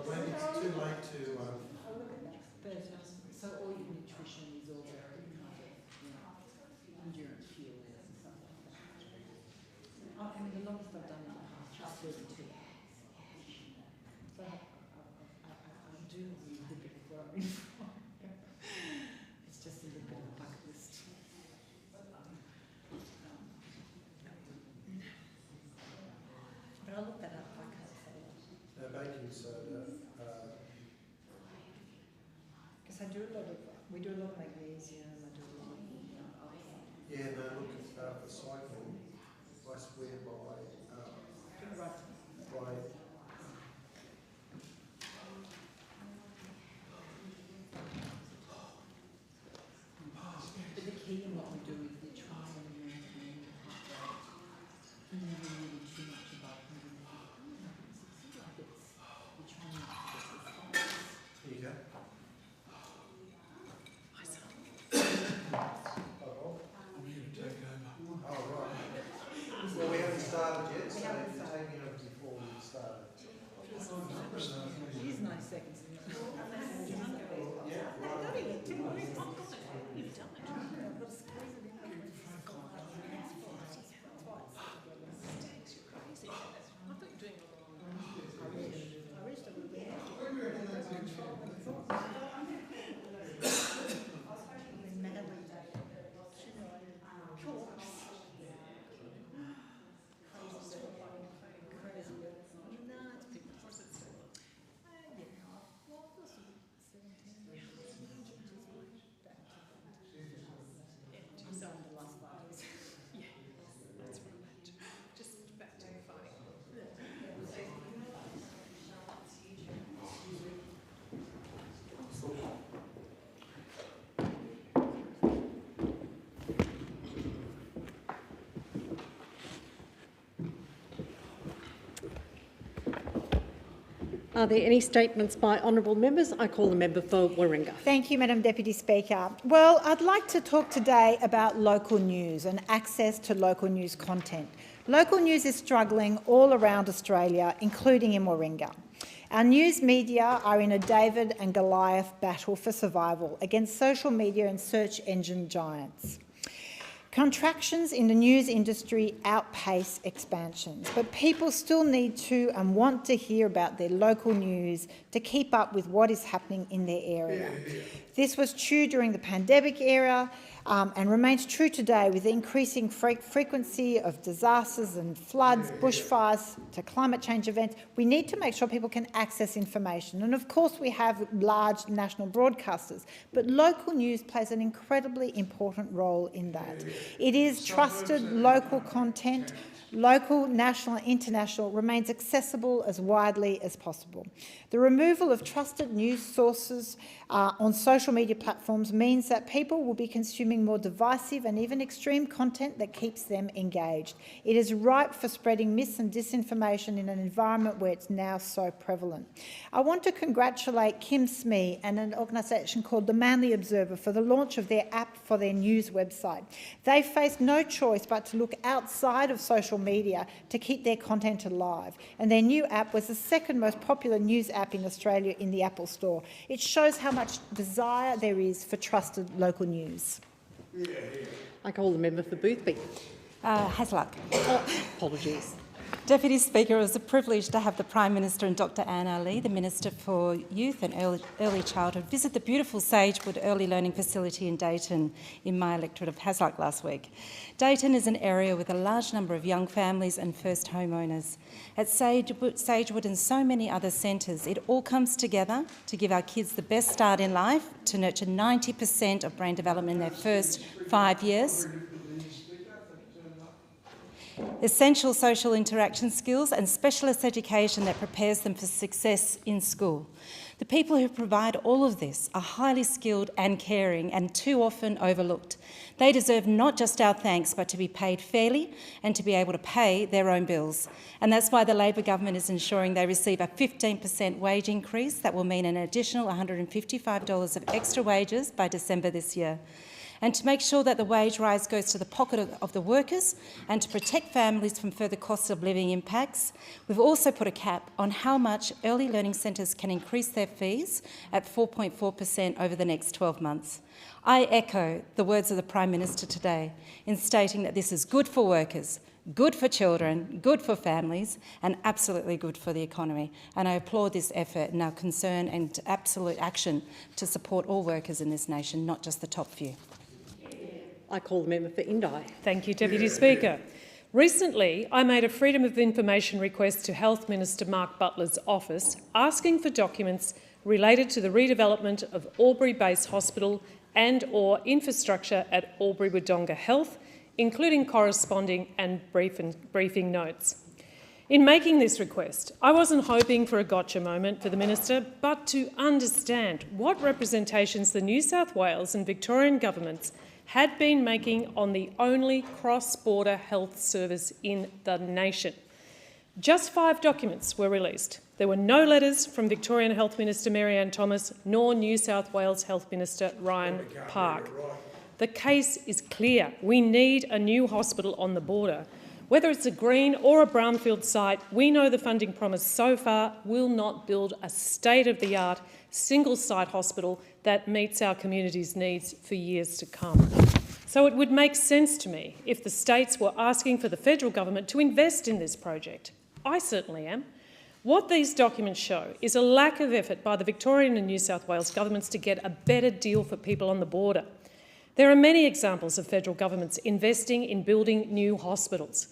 Maybe it's too late to. So all your nutrition is all very kind of, endurance fuels and stuff like that. I mean, the longest I've done in the past is 32 hours. So I do a little bit of growing. It's just a little bit of a bucket list. But I'll look that up. I can't say that. Baking soda. Because we do a lot of magnesium, I do a lot of Yeah, no, look, for cycling, I swear by But the key in what we do is we try and maintain the heart rate never really too much above 160. Like we try not to get this fast. Here you go. I'm here to take over. Oh, right. Well, we haven't started yet, so you're taking over before we started. It is 9 seconds, isn't it? Yeah, I don't even do it. You've done it. I've got to squeeze it in. Are there any statements by honourable members? I call the member for Warringah. Thank you, Madam Deputy Speaker. Well, I'd like to talk today about local news and access to local news content. Local news is struggling all around Australia, including in Warringah. Our news media are in a David and Goliath battle for survival against social media and search engine giants. Contractions in the news industry outpace expansions, but people still need to and want to hear about their local news to keep up with what is happening in their area. This was true during the pandemic era and remains true today with the increasing frequency of disasters and floods, bushfires to climate change events. We need to make sure people can access information. And of course we have large national broadcasters, but local news plays an incredibly important role in that. It is trusted local content. Local, national and international remains accessible as widely as possible. The removal of trusted news sources on social media platforms means that people will be consuming more divisive and even extreme content that keeps them engaged. It is ripe for spreading mis and disinformation in an environment where it's now so prevalent. I want to congratulate Kim Smee and an organisation called the Manly Observer for the launch of their app for their news website. They faced no choice but to look outside of social media to keep their content alive, and their new app was the second most popular news app in Australia in the Apple Store. It shows how much desire there is for trusted local news. I call the member for Boothby. Hasluck. Apologies. Deputy Speaker, it was a privilege to have the Prime Minister and Dr Anne Ali, the Minister for Youth and Early Childhood, visit the beautiful Sagewood Early Learning Facility in Dayton in my electorate of Hasluck last week. Dayton is an area with a large number of young families and first homeowners. At Sagewood and so many other centres, it all comes together to give our kids the best start in life, to nurture 90% of brain development in their first 5 years, essential social interaction skills and specialist education that prepares them for success in school. The people who provide all of this are highly skilled and caring and too often overlooked. They deserve not just our thanks but to be paid fairly and to be able to pay their own bills. And that's why the Labor government is ensuring they receive a 15% wage increase that will mean an additional $155 of extra wages by December this year. And to make sure that the wage rise goes to the pocket of the workers and to protect families from further cost of living impacts, we've also put a cap on how much early learning centres can increase their fees at 4.4% over the next 12 months. I echo the words of the Prime Minister today in stating that this is good for workers, good for children, good for families and absolutely good for the economy. And I applaud this effort and our concern and absolute action to support all workers in this nation, not just the top few. I call the member for Indi. Thank you, Deputy Speaker. Recently, I made a Freedom of Information request to Health Minister Mark Butler's office asking for documents related to the redevelopment of Albury Base Hospital and/or infrastructure at Albury-Wodonga Health, including corresponding and briefing notes. In making this request, I wasn't hoping for a gotcha moment for the Minister, but to understand what representations the New South Wales and Victorian governments had been making on the only cross-border health service in the nation. Just 5 documents were released. There were no letters from Victorian Health Minister Mary-Ann Thomas nor New South Wales Health Minister Ryan Park. The case is clear. We need a new hospital on the border. Whether it's a green or a brownfield site, we know the funding promise so far will not build a state-of-the-art single-site hospital that meets our community's needs for years to come. So it would make sense to me if the states were asking for the federal government to invest in this project. I certainly am. What these documents show is a lack of effort by the Victorian and New South Wales governments to get a better deal for people on the border. There are many examples of federal governments investing in building new hospitals.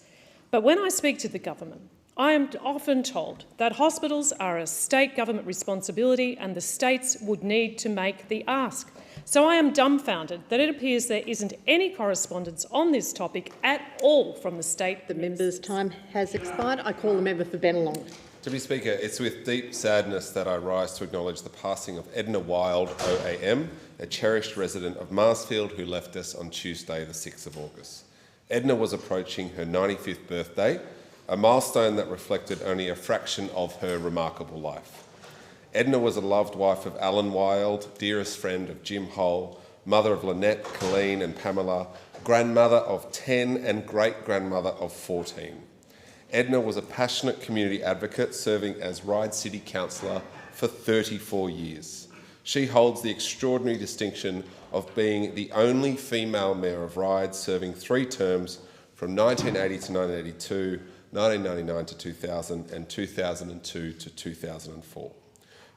But when I speak to the government, I am often told that hospitals are a state government responsibility and the states would need to make the ask. So I am dumbfounded that it appears there isn't any correspondence on this topic at all from the state. The member's time has expired. I call the member for Bennelong. Deputy Speaker, it's with deep sadness that I rise to acknowledge the passing of Edna Wild OAM, a cherished resident of Marsfield who left us on Tuesday the 6th of August. Edna was approaching her 95th birthday, a milestone that reflected only a fraction of her remarkable life. Edna was a loved wife of Alan Wilde, dearest friend of Jim Hull, mother of Lynette, Colleen and Pamela, grandmother of 10 and great-grandmother of 14. Edna was a passionate community advocate, serving as Ryde City Councillor for 34 years. She holds the extraordinary distinction of being the only female mayor of Ryde, serving 3 terms from 1980 to 1982, 1999 to 2000, and 2002 to 2004.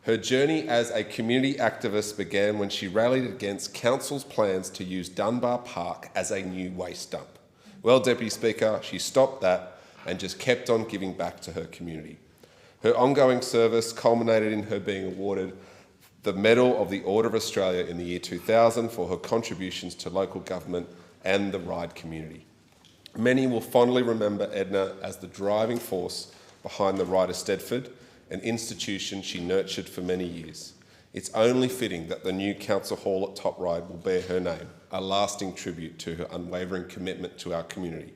Her journey as a community activist began when she rallied against council's plans to use Dunbar Park as a new waste dump. Well, Deputy Speaker, she stopped that and just kept on giving back to her community. Her ongoing service culminated in her being awarded the Medal of the Order of Australia in the year 2000 for her contributions to local government and the Ryde community. Many will fondly remember Edna as the driving force behind the Ryde of Stedford, an institution she nurtured for many years. It's only fitting that the new council hall at Top Ryde will bear her name, a lasting tribute to her unwavering commitment to our community.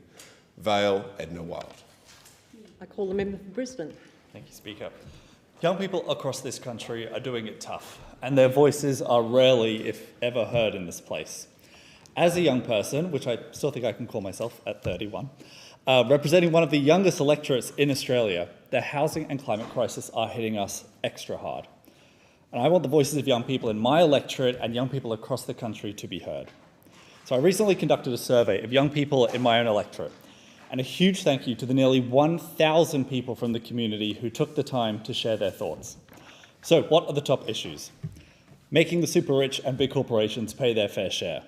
Vale Edna Wilde. I call the member for Brisbane. Thank you, Speaker. Young people across this country are doing it tough, and their voices are rarely, if ever, heard in this place. As a young person, which I still think I can call myself at 31, representing one of the youngest electorates in Australia, the housing and climate crisis are hitting us extra hard. And I want the voices of young people in my electorate and young people across the country to be heard. So I recently conducted a survey of young people in my own electorate, and a huge thank you to the nearly 1,000 people from the community who took the time to share their thoughts. So what are the top issues? Making the super rich and big corporations pay their fair share.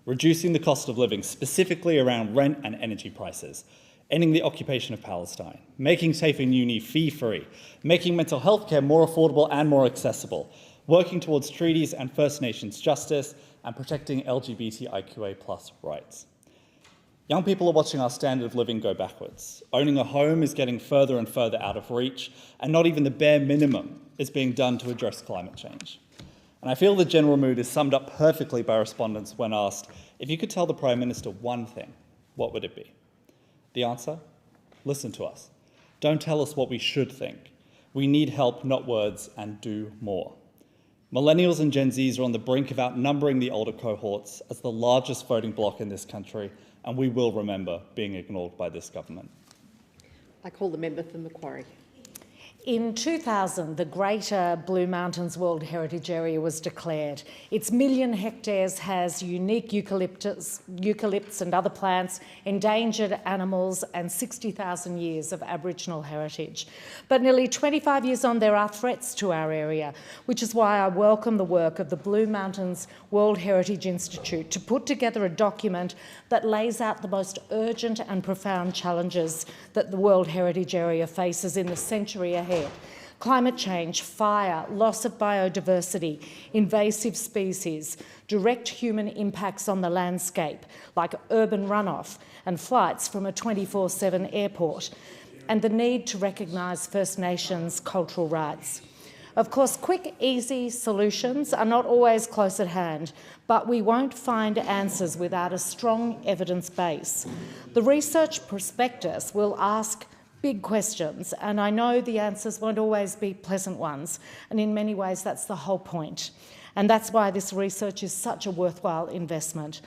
Reducing the cost of living, specifically around rent and energy prices. Ending the occupation of Palestine. Making TAFE and uni fee-free. Making mental health care more affordable and more accessible. Working towards treaties and First Nations justice, and protecting LGBTIQA+ rights. Young people are watching our standard of living go backwards. Owning a home is getting further and further out of reach, and not even the bare minimum is being done to address climate change. And I feel the general mood is summed up perfectly by respondents when asked, if you could tell the Prime Minister one thing, what would it be? The answer? Listen to us. Don't tell us what we should think. We need help, not words, and do more. Millennials and Gen Zs are on the brink of outnumbering the older cohorts as the largest voting bloc in this country, and we will remember being ignored by this government. I call the member for Macquarie. In 2000, the Greater Blue Mountains World Heritage Area was declared. Its 1 million hectares has unique eucalypts and other plants, endangered animals, and 60,000 years of Aboriginal heritage. But nearly 25 years on, there are threats to our area, which is why I welcome the work of the Blue Mountains World Heritage Institute to put together a document that lays out the most urgent and profound challenges that the World Heritage Area faces in the century ahead. Climate change, fire, loss of biodiversity, invasive species, direct human impacts on the landscape, like urban runoff and flights from a 24/7 airport, and the need to recognise First Nations cultural rights. Of course, quick, easy solutions are not always close at hand, but we won't find answers without a strong evidence base. The research prospectus will ask big questions, and I know the answers won't always be pleasant ones, and in many ways that's the whole point. And that's why this research is such a worthwhile investment.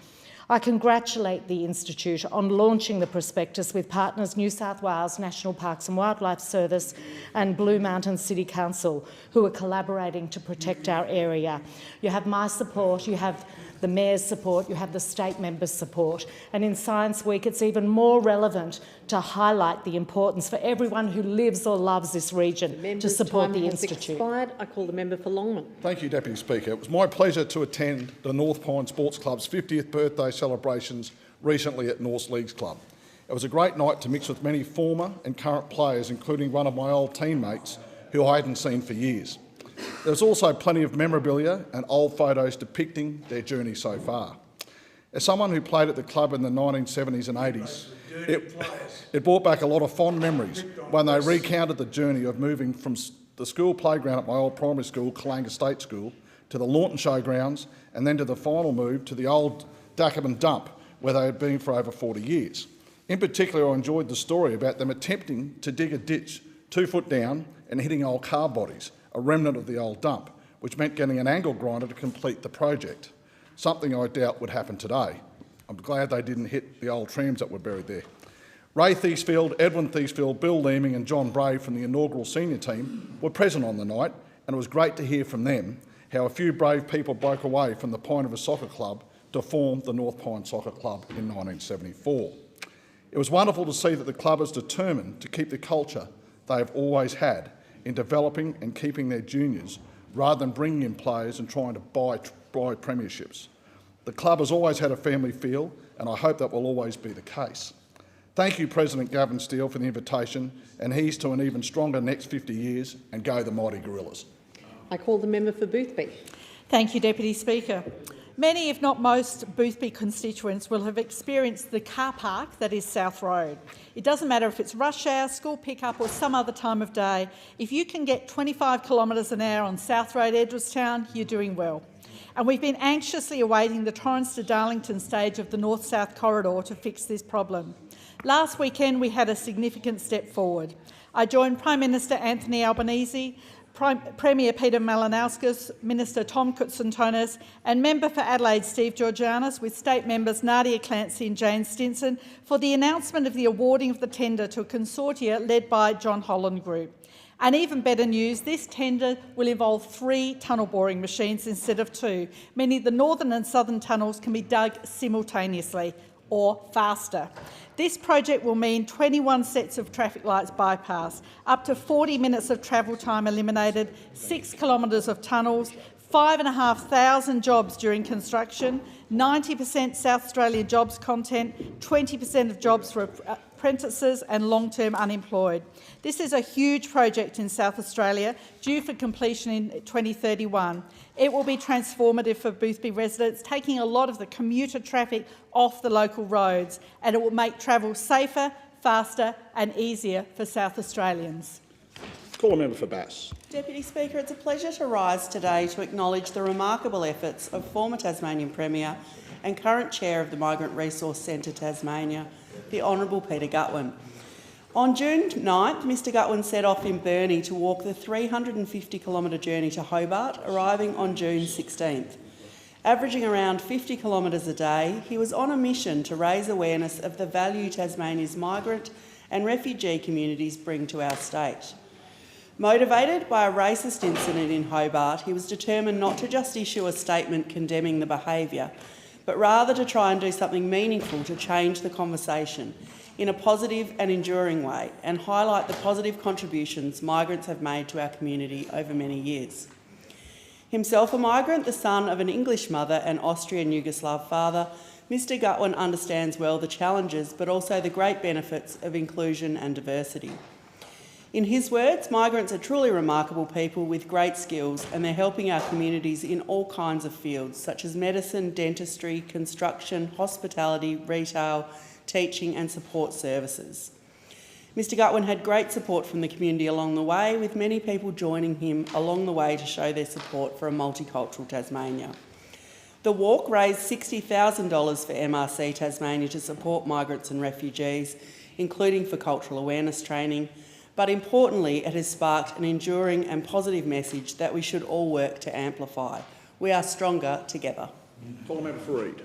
I congratulate the Institute on launching the prospectus with partners New South Wales National Parks and Wildlife Service and Blue Mountains City Council, who are collaborating to protect our area. You have my support, you have the Mayor's support, you have the state members' support, and in Science Week it's even more relevant to highlight the importance for everyone who lives or loves this region to support the Institute. Expired. I call the member for Longman. Thank you, Deputy Speaker. It was my pleasure to attend the North Pine Sports Club's 50th birthday celebrations recently at North Leagues Club. It was a great night to mix with many former and current players, including one of my old teammates who I hadn't seen for years. There was also plenty of memorabilia and old photos depicting their journey so far. As someone who played at the club in the 1970s and 80s, it brought back a lot of fond memories when they recounted the journey of moving from the school playground at my old primary school, Kalanga State School, to the Launton Showgrounds, and then to the final move to the old Dackerman dump, where they had been for over 40 years. In particular, I enjoyed the story about them attempting to dig a ditch 2 foot down and hitting old car bodies, a remnant of the old dump, which meant getting an angle grinder to complete the project, something I doubt would happen today. I'm glad they didn't hit the old trams that were buried there. Ray Thiesfield, Edwin Thiesfield, Bill Leeming and John Brave from the inaugural senior team were present on the night, and it was great to hear from them how a few brave people broke away from the Pine River Soccer Club to form the North Pine Soccer Club in 1974. It was wonderful to see that the club is determined to keep the culture they have always had in developing and keeping their juniors rather than bringing in players and trying to buy premierships. The club has always had a family feel, and I hope that will always be the case. Thank you, President Gavin Steele, for the invitation, and here's to an even stronger next 50 years, and go the mighty Gorillas. I call the member for Boothby. Thank you, Deputy Speaker. Many, if not most, Boothby constituents will have experienced the car park that is South Road. It doesn't matter if it's rush hour, school pickup or some other time of day. If you can get 25 kilometres an hour on South Road, Edwardstown, you're doing well. And we've been anxiously awaiting the Torrens to Darlington stage of the North-South corridor to fix this problem. Last weekend, we had a significant step forward. I joined Prime Minister Anthony Albanese, Premier Peter Malinauskas, Minister Tom Koutsantonis and Member for Adelaide Steve Georgianis with State Members Nadia Clancy and Jane Stinson for the announcement of the awarding of the tender to a consortia led by John Holland Group. And even better news, this tender will involve 3 tunnel boring machines instead of 2, meaning the northern and southern tunnels can be dug simultaneously or faster. This project will mean 21 sets of traffic lights bypassed, up to 40 minutes of travel time eliminated, 6 kilometres of tunnels, 5,500 jobs during construction, 90% South Australian jobs content, 20% of jobs for apprentices and long-term unemployed. This is a huge project in South Australia, due for completion in 2031. It will be transformative for Boothby residents, taking a lot of the commuter traffic off the local roads, and it will make travel safer, faster and easier for South Australians. Call a member for Bass. Deputy Speaker, it's a pleasure to rise today to acknowledge the remarkable efforts of former Tasmanian Premier and current Chair of the Migrant Resource Centre Tasmania, the Honourable Peter Gutwein. On June 9th, Mr Gutwein set off in Burnie to walk the 350-kilometre journey to Hobart, arriving on June 16th. Averaging around 50 kilometres a day, he was on a mission to raise awareness of the value Tasmania's migrant and refugee communities bring to our state. Motivated by a racist incident in Hobart, he was determined not to just issue a statement condemning the behaviour, but rather to try and do something meaningful to change the conversation in a positive and enduring way and highlight the positive contributions migrants have made to our community over many years. Himself a migrant, the son of an English mother and Austrian Yugoslav father, Mr Gutwein understands well the challenges but also the great benefits of inclusion and diversity. In his words, migrants are truly remarkable people with great skills and they're helping our communities in all kinds of fields such as medicine, dentistry, construction, hospitality, retail, teaching and support services. Mr Gutwein had great support from the community along the way, with many people joining him along the way to show their support for a multicultural Tasmania. The walk raised $60,000 for MRC Tasmania to support migrants and refugees, including for cultural awareness training, but importantly, it has sparked an enduring and positive message that we should all work to amplify. We are stronger together. Call a member for Reid.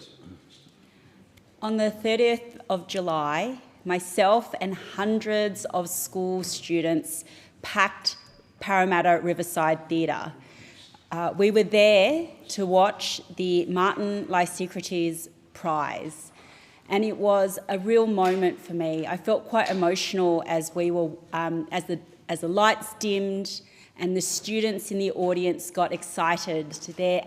On the 30th of July, myself and hundreds of school students packed Parramatta Riverside Theatre. We were there to watch the Martin Lysicrates Prize, and it was a real moment for me. I felt quite emotional as we were, as the lights dimmed and the students in the audience got excited. Their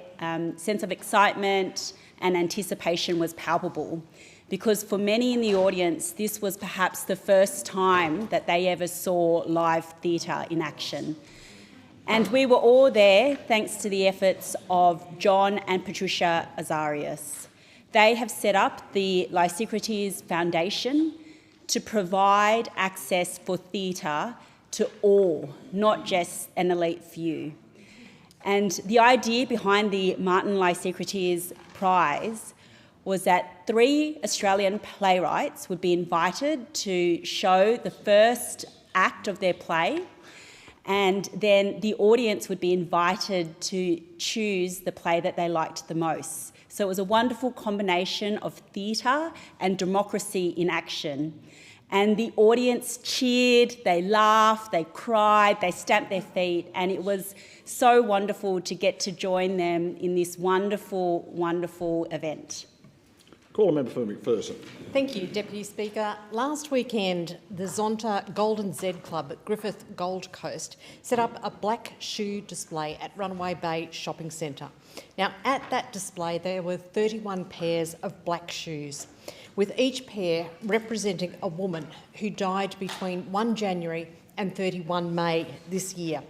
sense of excitement and anticipation was palpable, because for many in the audience, this was perhaps the first time that they ever saw live theatre in action. And we were all there thanks to the efforts of John and Patricia Azarias. They have set up the Lysicrates Foundation to provide access for theatre to all, not just an elite few. And the idea behind the Martin Lysicrates Prize was that 3 Australian playwrights would be invited to show the first act of their play, and then the audience would be invited to choose the play that they liked the most. So it was a wonderful combination of theatre and democracy in action. And the audience cheered, they laughed, they cried, they stamped their feet, and it was so wonderful to get to join them in this wonderful, wonderful event. Call a member for McPherson. Thank you, Deputy Speaker. Last weekend, the Zonta Golden Z Club at Griffith Gold Coast set up a black shoe display at Runaway Bay Shopping Centre. Now, at that display, there were 31 pairs of black shoes, with each pair representing a woman who died between 1 January and 31 May this year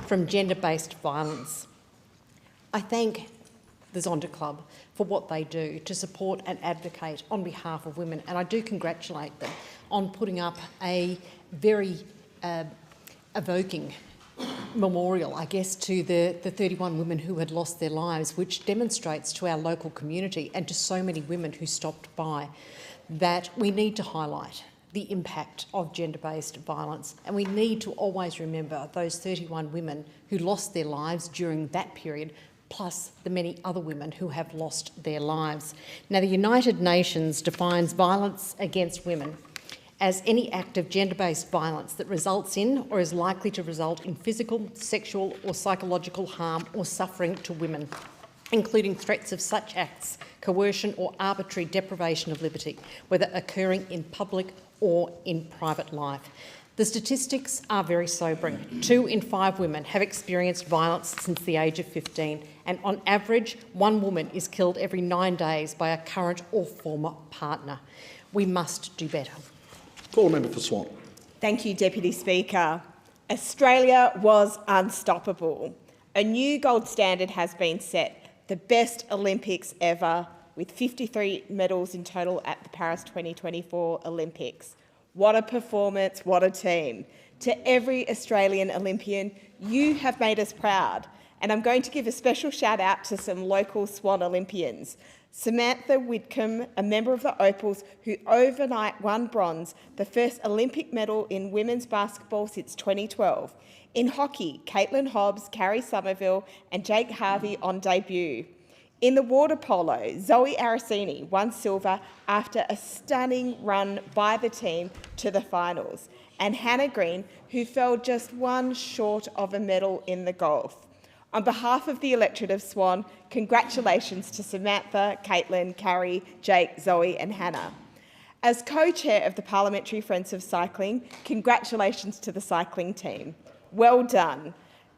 from gender-based violence. I thank the Zonta Club for what they do to support and advocate on behalf of women, and I do congratulate them on putting up a very evoking memorial, I guess, to the 31 women who had lost their lives, which demonstrates to our local community and to so many women who stopped by that we need to highlight the impact of gender-based violence, and we need to always remember those 31 women who lost their lives during that period, plus the many other women who have lost their lives. Now, the United Nations defines violence against women as any act of gender-based violence that results in or is likely to result in physical, sexual or psychological harm or suffering to women, including threats of such acts, coercion or arbitrary deprivation of liberty, whether occurring in public or in private life. The statistics are very sobering. 2 in 5 women have experienced violence since the age of 15, and on average, 1 woman is killed every 9 days by a current or former partner. We must do better. Call a member for Swan. Thank you, Deputy Speaker. Australia was unstoppable. A new gold standard has been set, the best Olympics ever, with 53 medals in total at the Paris 2024 Olympics. What a performance, what a team. To every Australian Olympian, you have made us proud. And I'm going to give a special shout out to some local Swan Olympians. Samantha Whitcomb, a member of the Opals, who overnight won bronze, the first Olympic medal in women's basketball since 2012. In hockey, Caitlin Hobbs, Carrie Somerville and Jake Harvey on debut. In the water polo, Zoe Aracini won silver after a stunning run by the team to the finals. And Hannah Green, who fell just 1 short of a medal in the golf. On behalf of the electorate of Swan, congratulations to Samantha, Caitlin, Carrie, Jake, Zoe and Hannah. As co-chair of the Parliamentary Friends of Cycling, congratulations to the cycling team. Well done.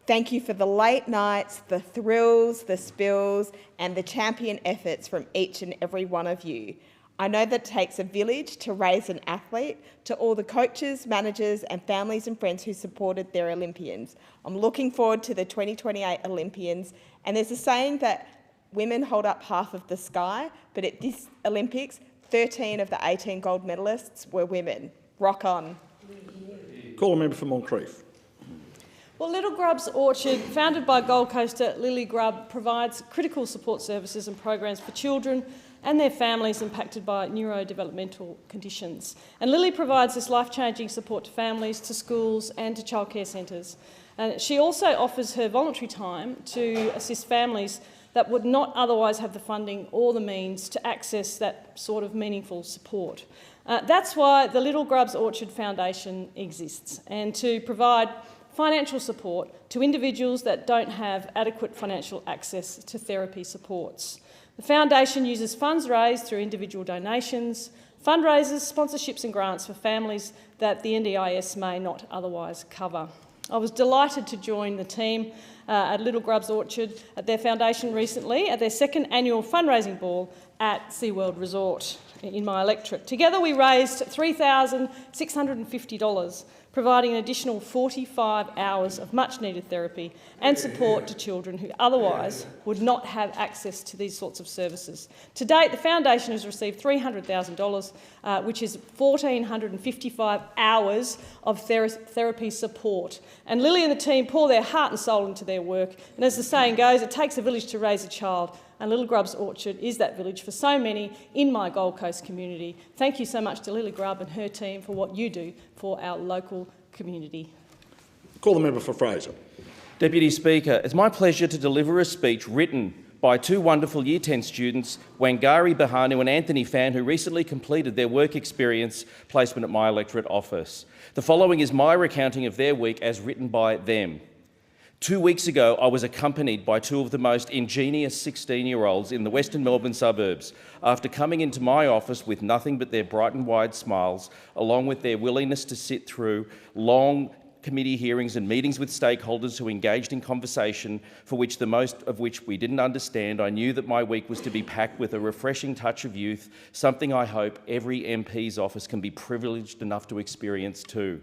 Thank you for the late nights, the thrills, the spills and the champion efforts from each and every one of you. I know that it takes a village to raise an athlete. To all the coaches, managers and families and friends who supported their Olympians. I'm looking forward to the 2028 Olympians, and there's a saying that women hold up half of the sky, but at this Olympics, 13 of the 18 gold medalists were women. Rock on. Call a member for Moncrief. Well, Little Grub's Orchard, founded by Gold Coaster Lily Grubb, provides critical support services and programs for children and their families impacted by neurodevelopmental conditions. And Lily provides this life-changing support to families, to schools and to childcare centres. And she also offers her voluntary time to assist families that would not otherwise have the funding or the means to access that sort of meaningful support. That's why the Little Grub's Orchard Foundation exists, and to provide financial support to individuals that don't have adequate financial access to therapy supports. The foundation uses funds raised through individual donations, fundraisers, sponsorships and grants for families that the NDIS may not otherwise cover. I was delighted to join the team at Little Grub's Orchard at their foundation recently at their 2nd annual fundraising ball at SeaWorld Resort in my electorate. Together we raised $3,650, providing an additional 45 hours of much-needed therapy and support to children who otherwise would not have access to these sorts of services. To date, the foundation has received $300,000, which is 1,455 hours of therapy support. And Lily and the team pour their heart and soul into their work. And as the saying goes, it takes a village to raise a child. And Little Grub's Orchard is that village for so many in my Gold Coast community. Thank you so much to Lily Grubb and her team for what you do for our local community. Call the member for Fraser. Deputy Speaker, it's my pleasure to deliver a speech written by two wonderful Year 10 students, Wangari Bahanu and Anthony Fan, who recently completed their work experience placement at my electorate office. The following is my recounting of their week as written by them. 2 weeks ago, I was accompanied by two of the most ingenious 16-year-olds in the Western Melbourne suburbs after coming into my office with nothing but their bright and wide smiles, along with their willingness to sit through long committee hearings and meetings with stakeholders who engaged in conversation for which the most of which we didn't understand. I knew that my week was to be packed with a refreshing touch of youth, something I hope every MP's office can be privileged enough to experience too.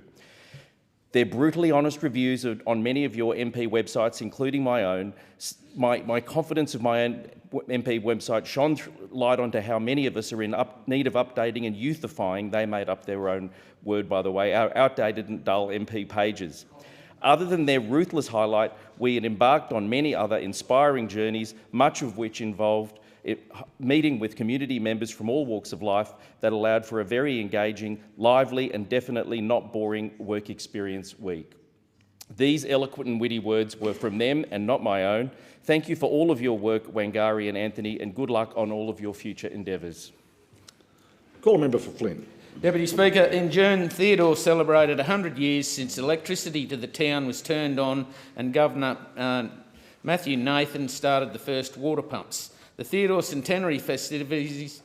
Their brutally honest reviews on many of your MP websites, including my own, my confidence of my own MP website shone light onto how many of us are in need of updating and youthifying, they made up their own word by the way, our outdated and dull MP pages. Other than their ruthless highlight, we had embarked on many other inspiring journeys, much of which involved meeting with community members from all walks of life that allowed for a very engaging, lively and definitely not boring work experience week. These eloquent and witty words were from them and not my own. Thank you for all of your work, Wangari and Anthony, and good luck on all of your future endeavours. Call a member for Flynn. Deputy Speaker, in June, Theodore celebrated 100 years since electricity to the town was turned on and Governor Matthew Nathan started the first water pumps. The Theodore Centenary festivities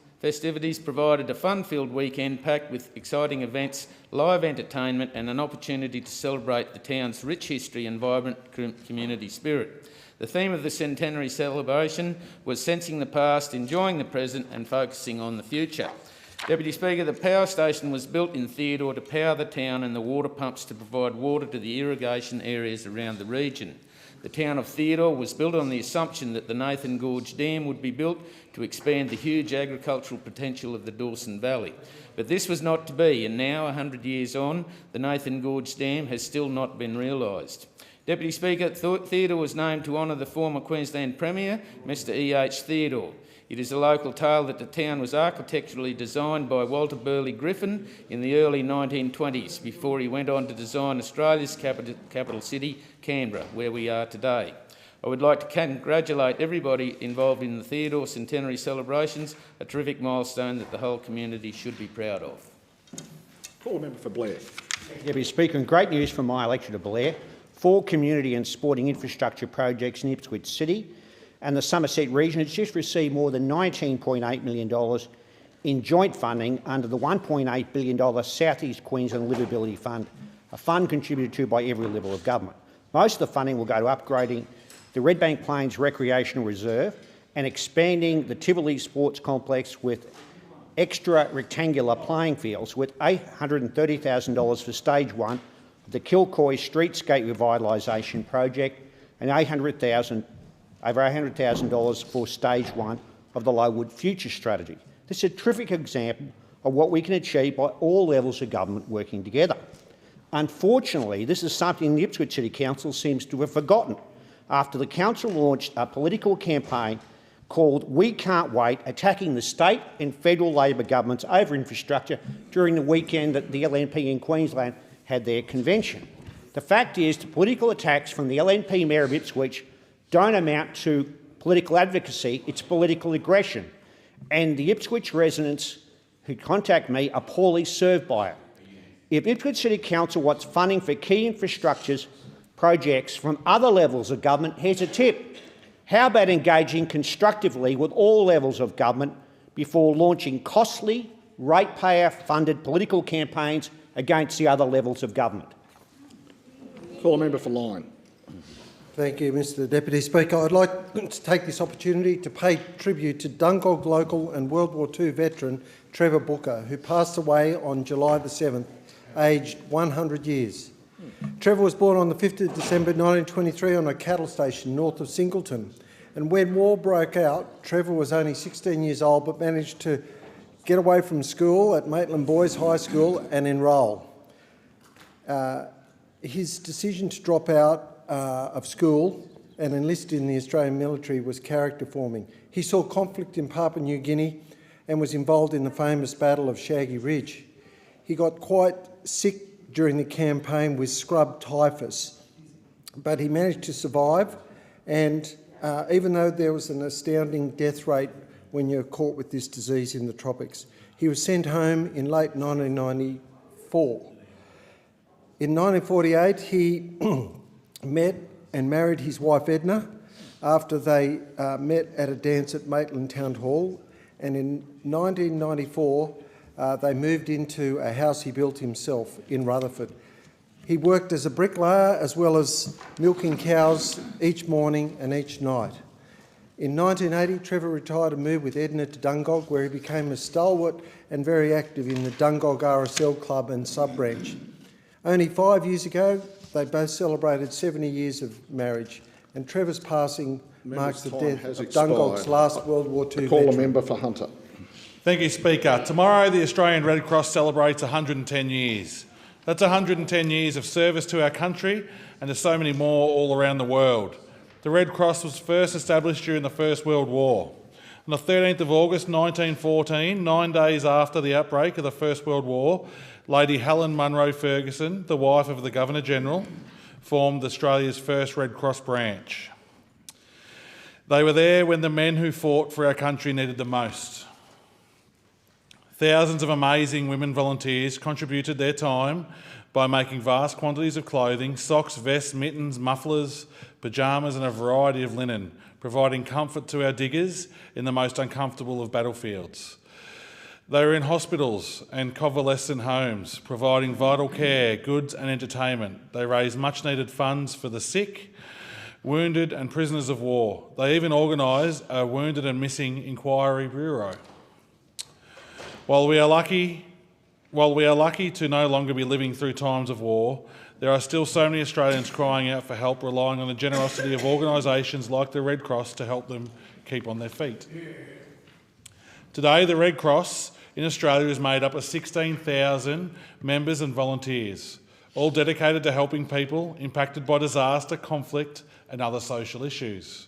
provided a fun-filled weekend packed with exciting events, live entertainment and an opportunity to celebrate the town's rich history and vibrant community spirit. The theme of the centenary celebration was sensing the past, enjoying the present and focusing on the future. Deputy Speaker, the power station was built in Theodore to power the town and the water pumps to provide water to the irrigation areas around the region. The town of Theodore was built on the assumption that the Nathan Gorge Dam would be built to expand the huge agricultural potential of the Dawson Valley. But this was not to be, and now, 100 years on, the Nathan Gorge Dam has still not been realised. Deputy Speaker, Theodore was named to honour the former Queensland Premier, Mr E.H. Theodore. It is a local tale that the town was architecturally designed by Walter Burley Griffin in the early 1920s, before he went on to design Australia's capital city, Canberra, where we are today. I would like to congratulate everybody involved in the Theodore Centenary celebrations, a terrific milestone that the whole community should be proud of. Call a member for Blair. Deputy Speaker, and great news from my electorate of Blair. 4 community and sporting infrastructure projects in Ipswich City and the Somerset region has just received more than $19.8 million in joint funding under the $1.8 billion South East Queensland Livability Fund, a fund contributed to by every level of government. Most of the funding will go to upgrading the Redbank Plains Recreational Reserve and expanding the Tivoli Sports Complex with extra rectangular playing fields, with $830,000 for stage 1 of the Kilcoy Streetscape Revitalisation Project and over $800,000 for stage 1 of the Lowood Future Strategy. This is a terrific example of what we can achieve by all levels of government working together. Unfortunately, this is something the Ipswich City Council seems to have forgotten after the council launched a political campaign called We Can't Wait, attacking the state and federal Labor governments over infrastructure during the weekend that the LNP in Queensland had their convention. The fact is, the political attacks from the LNP Mayor of Ipswich don't amount to political advocacy, it's political aggression. And the Ipswich residents who contact me are poorly served by it. If Ipswich City Council wants funding for key infrastructures projects from other levels of government, here's a tip. How about engaging constructively with all levels of government before launching costly, ratepayer-funded political campaigns against the other levels of government? Call a member for Lyne. Thank you, Mr Deputy Speaker. I'd like to take this opportunity to pay tribute to Dungog local and World War II veteran Trevor Booker, who passed away on July the 7th, aged 100 years. Trevor was born on the 5th of December 1923 on a cattle station north of Singleton, and when war broke out, Trevor was only 16 years old but managed to get away from school at Maitland Boys High School and enrol. His decision to drop out of school and enlist in the Australian military was character forming. He saw conflict in Papua New Guinea and was involved in the famous Battle of Shaggy Ridge. He got quite sick during the campaign with scrub typhus but he managed to survive, and even though there was an astounding death rate when you're caught with this disease in the tropics, he was sent home in late 1994. In 1948, he met and married his wife Edna after they met at a dance at Maitland Town Hall, and in 1994 they moved into a house he built himself in Rutherford. He worked as a bricklayer as well as milking cows each morning and each night. In 1980, Trevor retired and moved with Edna to Dungog, where he became a stalwart and very active in the Dungog RSL Club and sub-branch. Only 5 years ago, they both celebrated 70 years of marriage, and Trevor's passing marks the death of Dungog's last World War II Call veteran. a member for Hunter. Thank you, Speaker. Tomorrow, the Australian Red Cross celebrates 110 years. That's 110 years of service to our country and to so many more all around the world. The Red Cross was first established during the First World War. On the 13th of August 1914, 9 days after the outbreak of the First World War, Lady Helen Munro Ferguson, the wife of the Governor-General, formed Australia's first Red Cross branch. They were there when the men who fought for our country needed them most. Thousands of amazing women volunteers contributed their time by making vast quantities of clothing, socks, vests, mittens, mufflers, pyjamas and a variety of linen, providing comfort to our diggers in the most uncomfortable of battlefields. They were in hospitals and convalescent homes, providing vital care, goods and entertainment. They raised much-needed funds for the sick, wounded and prisoners of war. They even organised a Wounded and Missing Inquiry Bureau. While we are lucky to no longer be living through times of war, there are still so many Australians crying out for help, relying on the generosity of organisations like the Red Cross to help them keep on their feet. Today, the Red Cross in Australia is made up of 16,000 members and volunteers, all dedicated to helping people impacted by disaster, conflict and other social issues.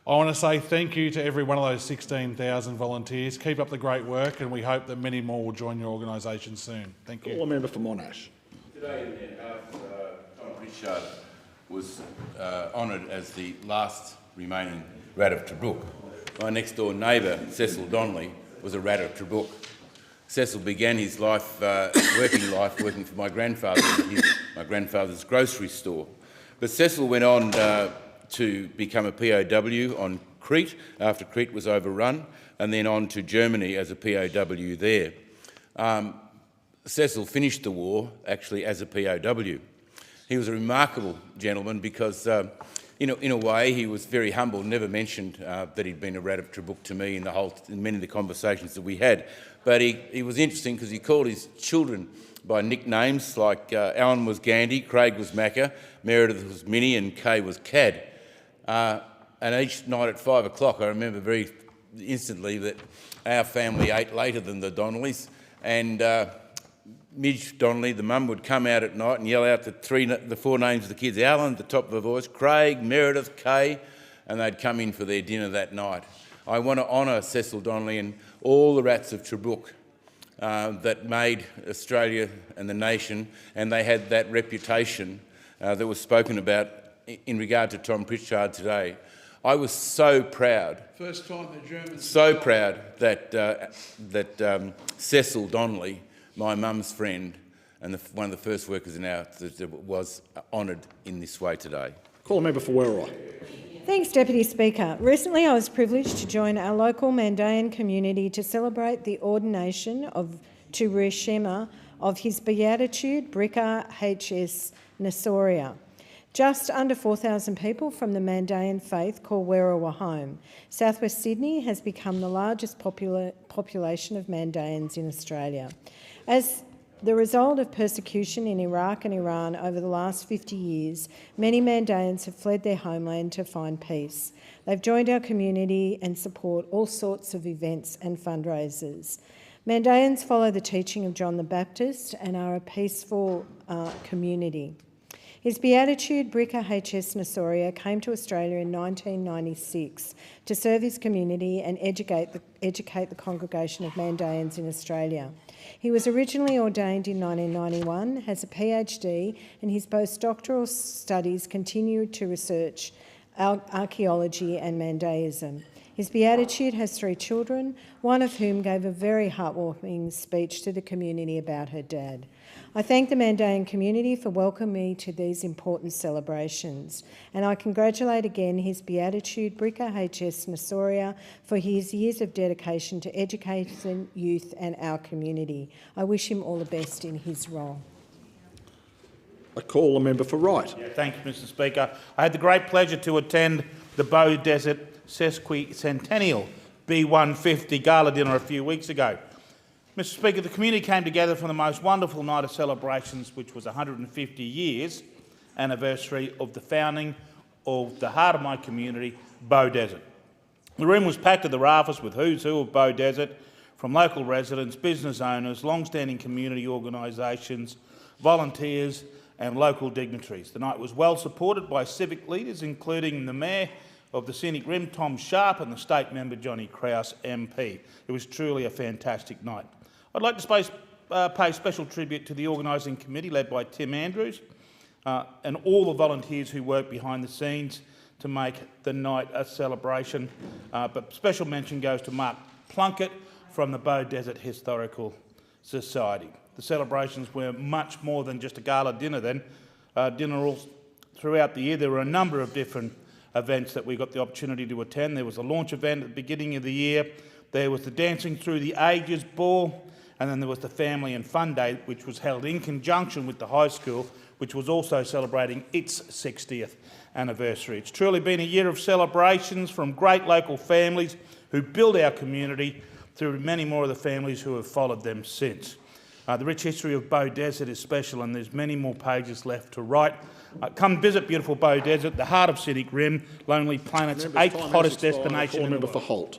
I want to say thank you to every one of those 16,000 volunteers. Keep up the great work, and we hope that many more will join your organisation soon. Thank you. Call a member for Monash. Today in their house, Tom Pritchard was honoured as the last remaining rat of Tobruk. My next door neighbour, Cecil Donnelly, was a rat of Tobruk. Cecil began his life, working life, working for my grandfather in my grandfather's grocery store. But Cecil went on to become a POW on Crete after Crete was overrun, and then on to Germany as a POW there. Cecil finished the war actually as a POW. He was a remarkable gentleman because in a way he was very humble, never mentioned that he'd been a rat of Tobruk to me in many of the conversations that we had. But he was interesting because he called his children by nicknames like Alan was Gandhi, Craig was Macca, Meredith was Minnie and Kay was Cad. And each night at 5 o'clock I remember very instantly that our family ate later than the Donnellys, and Midge Donnelly, the mum, would come out at night and yell out the four names of the kids, Alan at the top of her voice, Craig, Meredith, Kay, and they'd come in for their dinner that night. I want to honour Cecil Donnelly and all the rats of Tobruk that made Australia and the nation, and they had that reputation that was spoken about in regard to Tom Pritchard today. I was so proud. First time the Germans. So proud that Cecil Donnelly, my mum's friend, and one of the first workers in our was honoured in this way today. Call a member for Werriwa. Thanks, Deputy Speaker. Recently I was privileged to join our local Mandaean community to celebrate the ordination to Rishema of His Beatitude Brika H.S. Nasoria. Just under 4,000 people from the Mandaean faith call Werriwa home. South West Sydney has become the largest population of Mandaeans in Australia. As the result of persecution in Iraq and Iran over the last 50 years, many Mandaeans have fled their homeland to find peace. They've joined our community and support all sorts of events and fundraisers. Mandaeans follow the teaching of John the Baptist and are a peaceful community. His Beatitude, Bricca H.S. Nasoria, came to Australia in 1996 to serve his community and educate the congregation of Mandaeans in Australia. He was originally ordained in 1991, has a PhD, and his postdoctoral studies continue to research archaeology and Mandaeism. His Beatitude has 3 children, one of whom gave a very heartwarming speech to the community about her dad. I thank the Mandaean community for welcoming me to these important celebrations, and I congratulate again His Beatitude, Bricca H.S. Nasoria, for his years of dedication to education, youth and our community. I wish him all the best in his role. I call the member for Wright. Thank you, Mr Speaker. I had the great pleasure to attend the Bow Desert Sesquicentennial B150 Gala dinner a few weeks ago. Mr Speaker, the community came together for the most wonderful night of celebrations, which was 150 years anniversary of the founding of the heart of my community, Bow Desert. The room was packed to the rafters with who's who of Bow Desert, from local residents, business owners, long-standing community organisations, volunteers and local dignitaries. The night was well supported by civic leaders, including the Mayor of the Scenic Rim, Tom Sharp, and the State Member, Johnny Krause, MP. It was truly a fantastic night. I'd like to pay special tribute to the organising committee led by Tim Andrews and all the volunteers who worked behind the scenes to make the night a celebration. But special mention goes to Mark Plunkett from the Bow Desert Historical Society. The celebrations were much more than just a gala dinner then. Dinner all throughout the year. There were a number of different events that we got the opportunity to attend. There was a launch event at the beginning of the year. There was the Dancing Through the Ages Ball, and then there was the Family and Fun Day, which was held in conjunction with the high school, which was also celebrating its 60th anniversary. It's truly been a year of celebrations from great local families who build our community through many more of the families who have followed them since. The rich history of Bow Desert is special, and there's many more pages left to write. Come visit beautiful Bow Desert, the heart of Scenic Rim, Lonely Planet's 8th hottest destination in the world. For Holt.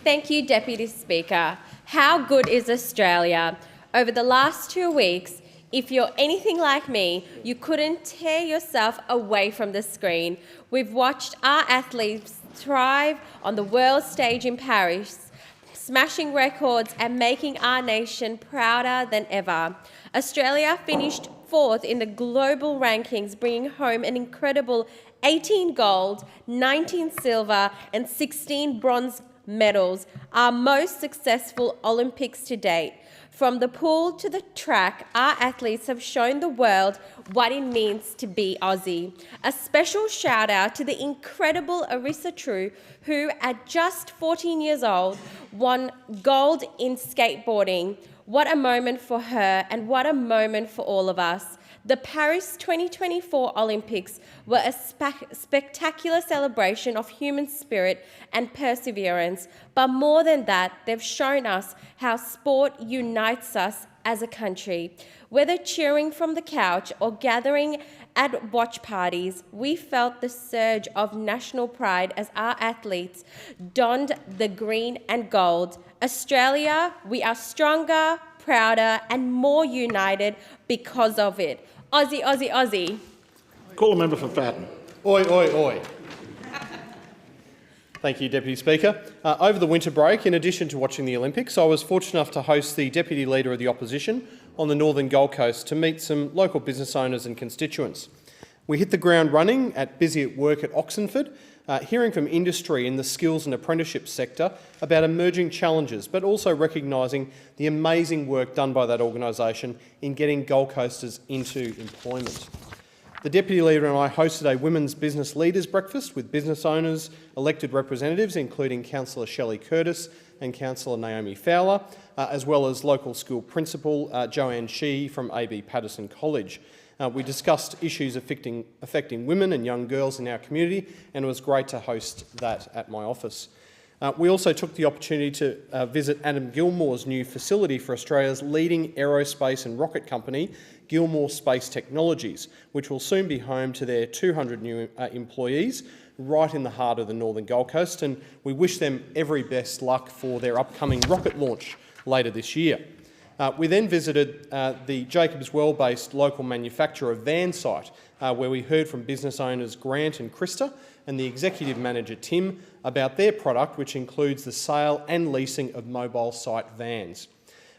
Thank you, Deputy Speaker. How good is Australia? Over the last 2 weeks, if you're anything like me, you couldn't tear yourself away from the screen. We've watched our athletes thrive on the world stage in Paris, smashing records and making our nation prouder than ever. Australia finished 4th in the global rankings, bringing home an incredible 18 gold, 19 silver and 16 bronze medals, our most successful Olympics to date. From the pool to the track, our athletes have shown the world what it means to be Aussie. A special shout out to the incredible Arissa True, who at just 14 years old won gold in skateboarding. What a moment for her and what a moment for all of us. The Paris 2024 Olympics were a spectacular celebration of human spirit and perseverance, but more than that, they've shown us how sport unites us as a country. Whether cheering from the couch or gathering at watch parties, we felt the surge of national pride as our athletes donned the green and gold. Australia, we are stronger, prouder and more united because of it. Aussie, Aussie, Aussie. Call a member for Fadden. Oi, oi, oi. Thank you, Deputy Speaker. Over the winter break, in addition to watching the Olympics, I was fortunate enough to host the Deputy Leader of the Opposition on the northern Gold Coast to meet some local business owners and constituents. We hit the ground running at Busy at Work at Oxenford, hearing from industry in the skills and apprenticeship sector about emerging challenges, but also recognising the amazing work done by that organisation in getting Gold Coasters into employment. The Deputy Leader and I hosted a Women's Business Leaders Breakfast with business owners, elected representatives, including Councillor Shelley Curtis and Councillor Naomi Fowler, as well as local school principal Joanne Shee from AB Patterson College. We discussed issues affecting women and young girls in our community, and it was great to host that at my office. We also took the opportunity to visit Adam Gilmore's new facility for Australia's leading aerospace and rocket company, Gilmore Space Technologies, which will soon be home to their 200 new employees right in the heart of the northern Gold Coast, and we wish them every best luck for their upcoming rocket launch later this year. We then visited the Jacobs Well-based local manufacturer van site, where we heard from business owners Grant and Krista and the executive manager Tim about their product, which includes the sale and leasing of mobile site vans.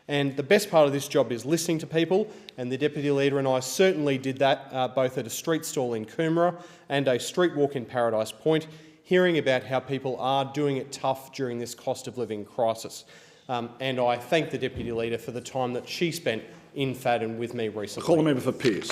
And the best part of this job is listening to people, and the Deputy Leader and I certainly did that both at a street stall in Coomera and a street walk in Paradise Point, hearing about how people are doing it tough during this cost of living crisis. And I thank the Deputy Leader for the time that she spent in Fadden with me recently. Call a member for Pearce.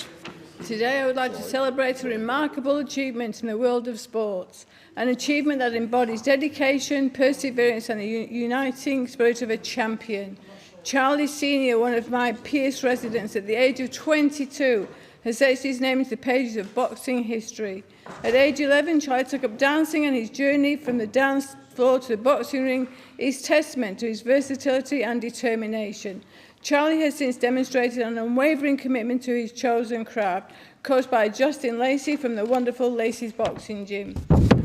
Today I would like to celebrate a remarkable achievement in the world of sports, an achievement that embodies dedication, perseverance and the uniting spirit of a champion. Charlie Senior, one of my Pearce residents, at the age of 22, has etched his name into the pages of boxing history. At age 11, Charlie took up dancing, and his journey from the dance floor to the boxing ring is testament to his versatility and determination. Charlie has since demonstrated an unwavering commitment to his chosen craft, coached by Justin Lacey from the wonderful Lacey's Boxing Gym.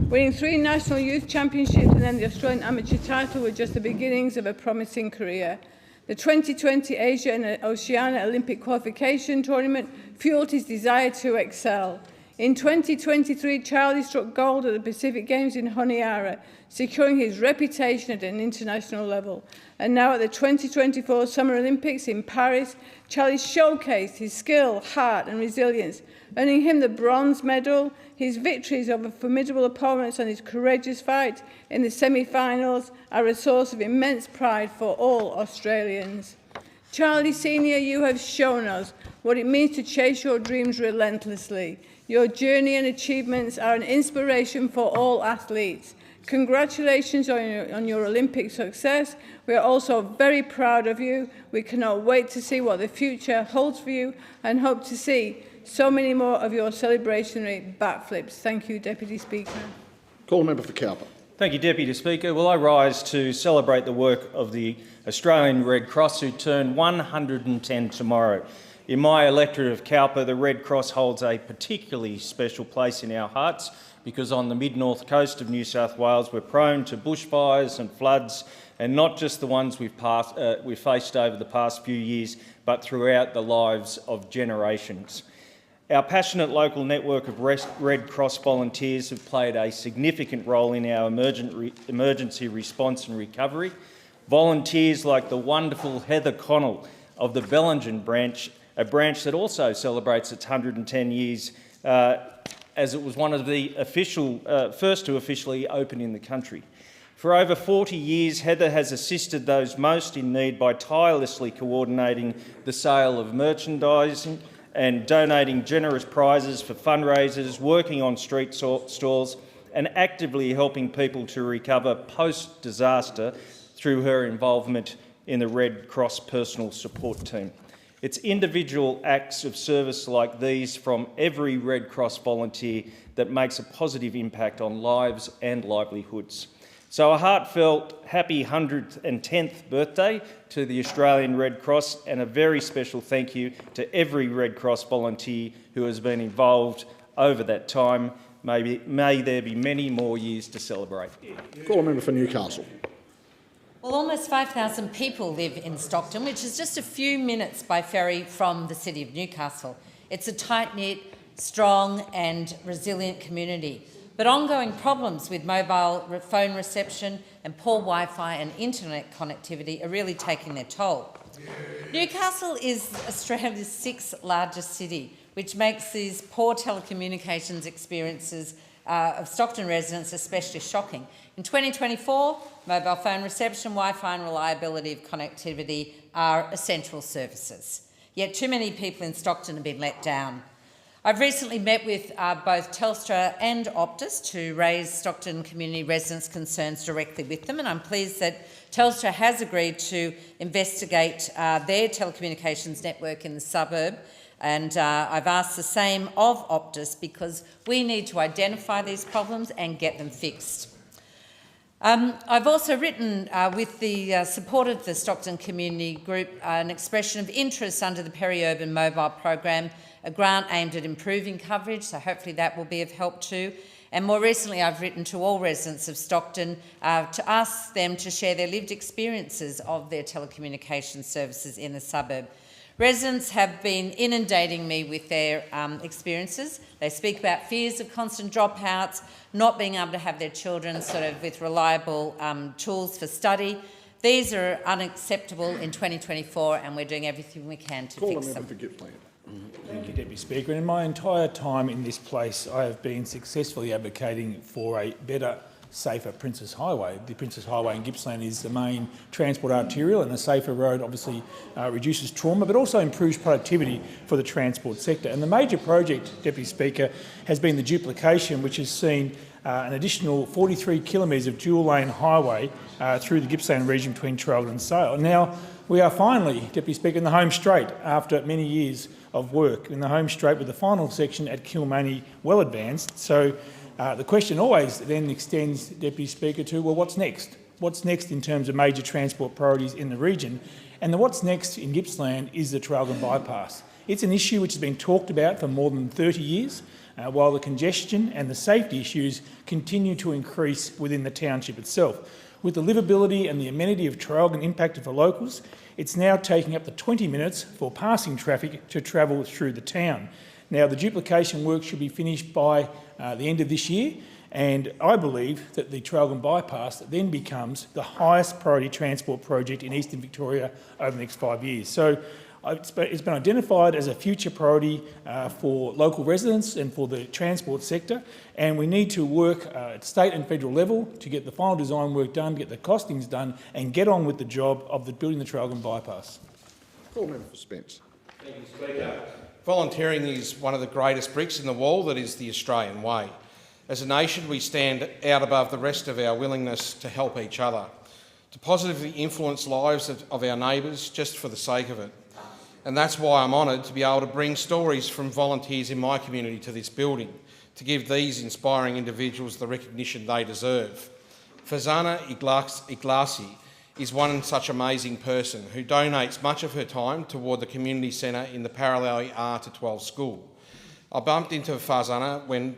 Winning 3 national youth championships and then the Australian amateur title were just the beginnings of a promising career. The 2020 Asia and Oceania Olympic qualification tournament fueled his desire to excel. In 2023, Charlie struck gold at the Pacific Games in Honiara, securing his reputation at an international level. And now at the 2024 Summer Olympics in Paris, Charlie showcased his skill, heart and resilience, earning him the bronze medal. His victories over formidable opponents and his courageous fight in the semi-finals are a source of immense pride for all Australians. Charlie Senior, you have shown us what it means to chase your dreams relentlessly. Your journey and achievements are an inspiration for all athletes. Congratulations on your Olympic success. We are also very proud of you. We cannot wait to see what the future holds for you and hope to see so many more of your celebratory backflips. Thank you, Deputy Speaker. Call a member for Cowper. Thank you, Deputy Speaker. Will I rise to celebrate the work of the Australian Red Cross, who turn 110 tomorrow. In my electorate of Cowper, the Red Cross holds a particularly special place in our hearts because on the mid-north coast of New South Wales we're prone to bushfires and floods, and not just the ones we've faced over the past few years, but throughout the lives of generations. Our passionate local network of Red Cross volunteers have played a significant role in our emergency response and recovery. Volunteers like the wonderful Heather Connell of the Bellingen branch, a branch that also celebrates its 110 years, as it was one of the first to officially open in the country. For over 40 years, Heather has assisted those most in need by tirelessly coordinating the sale of merchandising and donating generous prizes for fundraisers, working on street stalls and actively helping people to recover post-disaster through her involvement in the Red Cross personal support team. It's individual acts of service like these from every Red Cross volunteer that makes a positive impact on lives and livelihoods. So a heartfelt happy 110th birthday to the Australian Red Cross, and a very special thank you to every Red Cross volunteer who has been involved over that time. May there be many more years to celebrate. Call a member for Newcastle. Well, almost 5,000 people live in Stockton, which is just a few minutes by ferry from the city of Newcastle. It's a tight-knit, strong and resilient community. But ongoing problems with mobile phone reception and poor Wi-Fi and internet connectivity are really taking their toll. Newcastle is Australia's 6th largest city, which makes these poor telecommunications experiences of Stockton residents especially shocking. In 2024, mobile phone reception, Wi-Fi and reliability of connectivity are essential services. Yet too many people in Stockton have been let down. I've recently met with both Telstra and Optus to raise Stockton community residents' concerns directly with them, and I'm pleased that Telstra has agreed to investigate their telecommunications network in the suburb, and I've asked the same of Optus because we need to identify these problems and get them fixed. I've also written, with the support of the Stockton Community Group, an expression of interest under the Peri-Urban Mobile Program, a grant aimed at improving coverage, so hopefully that will be of help too. And more recently, I've written to all residents of Stockton to ask them to share their lived experiences of their telecommunications services in the suburb. Residents have been inundating me with their experiences. They speak about fears of constant dropouts, not being able to have their children sort of with reliable tools for study. These are unacceptable in 2024, and we're doing everything we can to fix them. Thank you, Deputy Speaker. In my entire time in this place, I have been successfully advocating for a better, safer Princess Highway. The Princess Highway in Gippsland is the main transport arterial, and a safer road obviously reduces trauma, but also improves productivity for the transport sector. And the major project, Deputy Speaker, has been the duplication, which has seen an additional 43 kilometres of dual-lane highway through the Gippsland region between Traralgon and Sale. Now, we are finally, Deputy Speaker, in the home straight after many years of work, in the home straight with the final section at Kilmany well advanced. So the question always then extends, Deputy Speaker, to, well, what's next? What's next in terms of major transport priorities in the region? And the what's next in Gippsland is the Traralgon bypass. It's an issue which has been talked about for more than 30 years, while the congestion and the safety issues continue to increase within the township itself. With the livability and the amenity of Traralgon impacted for locals, it's now taking up to 20 minutes for passing traffic to travel through the town. Now, the duplication work should be finished by the end of this year, and I believe that the Traralgon bypass then becomes the highest priority transport project in Eastern Victoria over the next 5 years. So it's been identified as a future priority for local residents and for the transport sector, and we need to work at state and federal level to get the final design work done, get the costings done, and get on with the job of building the Traralgon bypass. Call member for Spence. Thank you, Speaker. Volunteering is one of the greatest bricks in the wall that is the Australian way. As a nation, we stand out above the rest of our willingness to help each other, to positively influence lives of our neighbours just for the sake of it. And that's why I'm honoured to be able to bring stories from volunteers in my community to this building, to give these inspiring individuals the recognition they deserve. Fazana Iglasi is one such amazing person who donates much of her time toward the community centre in the Paralawi R-12 school. I bumped into Fazana when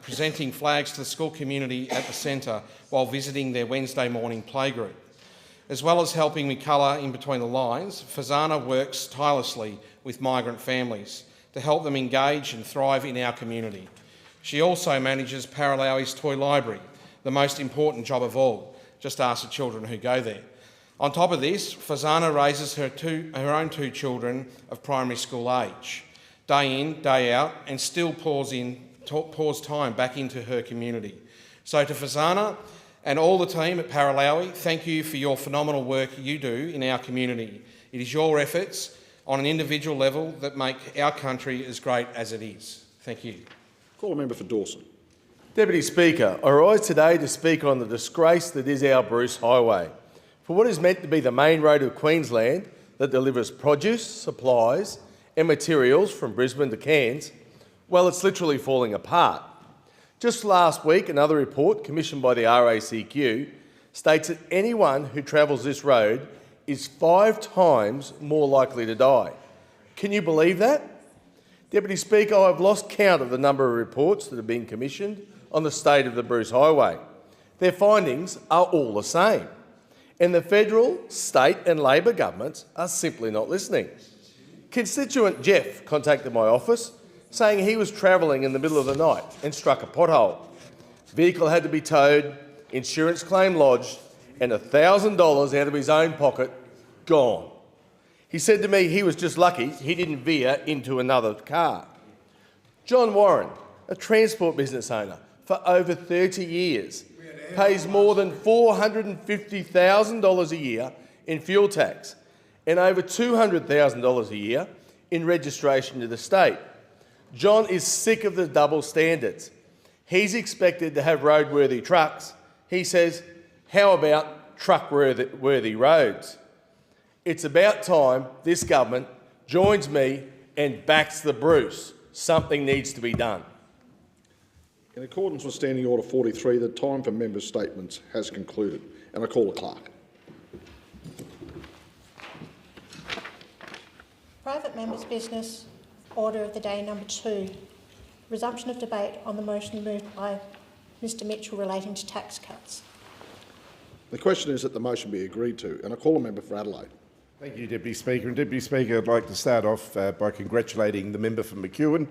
presenting flags to the school community at the centre while visiting their Wednesday morning playgroup. As well as helping me colour in between the lines, Fazana works tirelessly with migrant families to help them engage and thrive in our community. She also manages Paralawi's toy library, the most important job of all. Just ask the children who go there. On top of this, Fazana raises her own two children of primary school age, day in, day out, and still pours time back into her community. So to Fazana and all the team at Paralawi, thank you for your phenomenal work you do in our community. It is your efforts on an individual level that make our country as great as it is. Thank you. Call a member for Dawson. Deputy Speaker, I rise today to speak on the disgrace that is our Bruce Highway. For what is meant to be the main road of Queensland that delivers produce, supplies and materials from Brisbane to Cairns, well, it's literally falling apart. Just last week, another report commissioned by the RACQ states that anyone who travels this road is 5 times more likely to die. Can you believe that? Deputy Speaker, I've lost count of the number of reports that have been commissioned on the state of the Bruce Highway. Their findings are all the same, and the federal, state and Labor governments are simply not listening. Constituent Jeff contacted my office saying he was travelling in the middle of the night and struck a pothole. Vehicle had to be towed, insurance claim lodged, and $1,000 out of his own pocket gone. He said to me he was just lucky he didn't veer into another car. John Warren, a transport business owner for over 30 years, pays more than $450,000 a year in fuel tax and over $200,000 a year in registration to the state. John is sick of the double standards. He's expected to have roadworthy trucks. He says, how about truck-worthy roads? It's about time this government joins me and backs the Bruce. Something needs to be done. In accordance with Standing Order 43, the time for member statements has concluded, and I call the clerk. Private members' business, order of the day number 2. Resumption of debate on the motion moved by Mr Mitchell relating to tax cuts. The question is that the motion be agreed to, and I call a member for Adelaide. Thank you, Deputy Speaker. And Deputy Speaker, I'd like to start off by congratulating the member for McEwen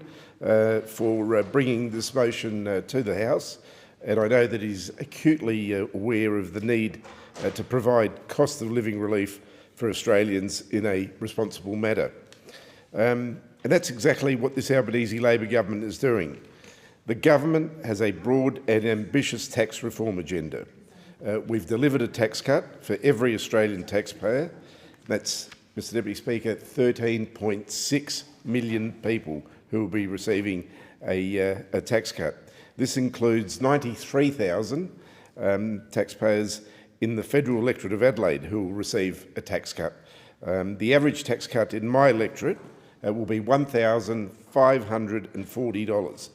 for bringing this motion to the House. And I know that he's acutely aware of the need to provide cost of living relief for Australians in a responsible manner. And that's exactly what this Albanese Labor government is doing. The government has a broad and ambitious tax reform agenda. We've delivered a tax cut for every Australian taxpayer. That's, Mr Deputy Speaker, 13.6 million people who will be receiving a tax cut. This includes 93,000 taxpayers in the federal electorate of Adelaide who will receive a tax cut. The average tax cut in my electorate will be $1,540.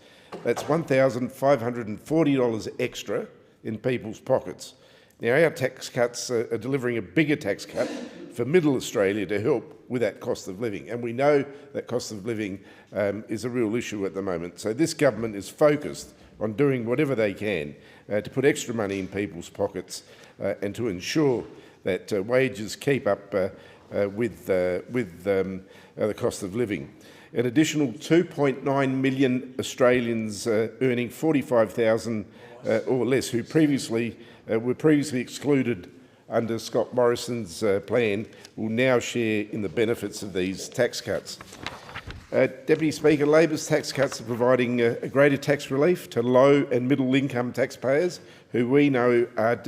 That's $1,540 extra in people's pockets. Now, our tax cuts are delivering a bigger tax cut for Middle Australia to help with that cost of living, and we know that cost of living is a real issue at the moment. So this government is focused on doing whatever they can to put extra money in people's pockets and to ensure that wages keep up with the cost of living. An additional 2.9 million Australians earning $45,000 or less who were previously excluded under Scott Morrison's plan will now share in the benefits of these tax cuts. Deputy Speaker, Labor's tax cuts are providing a greater tax relief to low and middle income taxpayers who we know are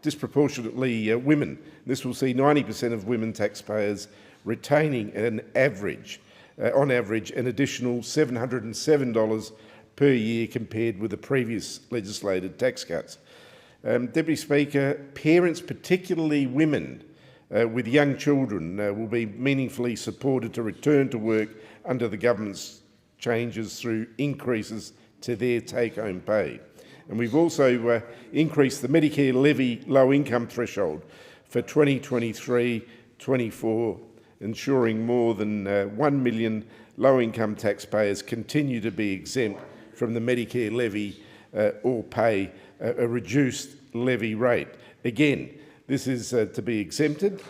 disproportionately women. This will see 90% of women taxpayers retaining on average an additional $707 per year compared with the previous legislated tax cuts. Deputy Speaker, parents, particularly women with young children, will be meaningfully supported to return to work under the government's changes through increases to their take-home pay. And we've also increased the Medicare levy low-income threshold for 2023-24, ensuring more than 1 million low-income taxpayers continue to be exempt from the Medicare levy or pay a reduced levy rate. Again, this is to be exempted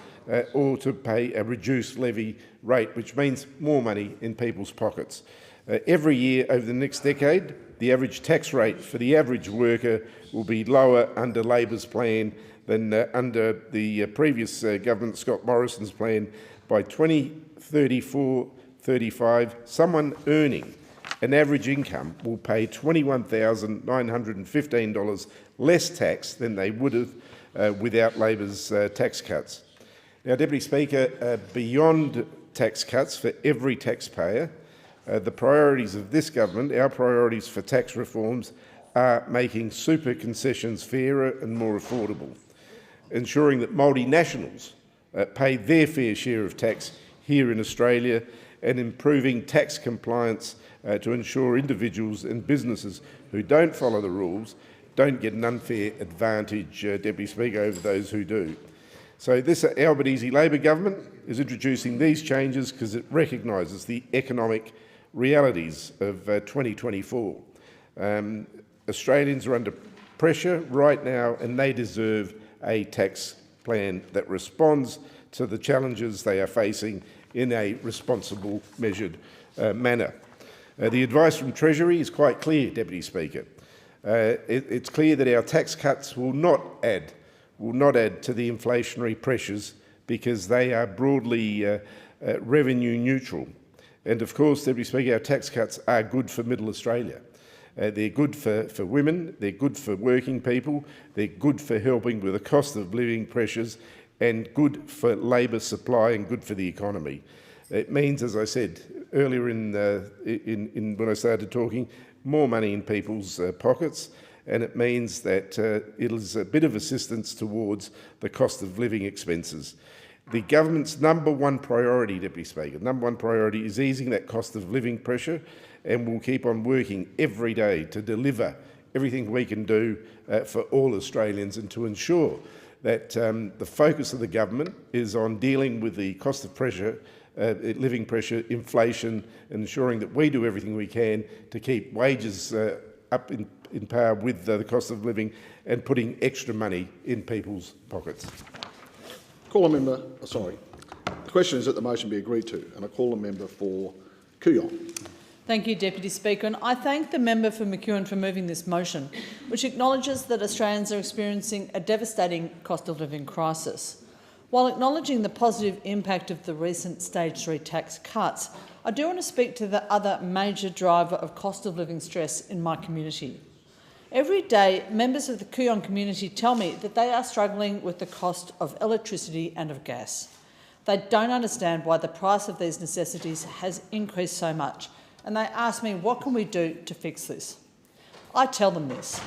or to pay a reduced levy rate, which means more money in people's pockets. Every year over the next decade, the average tax rate for the average worker will be lower under Labor's plan than under the previous government, Scott Morrison's plan. By 2034-35, someone earning an average income will pay $21,915 less tax than they would have without Labor's tax cuts. Now, Deputy Speaker, beyond tax cuts for every taxpayer, the priorities of this government, our priorities for tax reforms, are making super concessions fairer and more affordable, ensuring that multinationals pay their fair share of tax here in Australia, and improving tax compliance to ensure individuals and businesses who don't follow the rules don't get an unfair advantage, Deputy Speaker, over those who do. So this Albanese Labor government is introducing these changes because it recognises the economic realities of 2024. Australians are under pressure right now, and they deserve a tax plan that responds to the challenges they are facing in a responsible, measured manner. The advice from Treasury is quite clear, Deputy Speaker. It's clear that our tax cuts will not add to the inflationary pressures because they are broadly revenue neutral. And of course, Deputy Speaker, our tax cuts are good for Middle Australia. They're good for women, they're good for working people, they're good for helping with the cost of living pressures, and good for labour supply and good for the economy. It means, as I said earlier when I started talking, more money in people's pockets, and it means that it is a bit of assistance towards the cost of living expenses. The government's number one priority, Deputy Speaker, is easing that cost of living pressure, and we'll keep on working every day to deliver everything we can do for all Australians and to ensure that the focus of the government is on dealing with the cost of pressure, living pressure, inflation, and ensuring that we do everything we can to keep wages up in power with the cost of living and putting extra money in people's pockets. Call a member. Sorry. The question is that the motion be agreed to, and I call a member for Kooyong. Thank you, Deputy Speaker, and I thank the member for McEwen for moving this motion, which acknowledges that Australians are experiencing a devastating cost of living crisis. While acknowledging the positive impact of the recent Stage 3 tax cuts, I do want to speak to the other major driver of cost of living stress in my community. Every day, members of the Kooyong community tell me that they are struggling with the cost of electricity and of gas. They don't understand why the price of these necessities has increased so much, and they ask me, what can we do to fix this? I tell them this.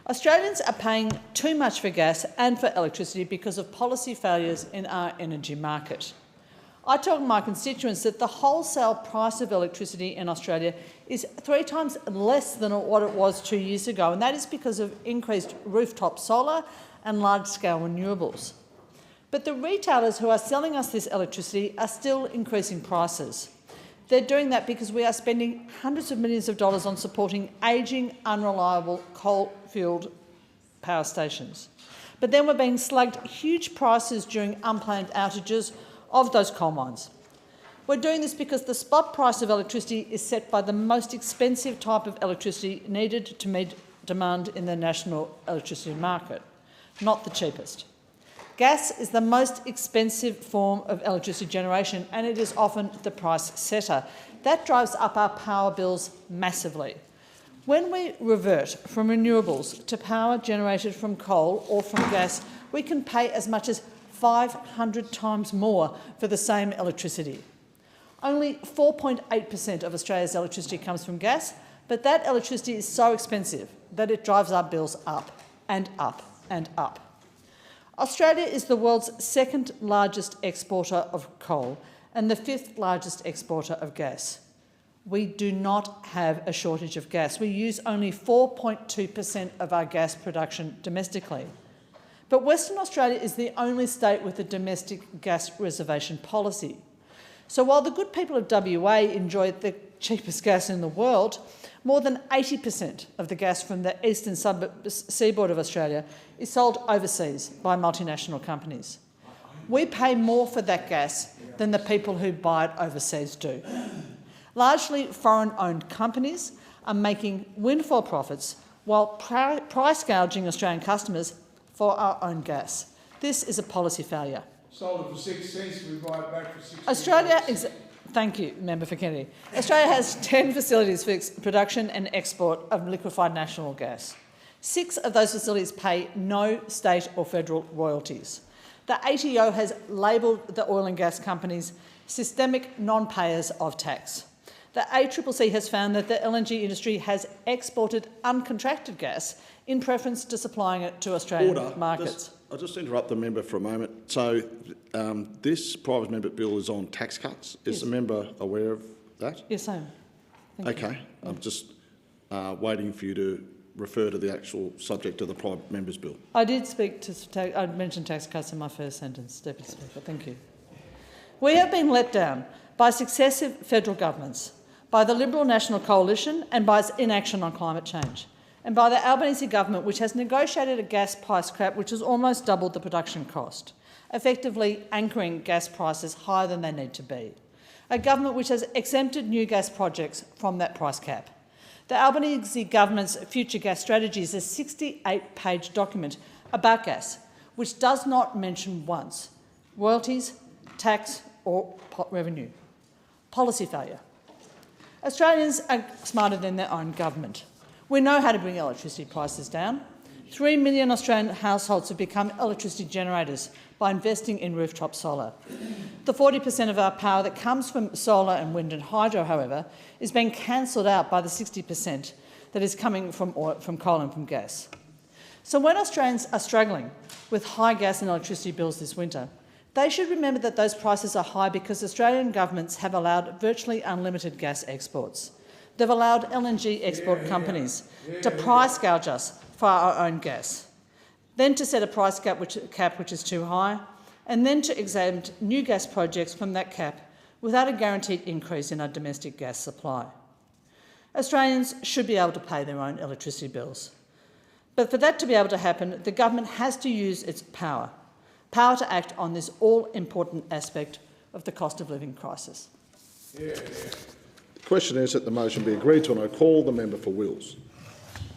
Australians are paying too much for gas and for electricity because of policy failures in our energy market. I told my constituents that the wholesale price of electricity in Australia is 3 times less than what it was 2 years ago, and that is because of increased rooftop solar and large-scale renewables. But the retailers who are selling us this electricity are still increasing prices. They're doing that because we are spending hundreds of millions of dollars on supporting ageing, unreliable coal-fuelled power stations. But then we're being slugged huge prices during unplanned outages of those coal mines. We're doing this because the spot price of electricity is set by the most expensive type of electricity needed to meet demand in the national electricity market, not the cheapest. Gas is the most expensive form of electricity generation, and it is often the price setter. That drives up our power bills massively. When we revert from renewables to power generated from coal or from gas, we can pay as much as 500 times more for the same electricity. Only 4.8% of Australia's electricity comes from gas, but that electricity is so expensive that it drives our bills up and up and up. Australia is the world's 2nd largest exporter of coal and the 5th largest exporter of gas. We do not have a shortage of gas. We use only 4.2% of our gas production domestically. But Western Australia is the only state with a domestic gas reservation policy. So while the good people of WA enjoy the cheapest gas in the world, more than 80% of the gas from the eastern seaboard of Australia is sold overseas by multinational companies. We pay more for that gas than the people who buy it overseas do. Largely foreign-owned companies are making windfall profits while price gouging Australian customers for our own gas. This is a policy failure. Sold it for 6 cents, we buy it back for 6 Australia is... Thank you, Member for Kennedy. Australia has 10 facilities for production and export of liquefied natural gas. 6 of those facilities pay no state or federal royalties. The ATO has labelled the oil and gas companies systemic non-payers of tax. The ACCC has found that the LNG industry has exported uncontracted gas in preference to supplying it to Australian markets. I'll just interrupt the member for a moment. So this private member bill is on tax cuts. Is the member aware of that? Yes, I am. Okay. I'm just waiting for you to refer to the actual subject of the private member's bill. I did speak to... I mentioned tax cuts in my first sentence, Deputy Speaker. Thank you. We have been let down by successive federal governments, by the Liberal National Coalition and by its inaction on climate change, and by the Albanese government, which has negotiated a gas price cap which has almost doubled the production cost, effectively anchoring gas prices higher than they need to be. A government which has exempted new gas projects from that price cap. The Albanese government's future gas strategy is a 68-page document about gas, which does not mention once royalties, tax or revenue. Policy failure. Australians are smarter than their own government. We know how to bring electricity prices down. 3 million Australian households have become electricity generators by investing in rooftop solar. The 40% of our power that comes from solar and wind and hydro, however, is being cancelled out by the 60% that is coming from coal and from gas. So when Australians are struggling with high gas and electricity bills this winter, they should remember that those prices are high because Australian governments have allowed virtually unlimited gas exports. They've allowed LNG export companies to price gouge us for our own gas, then to set a price cap which is too high, and then to exempt new gas projects from that cap without a guaranteed increase in our domestic gas supply. Australians should be able to pay their own electricity bills. But for that to be able to happen, the government has to use its power to act on this all-important aspect of the cost of living crisis. The question is that the motion be agreed to, and I call the member for Wills.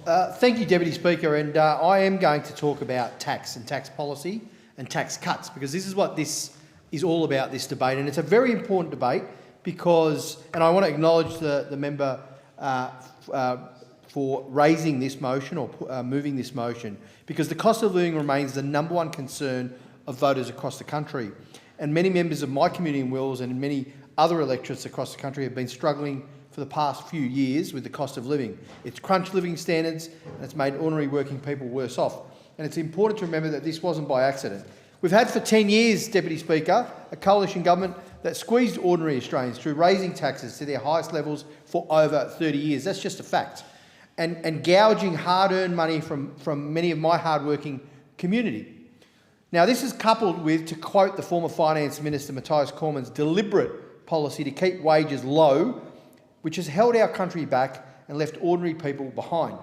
Thank you, Deputy Speaker, and I am going to talk about tax and tax policy and tax cuts, because this is what this is all about, this debate, and it's a very important debate because, and I want to acknowledge the member for raising this motion or moving this motion, because the cost of living remains the #1 concern of voters across the country. And many members of my community in Wills and many other electorates across the country have been struggling for the past few years with the cost of living. It's crunched living standards and it's made ordinary working people worse off. And it's important to remember that this wasn't by accident. We've had for 10 years, Deputy Speaker, a coalition government that squeezed ordinary Australians through raising taxes to their highest levels for over 30 years. That's just a fact. And gouging hard-earned money from many of my hard-working community. Now, this is coupled with, to quote the former Finance Minister Matthias Cormann's deliberate policy to keep wages low, which has held our country back and left ordinary people behind.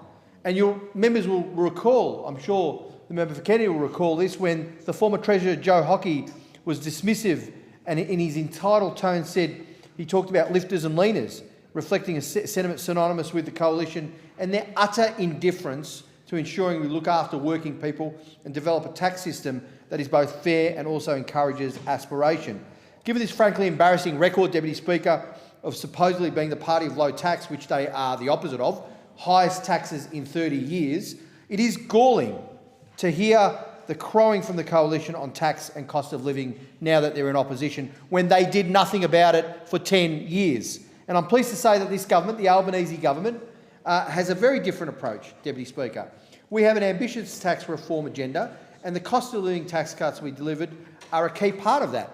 And your members will recall, I'm sure the member for Kennedy will recall this, when the former Treasurer Joe Hockey was dismissive and in his entitled tone said, he talked about lifters and leaners, reflecting a sentiment synonymous with the coalition and their utter indifference to ensuring we look after working people and develop a tax system that is both fair and also encourages aspiration. Given this frankly embarrassing record, Deputy Speaker, of supposedly being the party of low tax, which they are the opposite of, highest taxes in 30 years, it is galling to hear the crowing from the coalition on tax and cost of living now that they're in opposition, when they did nothing about it for 10 years. And I'm pleased to say that this government, the Albanese government, has a very different approach, Deputy Speaker. We have an ambitious tax reform agenda, and the cost of living tax cuts we delivered are a key part of that.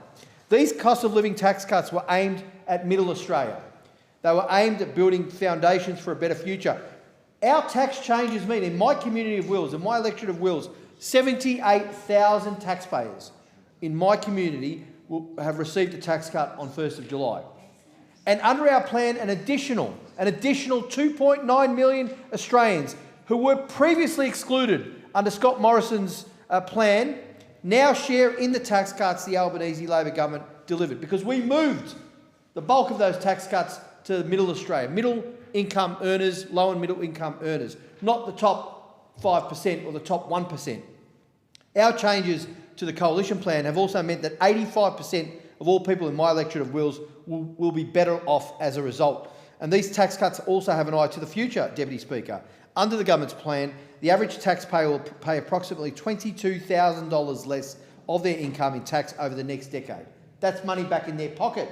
These cost of living tax cuts were aimed at middle Australia. They were aimed at building foundations for a better future. Our tax changes mean, in my community of Wills, in my electorate of Wills, 78,000 taxpayers in my community will have received a tax cut on 1st of July. And under our plan, an additional 2.9 million Australians who were previously excluded under Scott Morrison's plan now share in the tax cuts the Albanese Labor government delivered, because we moved the bulk of those tax cuts to middle Australia, middle income earners, low and middle income earners, not the top 5% or the top 1%. Our changes to the coalition plan have also meant that 85% of all people in my electorate of Wills will be better off as a result. And these tax cuts also have an eye to the future, Deputy Speaker. Under the government's plan, the average taxpayer will pay approximately $22,000 less of their income in tax over the next decade. That's money back in their pocket.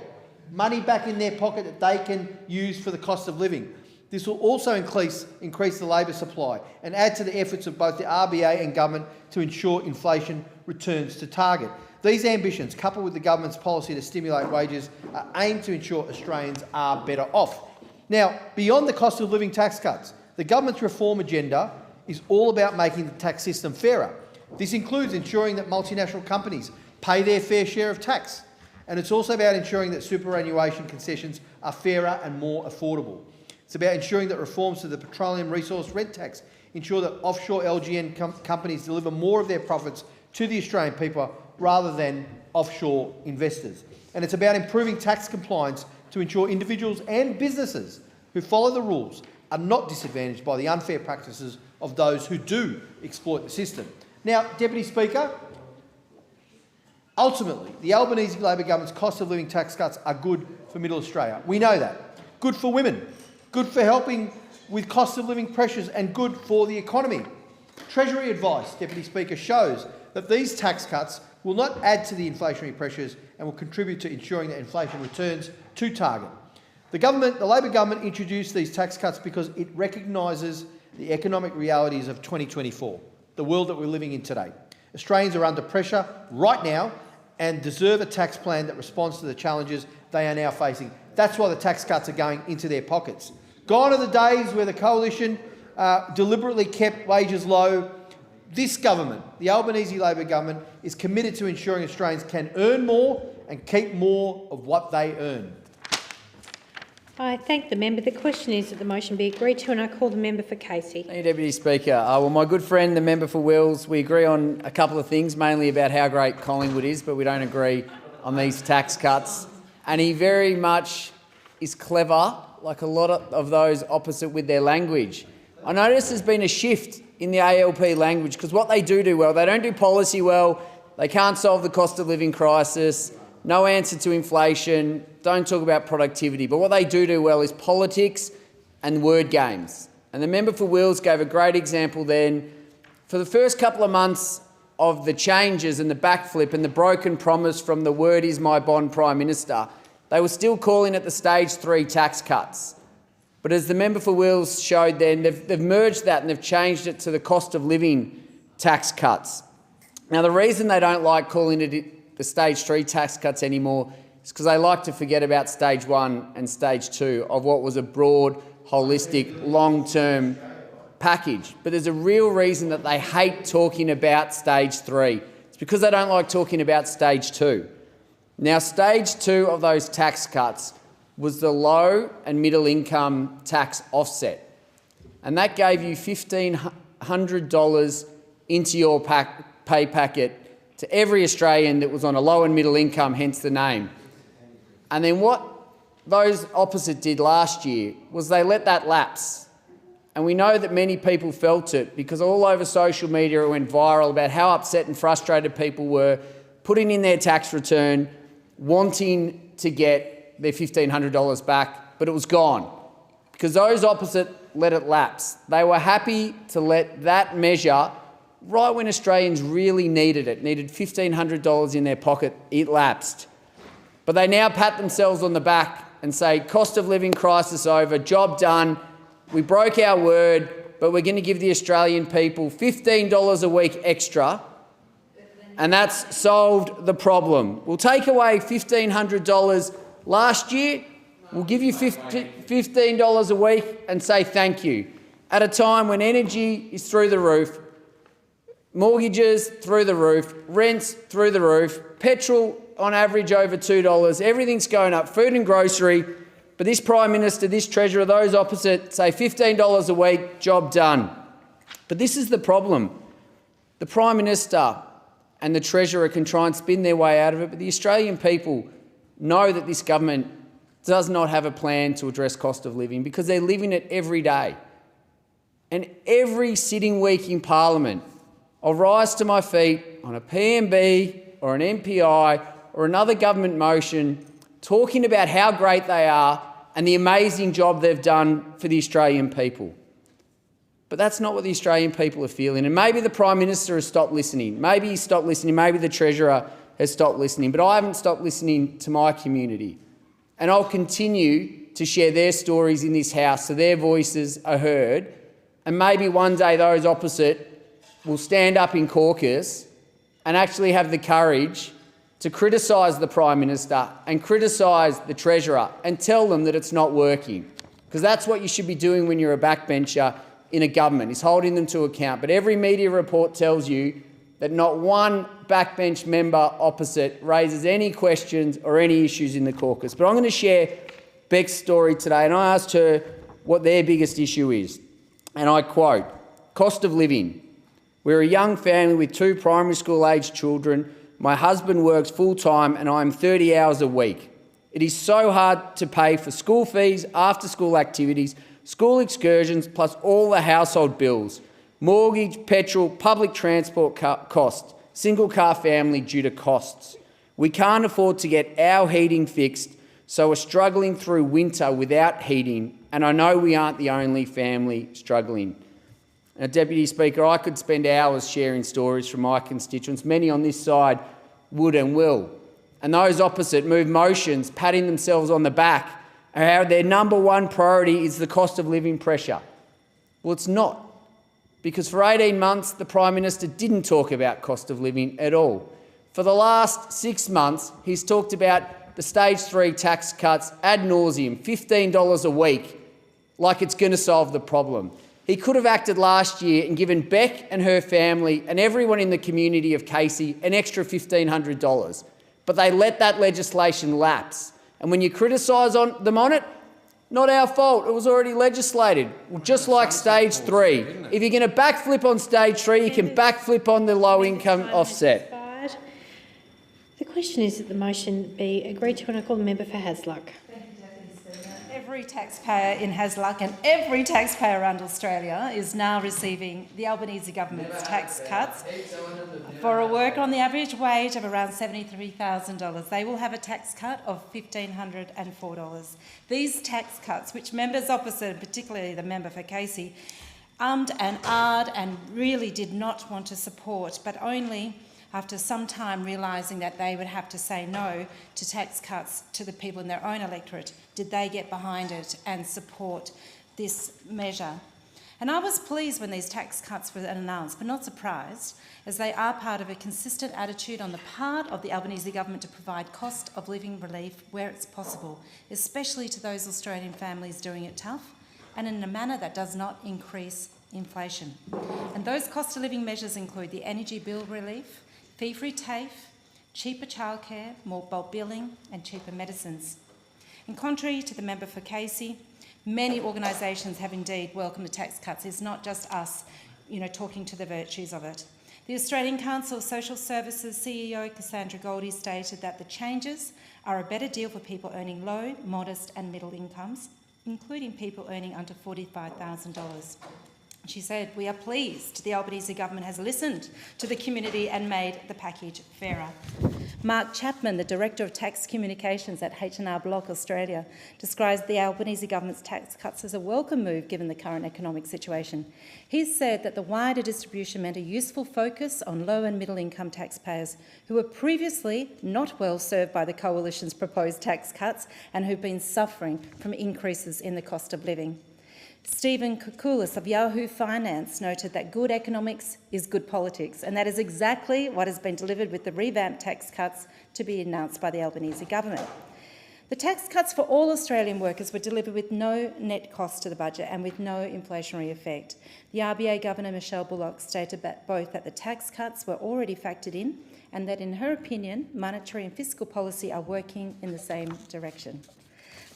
Money back in their pocket that they can use for the cost of living. This will also increase the labour supply and add to the efforts of both the RBA and government to ensure inflation returns to target. These ambitions, coupled with the government's policy to stimulate wages, are aimed to ensure Australians are better off. Now, beyond the cost of living tax cuts, the government's reform agenda is all about making the tax system fairer. This includes ensuring that multinational companies pay their fair share of tax. And it's also about ensuring that superannuation concessions are fairer and more affordable. It's about ensuring that reforms to the petroleum resource rent tax ensure that offshore LNG companies deliver more of their profits to the Australian people rather than offshore investors. And it's about improving tax compliance to ensure individuals and businesses who follow the rules are not disadvantaged by the unfair practices of those who do exploit the system. Now, Deputy Speaker, ultimately, the Albanese Labor government's cost of living tax cuts are good for middle Australia. We know that. Good for women, good for helping with cost of living pressures, and good for the economy. Treasury advice, Deputy Speaker, shows that these tax cuts will not add to the inflationary pressures and will contribute to ensuring that inflation returns to target. The Labor government introduced these tax cuts because it recognises the economic realities of 2024, the world that we're living in today. Australians are under pressure right now and deserve a tax plan that responds to the challenges they are now facing. That's why the tax cuts are going into their pockets. Gone are the days where the coalition deliberately kept wages low. This government, the Albanese Labor government, is committed to ensuring Australians can earn more and keep more of what they earn. I thank the member. The question is that the motion be agreed to, and I call the member for Casey. Thank you, Deputy Speaker. Well, my good friend, the member for Wills, we agree on a couple of things, mainly about how great Collingwood is, but we don't agree on these tax cuts. And he very much is clever, like a lot of those opposite with their language. I notice there's been a shift in the ALP language, because what they do well, they don't do policy well, they can't solve the cost of living crisis, no answer to inflation, don't talk about productivity. But what they do well is politics and word games. And the member for Wills gave a great example then. For the first couple of months of the changes and the backflip and the broken promise from the word is my bond Prime Minister, they were still calling it the stage 3 tax cuts. But as the member for Wills showed then, they've merged that and they've changed it to the cost of living tax cuts. Now, the reason they don't like calling it the stage 3 tax cuts anymore is because they like to forget about stage 1 and stage 2 of what was a broad, holistic, long-term package. But there's a real reason that they hate talking about stage 3. It's because they don't like talking about stage 2. Now, stage 2 of those tax cuts was the low and middle income tax offset. And that gave you $1,500 into your pay packet to every Australian that was on a low and middle income, hence the name. And then what those opposite did last year was they let that lapse. And we know that many people felt it, because all over social media it went viral about how upset and frustrated people were putting in their tax return, wanting to get their $1,500 back, but it was gone because those opposite let it lapse. They were happy to let that measure, right when Australians really needed it, needed $1,500 in their pocket, it lapsed. But they now pat themselves on the back and say, cost of living crisis over, job done, we broke our word, but we're going to give the Australian people $15 a week extra, and that's solved the problem. We'll take away $1,500 last year, we'll give you $15 a week and say thank you, at a time when energy is through the roof, mortgages through the roof, rents through the roof, petrol on average over $2, everything's going up, food and grocery. But this Prime Minister, this Treasurer, those opposite say $15 a week, job done. But this is the problem. The Prime Minister and the Treasurer can try and spin their way out of it, but the Australian people know that this government does not have a plan to address cost of living, because they're living it every day. And every sitting week in Parliament, I'll rise to my feet on a PMB or an MPI or another government motion talking about how great they are and the amazing job they've done for the Australian people. But that's not what the Australian people are feeling. And maybe the Prime Minister has stopped listening. Maybe he's stopped listening. Maybe the Treasurer has stopped listening. But I haven't stopped listening to my community. And I'll continue to share their stories in this House so their voices are heard. And maybe one day those opposite will stand up in caucus and actually have the courage to criticise the Prime Minister and criticise the Treasurer and tell them that it's not working. Because that's what you should be doing when you're a backbencher in a government, is holding them to account. But every media report tells you that not one backbench member opposite raises any questions or any issues in the caucus. But I'm going to share Beck's story today, and I asked her what their biggest issue is. And I quote, cost of living. We're a young family with 2 primary school aged children. My husband works full-time and I'm 30 hours a week. It is so hard to pay for school fees, after-school activities, school excursions, plus all the household bills, mortgage, petrol, public transport costs, single-car family due to costs. We can't afford to get our heating fixed, so we're struggling through winter without heating, and I know we aren't the only family struggling. Now, Deputy Speaker, I could spend hours sharing stories from my constituents. Many on this side would and will. And those opposite move motions, patting themselves on the back, and how their number one priority is the cost of living pressure. Well, it's not. Because for 18 months, the Prime Minister didn't talk about cost of living at all. For the last 6 months, he's talked about the stage 3 tax cuts ad nauseum, $15 a week, like it's going to solve the problem. He could have acted last year and given Beck and her family and everyone in the community of Casey an extra $1,500. But they let that legislation lapse. And when you criticise them on it, Not our fault. It was already legislated, just like stage 3. If you're going to backflip on stage 3, you can backflip on the low-income offset. The question is that the motion be agreed to, and I call the member for Hasluck. Every taxpayer in Hasluck and every taxpayer around Australia is now receiving the Albanese government's tax cuts. For a worker on the average wage of around $73,000, they will have a tax cut of $1,504. These tax cuts, which members opposite, particularly the member for Casey, and ahed and really did not want to support, but only after some time realising that they would have to say no to tax cuts to the people in their own electorate, did they get behind it and support this measure. And I was pleased when these tax cuts were announced, but not surprised, as they are part of a consistent attitude on the part of the Albanese government to provide cost of living relief where it's possible, especially to those Australian families doing it tough, and in a manner that does not increase inflation. And those cost of living measures include the energy bill relief, fee-free TAFE, cheaper childcare, more bulk billing and cheaper medicines. And contrary to the member for Casey, many organisations have indeed welcomed the tax cuts. It's not just us, talking to the virtues of it. The Australian Council of Social Services CEO Cassandra Goldie stated that the changes are a better deal for people earning low, modest and middle incomes, including people earning under $45,000. She said, "We are pleased the Albanese government has listened to the community and made the package fairer." Mark Chapman, the Director of Tax Communications at H&R Block Australia, describes the Albanese government's tax cuts as a welcome move given the current economic situation. He said that the wider distribution meant a useful focus on low and middle income taxpayers who were previously not well served by the Coalition's proposed tax cuts and who've been suffering from increases in the cost of living. Stephen Koukoulis of Yahoo Finance noted that good economics is good politics, and that is exactly what has been delivered with the revamped tax cuts to be announced by the Albanese government. The tax cuts for all Australian workers were delivered with no net cost to the budget and with no inflationary effect. The RBA Governor Michelle Bullock stated that both that the tax cuts were already factored in and that, in her opinion, monetary and fiscal policy are working in the same direction.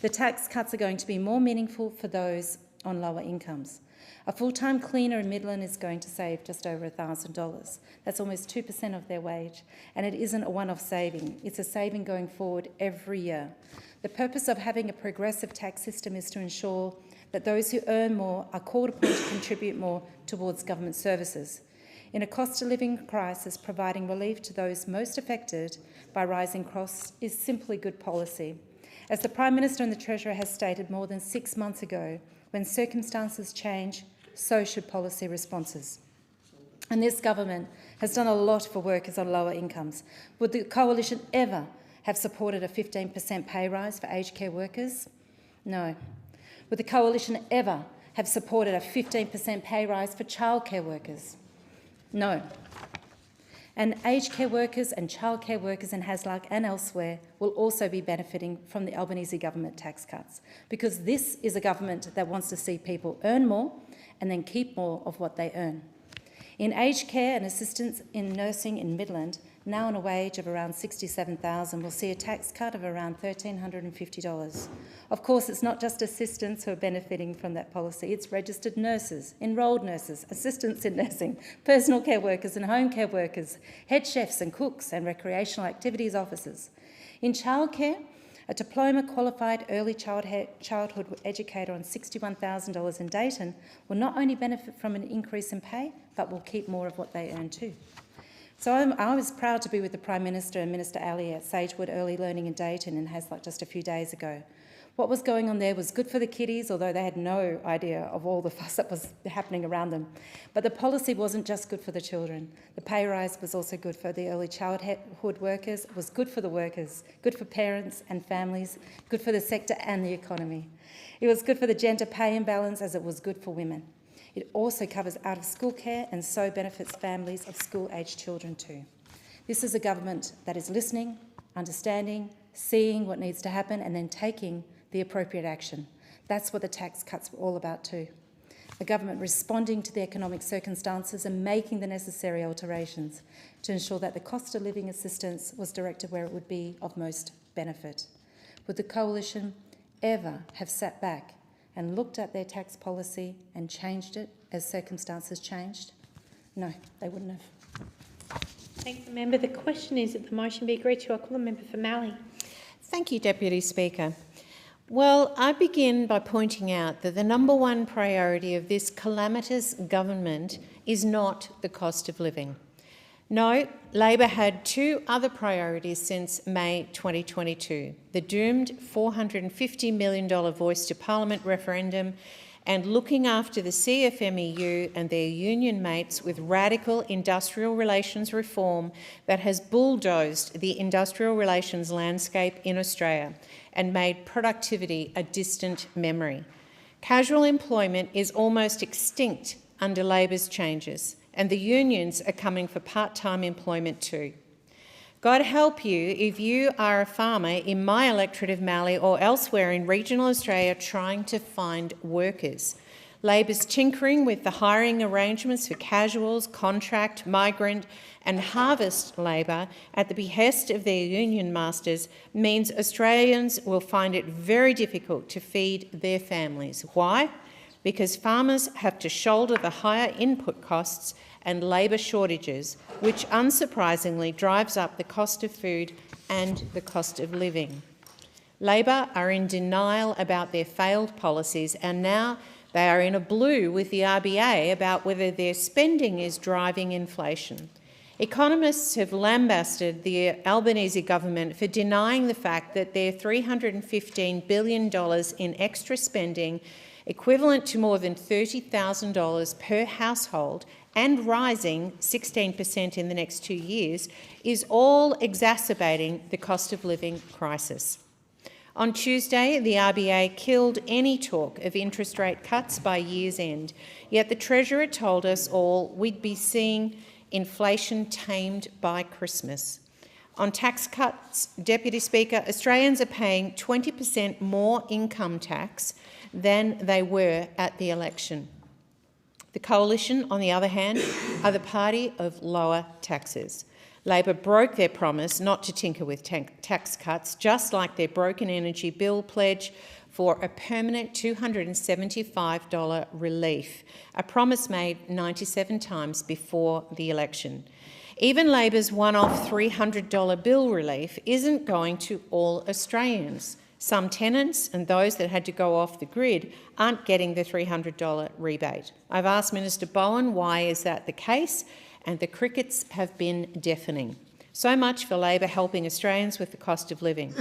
The tax cuts are going to be more meaningful for those on lower incomes. A full-time cleaner in Midland is going to save just over $1,000. That's almost 2% of their wage, and it isn't a one-off saving. It's a saving going forward every year. The purpose of having a progressive tax system is to ensure that those who earn more are called upon to contribute more towards government services. In a cost-of-living crisis, providing relief to those most affected by rising costs is simply good policy. As the Prime Minister and the Treasurer has stated more than 6 months ago, when circumstances change, so should policy responses. And this government has done a lot for workers on lower incomes. Would the Coalition ever have supported a 15% pay rise for aged care workers? No. Would the Coalition ever have supported a 15% pay rise for childcare workers? No. And aged care workers and childcare workers in Hasluck and elsewhere will also be benefiting from the Albanese government tax cuts, because this is a government that wants to see people earn more and then keep more of what they earn. In aged care and assistance in nursing in Midland, now on a wage of around $67,000, will see a tax cut of around $1,350. Of course, it's not just assistants who are benefiting from that policy, it's registered nurses, enrolled nurses, assistants in nursing, personal care workers and home care workers, head chefs and cooks and recreational activities officers. In childcare, a diploma-qualified early childhood educator on $61,000 in Dayton will not only benefit from an increase in pay, but will keep more of what they earn too. So I was proud to be with the Prime Minister and Minister Ali at Sagewood Early Learning in Dayton and Hasluck just a few days ago. What was going on there was good for the kiddies, although they had no idea of all the fuss that was happening around them. But the policy wasn't just good for the children. The pay rise was also good for the early childhood workers. It was good for the workers, good for parents and families, good for the sector and the economy. It was good for the gender pay imbalance as it was good for women. It also covers out-of-school care and so benefits families of school-aged children too. This is a government that is listening, understanding, seeing what needs to happen and then taking the appropriate action. That's what the tax cuts were all about too. A government responding to the economic circumstances and making the necessary alterations to ensure that the cost of living assistance was directed where it would be of most benefit. Would the Coalition ever have sat back and looked at their tax policy and changed it as circumstances changed? No, they wouldn't have. Thank the member. The question is that the motion be agreed to. I call the member for Mallee. Thank you, Deputy Speaker. Well, I begin by pointing out that the number one priority of this calamitous government is not the cost of living. No, Labor had two other priorities since May 2022, the doomed $450 million Voice to Parliament referendum and looking after the CFMEU and their union mates with radical industrial relations reform that has bulldozed the industrial relations landscape in Australia and made productivity a distant memory. Casual employment is almost extinct under Labor's changes, and the unions are coming for part-time employment too. God help you if you are a farmer in my electorate of Mallee or elsewhere in regional Australia trying to find workers. Labor's tinkering with the hiring arrangements for casuals, contract, migrant and harvest labour at the behest of their union masters means Australians will find it very difficult to feed their families. Why? Because farmers have to shoulder the higher input costs and labour shortages, which unsurprisingly drives up the cost of food and the cost of living. Labor are in denial about their failed policies, and now they are in a blue with the RBA about whether their spending is driving inflation. Economists have lambasted the Albanese government for denying the fact that their $315 billion in extra spending, equivalent to more than $30,000 per household and rising 16% in the next 2 years, is all exacerbating the cost of living crisis. On Tuesday, the RBA killed any talk of interest rate cuts by year's end, yet the Treasurer told us all we'd be seeing inflation tamed by Christmas. On tax cuts, Deputy Speaker, Australians are paying 20% more income tax than they were at the election. The Coalition, on the other hand, are the party of lower taxes. Labor broke their promise not to tinker with tax cuts, just like their broken energy bill pledge for a permanent $275 relief, a promise made 97 times before the election. Even Labor's one-off $300 bill relief isn't going to all Australians. Some tenants and those that had to go off the grid aren't getting the $300 rebate. I've asked Minister Bowen why is that the case, and the crickets have been deafening. So much for Labor helping Australians with the cost of living.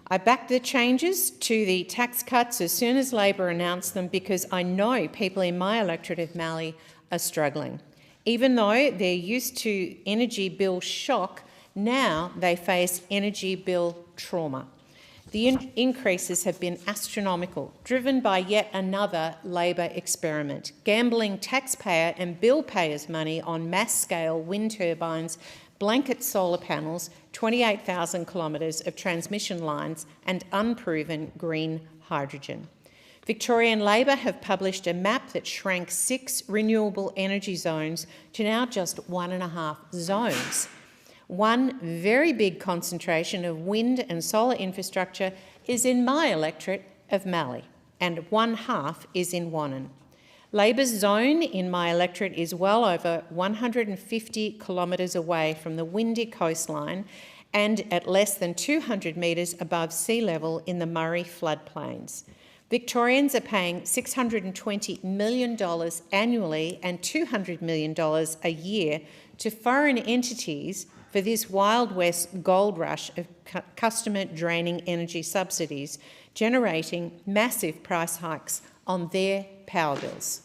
I backed the changes to the tax cuts as soon as Labor announced them because I know people in my electorate of Mallee are struggling. Even though they're used to energy bill shock, now they face energy bill trauma. The increases have been astronomical, driven by yet another Labor experiment, gambling taxpayer and bill payers' money on mass-scale wind turbines, blanket solar panels, 28,000 kilometres of transmission lines and unproven green hydrogen. Victorian Labor have published a map that shrank 6 renewable energy zones to now just 1.5 zones. One very big concentration of wind and solar infrastructure is in my electorate of Mallee, and 1/2 is in Wannon. Labor's zone in my electorate is well over 150 kilometres away from the windy coastline and at less than 200 metres above sea level in the Murray floodplains. Victorians are paying $620 million annually and $200 million a year to foreign entities for this Wild West gold rush of customer-draining energy subsidies, generating massive price hikes on their power bills.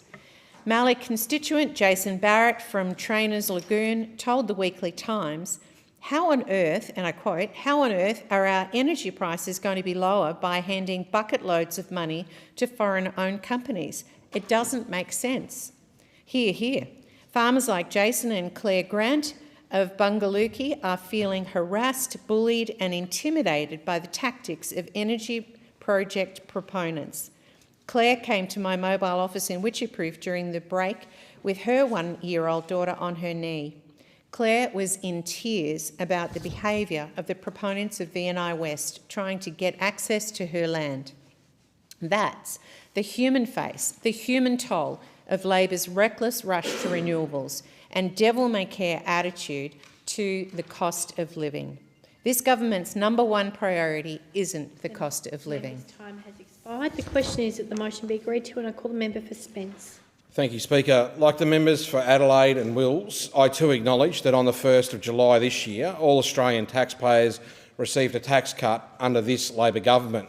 Mallee constituent Jason Barrett from Trainers Lagoon told the Weekly Times, "How on earth," and I quote, "how on earth are our energy prices going to be lower by handing bucket loads of money to foreign-owned companies? It doesn't make sense." Hear, hear. Farmers like Jason and Claire Grant of Bungaluki are feeling harassed, bullied and intimidated by the tactics of energy project proponents. Claire came to my mobile office in Wycheproof during the break with her 1-year-old daughter on her knee. Claire was in tears about the behaviour of the proponents of VNI West trying to get access to her land. That's the human face, the human toll of Labor's reckless rush to renewables and devil-may-care attitude to the cost of living. This government's number one priority isn't the cost of living. Time has expired. The question is that the motion be agreed to, and I call the member for Spence. Thank you, Speaker. Like the members for Adelaide and Wills, I too acknowledge that on the 1st of July this year, all Australian taxpayers received a tax cut under this Labor government,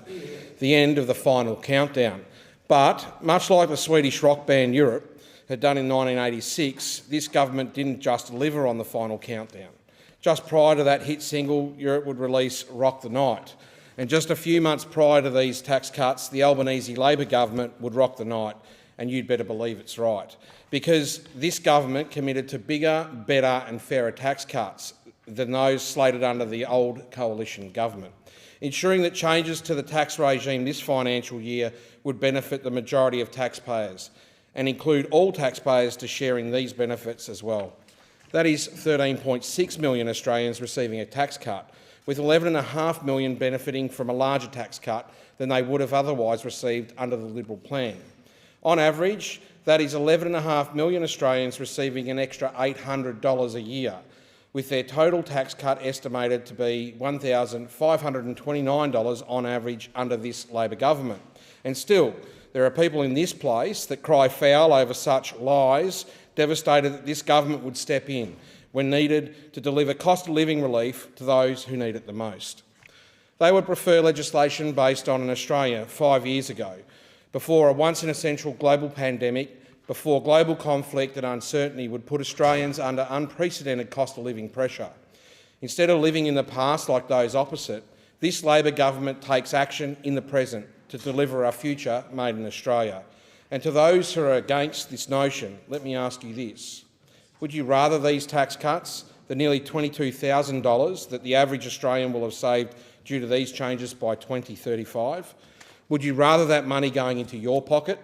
the end of the final countdown. But, much like the Swedish rock band Europe had done in 1986, this government didn't just deliver on the final countdown. Just prior to that hit single, Europe would release Rock the Night. And just a few months prior to these tax cuts, the Albanese Labor government would rock the night, and you'd better believe it's right. Because this government committed to bigger, better and fairer tax cuts than those slated under the old coalition government, ensuring that changes to the tax regime this financial year would benefit the majority of taxpayers and include all taxpayers to sharing these benefits as well. That is 13.6 million Australians receiving a tax cut, with 11.5 million benefiting from a larger tax cut than they would have otherwise received under the Liberal plan. On average, that is 11.5 million Australians receiving an extra $800 a year, with their total tax cut estimated to be $1,529 on average under this Labor government. And still, there are people in this place that cry foul over such lies, devastated that this government would step in when needed to deliver cost of living relief to those who need it the most. They would prefer legislation based on an Australia 5 years ago, before a once-in-a-century global pandemic, before global conflict and uncertainty would put Australians under unprecedented cost of living pressure. Instead of living in the past like those opposite, this Labor government takes action in the present to deliver a future made in Australia. And to those who are against this notion, let me ask you this. Would you rather these tax cuts, the nearly $22,000 that the average Australian will have saved due to these changes by 2035? Would you rather that money going into your pocket?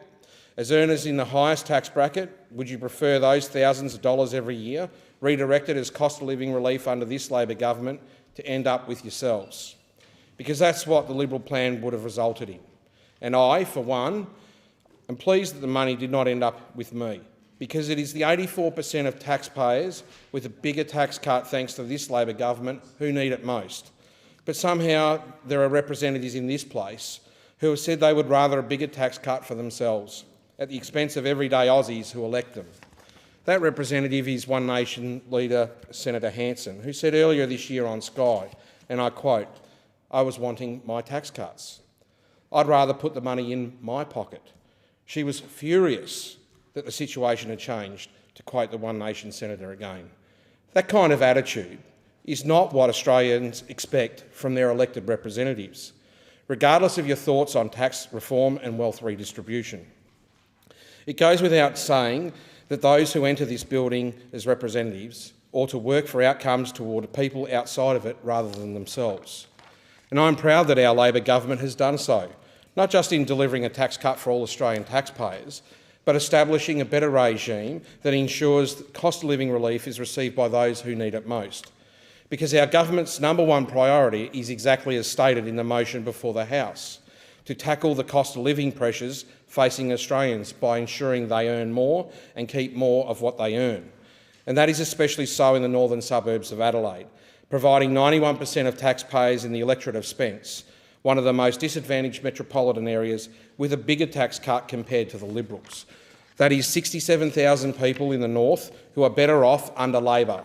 As earners in the highest tax bracket, would you prefer those thousands of dollars every year redirected as cost of living relief under this Labor government to end up with yourselves? Because that's what the Liberal plan would have resulted in. And I, for one, am pleased that the money did not end up with me, because it is the 84% of taxpayers with a bigger tax cut thanks to this Labor government who need it most. But somehow there are representatives in this place who have said they would rather a bigger tax cut for themselves, at the expense of everyday Aussies who elect them. That representative is One Nation leader Senator Hanson, who said earlier this year on Sky, and I quote, "I was wanting my tax cuts. I'd rather put the money in my pocket." She was furious that the situation had changed, to quote the One Nation senator again. That kind of attitude is not what Australians expect from their elected representatives, regardless of your thoughts on tax reform and wealth redistribution. It goes without saying that those who enter this building as representatives ought to work for outcomes toward people outside of it rather than themselves. And I'm proud that our Labor government has done so, not just in delivering a tax cut for all Australian taxpayers, but establishing a better regime that ensures that cost of living relief is received by those who need it most. Because our government's number one priority is exactly as stated in the motion before the House, to tackle the cost of living pressures facing Australians by ensuring they earn more and keep more of what they earn. And that is especially so in the northern suburbs of Adelaide, providing 91% of taxpayers in the electorate of Spence, one of the most disadvantaged metropolitan areas, with a bigger tax cut compared to the Liberals. That is 67,000 people in the north who are better off under Labor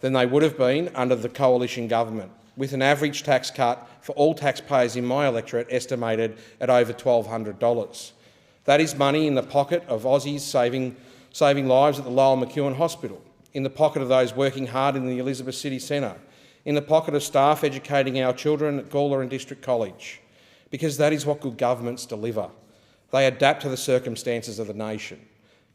than they would have been under the coalition government, with an average tax cut for all taxpayers in my electorate estimated at over $1,200. That is money in the pocket of Aussies saving lives at the Lowell McEwen Hospital, in the pocket of those working hard in the Elizabeth City Centre, in the pocket of staff educating our children at Gawler and District College, because that is what good governments deliver. They adapt to the circumstances of the nation,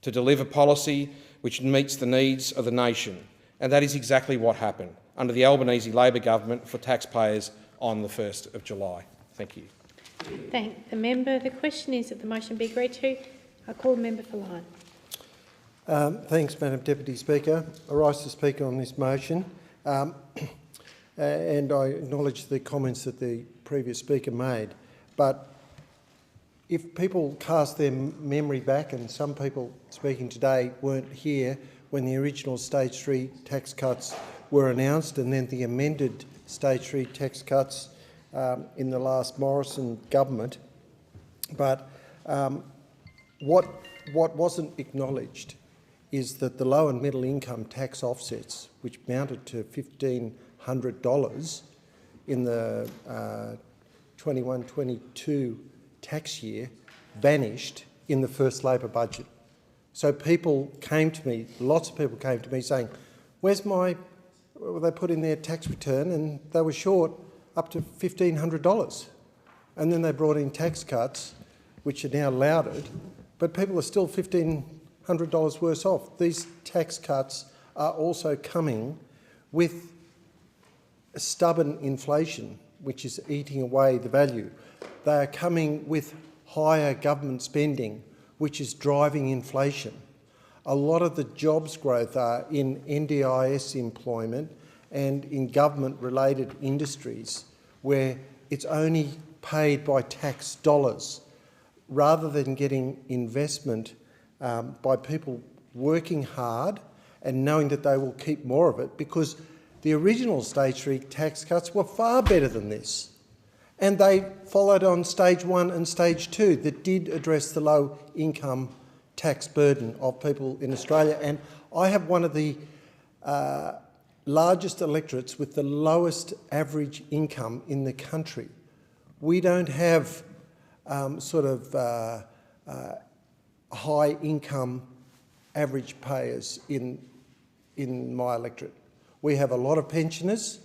to deliver policy which meets the needs of the nation, and that is exactly what happened under the Albanese Labor government for taxpayers on the 1st of July. Thank you. Thank the member. The question is that the motion be agreed to. I call the member for Lyon. Thanks, Madam Deputy Speaker. I rise to speak on this motion, and I acknowledge the comments that the previous speaker made. But if people cast their memory back, and some people speaking today weren't here when the original Stage 3 tax cuts were announced and then the amended Stage 3 tax cuts in the last Morrison government, but what wasn't acknowledged is that the low and middle income tax offsets, which mounted to $1,500 in the 21-22 tax year, vanished in the first Labor budget. So people came to me, lots of people came to me saying, where's my, well, they put in their tax return and they were short up to $1,500. And then they brought in tax cuts, which are now lauded, but people are still $1,500 worse off. These tax cuts are also coming with stubborn inflation, which is eating away the value. They are coming with higher government spending, which is driving inflation. A lot of the jobs growth are in NDIS employment and in government-related industries where it's only paid by tax dollars rather than getting investment by people working hard and knowing that they will keep more of it, because the original Stage 3 tax cuts were far better than this. And they followed on Stage 1 and Stage 2 that did address the low income tax burden of people in Australia. And I have one of the largest electorates with the lowest average income in the country. We don't have high income average payers in my electorate. We have a lot of pensioners,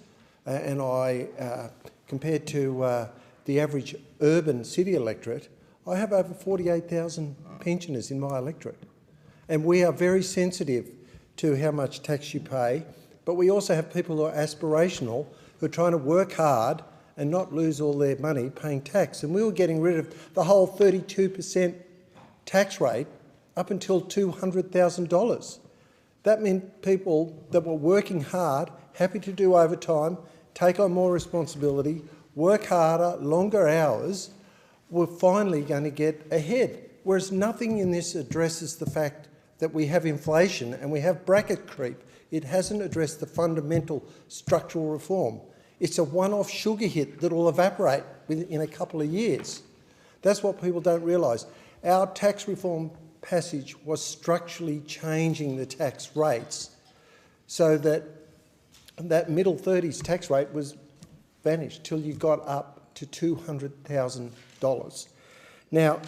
and compared to the average urban city electorate, I have over 48,000 pensioners in my electorate. And we are very sensitive to how much tax you pay, but we also have people who are aspirational, who are trying to work hard and not lose all their money paying tax. And we were getting rid of the whole 32% tax rate up until $200,000. That meant people that were working hard, happy to do overtime, take on more responsibility, work harder, longer hours, were finally going to get ahead. Whereas nothing in this addresses the fact that we have inflation and we have bracket creep. It hasn't addressed the fundamental structural reform. It's a one-off sugar hit that will evaporate in a couple of years. That's what people don't realise. Our tax reform passage was structurally changing the tax rates so that that middle 30s tax rate was vanished till you got up to $200,000. Now,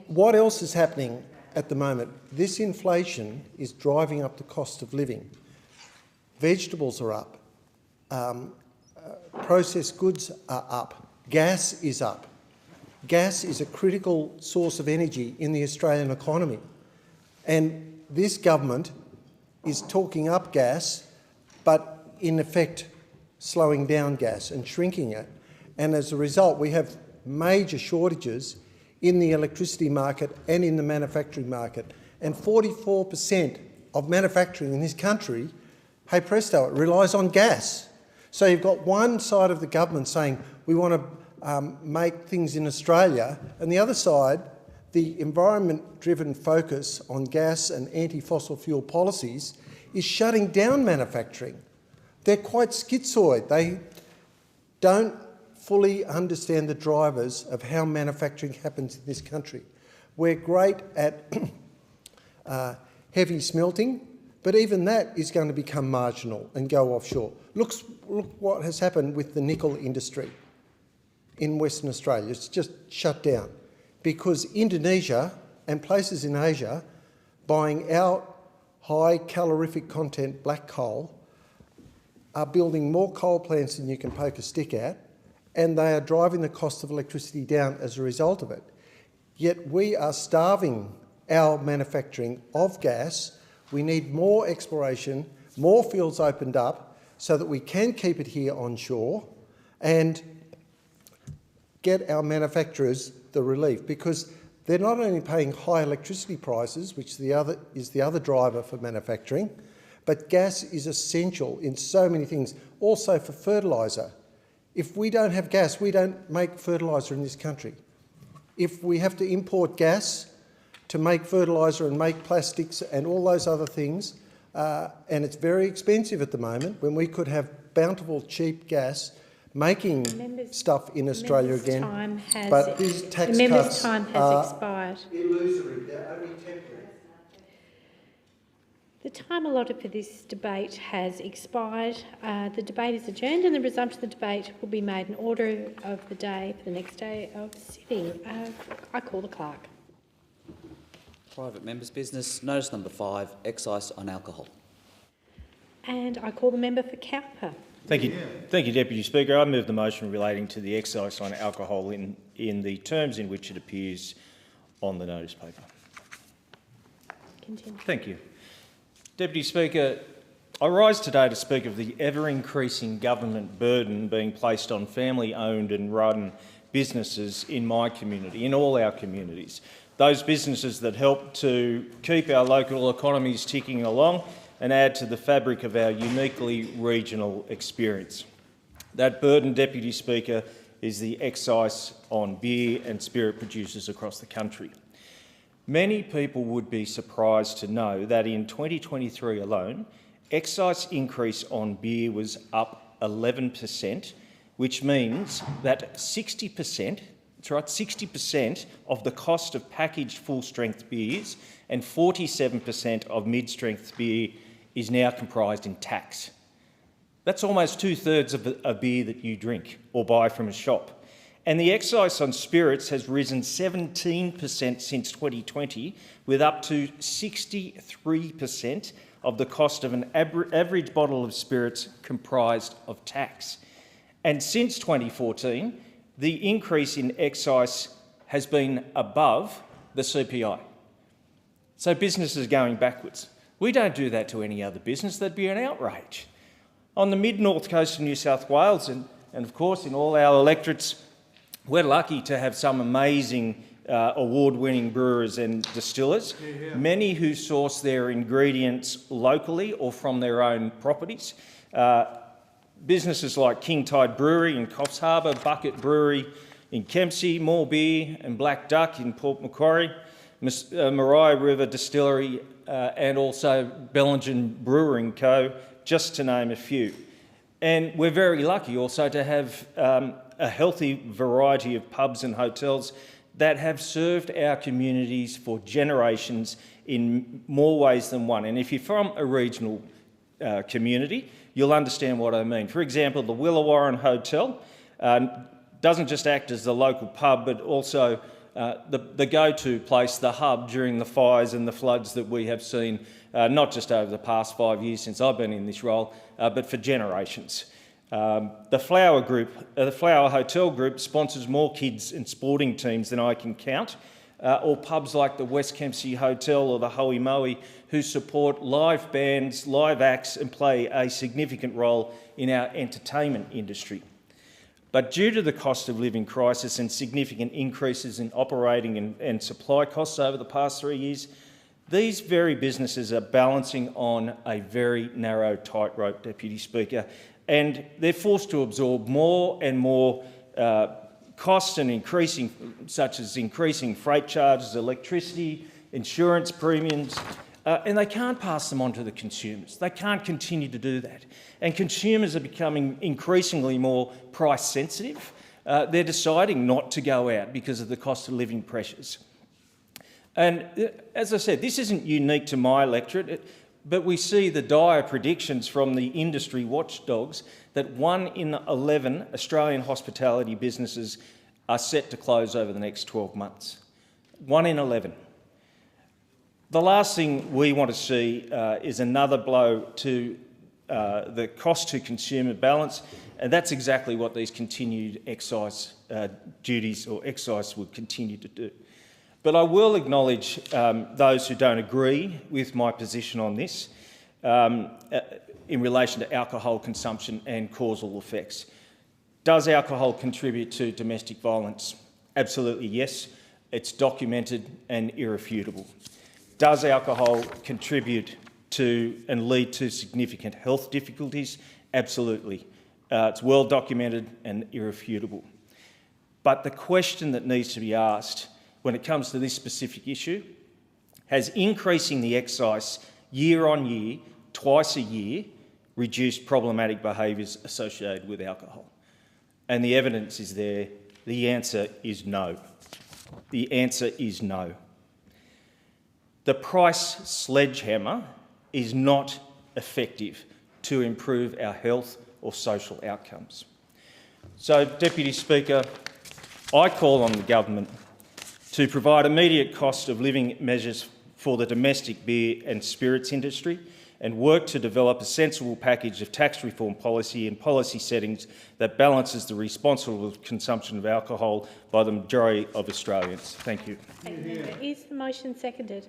what else is happening at the moment? This inflation is driving up the cost of living. Vegetables are up. Processed goods are up. Gas is up. Gas is a critical source of energy in the Australian economy. And this government is talking up gas, but in effect slowing down gas and shrinking it. And as a result, we have major shortages in the electricity market and in the manufacturing market. And 44% of manufacturing in this country, hey presto, it relies on gas. So you've got one side of the government saying we want to make things in Australia, and the other side, the environment-driven focus on gas and anti-fossil fuel policies is shutting down manufacturing. They're quite schizoid. They don't fully understand the drivers of how manufacturing happens in this country. We're great at heavy smelting, but even that is going to become marginal and go offshore. Look what has happened with the nickel industry in Western Australia. It's just shut down because Indonesia and places in Asia buying our high calorific content black coal are building more coal plants than you can poke a stick at, and they are driving the cost of electricity down as a result of it. Yet we are starving our manufacturing of gas. We need more exploration, more fields opened up so that we can keep it here onshore and get our manufacturers the relief, because they're not only paying high electricity prices, which is the other driver for manufacturing, but gas is essential in so many things, also for fertiliser. If we don't have gas, we don't make fertiliser in this country. if we have to import gas to make fertiliser and make plastics and all those other things, and it's very expensive at the moment, when we could have bountiful, cheap gas making stuff in Australia again. But these tax cuts time has are expired. illusory. They're only temporary. The time allotted for this debate has expired. The debate is adjourned and the resumption of the debate will be made in order of the day for the next day of sitting. I call the clerk. Private members' business. Notice number 5, excise on alcohol. And I call the member for Cowper. Thank you, Deputy Speaker. I move the motion relating to the excise on alcohol in the terms in which it appears on the notice paper. Continue. Thank you. Deputy Speaker, I rise today to speak of the ever-increasing government burden being placed on family-owned and run businesses in my community, in all our communities. Those businesses that help to keep our local economies ticking along and add to the fabric of our uniquely regional experience. That burden, Deputy Speaker, is the excise on beer and spirit producers across the country. Many people would be surprised to know that in 2023 alone, excise increase on beer was up 11%, which means that 60%, that's right, 60% of the cost of packaged full-strength beers and 47% of mid-strength beer is now comprised in tax. That's almost 2/3 of a beer that you drink or buy from a shop. And the excise on spirits has risen 17% since 2020, with up to 63% of the cost of an average bottle of spirits comprised of tax. And since 2014, the increase in excise has been above the CPI. So business is going backwards. We don't do that to any other business. That'd be an outrage. On the mid-north coast of New South Wales and of course in all our electorates, we're lucky to have some amazing award-winning brewers and distillers, many who source their ingredients locally or from their own properties. Businesses like King Tide Brewery in Coffs Harbour, Bucket Brewery in Kempsey, More Beer and Black Duck in Port Macquarie, Maria River Distillery and also Bellingen Brewing Co., just to name a few. And we're very lucky also to have a healthy variety of pubs and hotels that have served our communities for generations in more ways than one. And if you're from a regional community, you'll understand what I mean. For example, the Willawarren Hotel doesn't just act as the local pub, but also the go-to place, the hub during the fires and the floods that we have seen, not just over the past 5 years since I've been in this role, but for generations. The Flower Hotel Group sponsors more kids and sporting teams than I can count, or pubs like the West Kempsey Hotel or the Hoey Moey, who support live bands, live acts and play a significant role in our entertainment industry. But due to the cost of living crisis and significant increases in operating and supply costs over the past 3 years, these very businesses are balancing on a very narrow tightrope, Deputy Speaker, and they're forced to absorb more and more costs and such as increasing freight charges, electricity, insurance premiums, and they can't pass them on to the consumers. They can't continue to do that. And consumers are becoming increasingly more price sensitive. They're deciding not to go out because of the cost of living pressures. And as I said, this isn't unique to my electorate, but we see the dire predictions from the industry watchdogs that 1 in 11 Australian hospitality businesses are set to close over the next 12 months. 1 in 11. The last thing we want to see is another blow to the cost to consumer balance, and that's exactly what these continued excise duties or excise would continue to do. But I will acknowledge those who don't agree with my position on this in relation to alcohol consumption and causal effects. Does alcohol contribute to domestic violence? Absolutely yes. It's documented and irrefutable. Does alcohol contribute to and lead to significant health difficulties? Absolutely. It's well documented and irrefutable. But the question that needs to be asked when it comes to this specific issue, has increasing the excise year on year, twice a year, reduced problematic behaviours associated with alcohol? And the evidence is there. The answer is no. The answer is no. The price sledgehammer is not effective to improve our health or social outcomes. So, Deputy Speaker, I call on the government to provide immediate cost of living measures for the domestic beer and spirits industry and work to develop a sensible package of tax reform policy and policy settings that balances the responsible consumption of alcohol by the majority of Australians. Thank you. Is the motion seconded?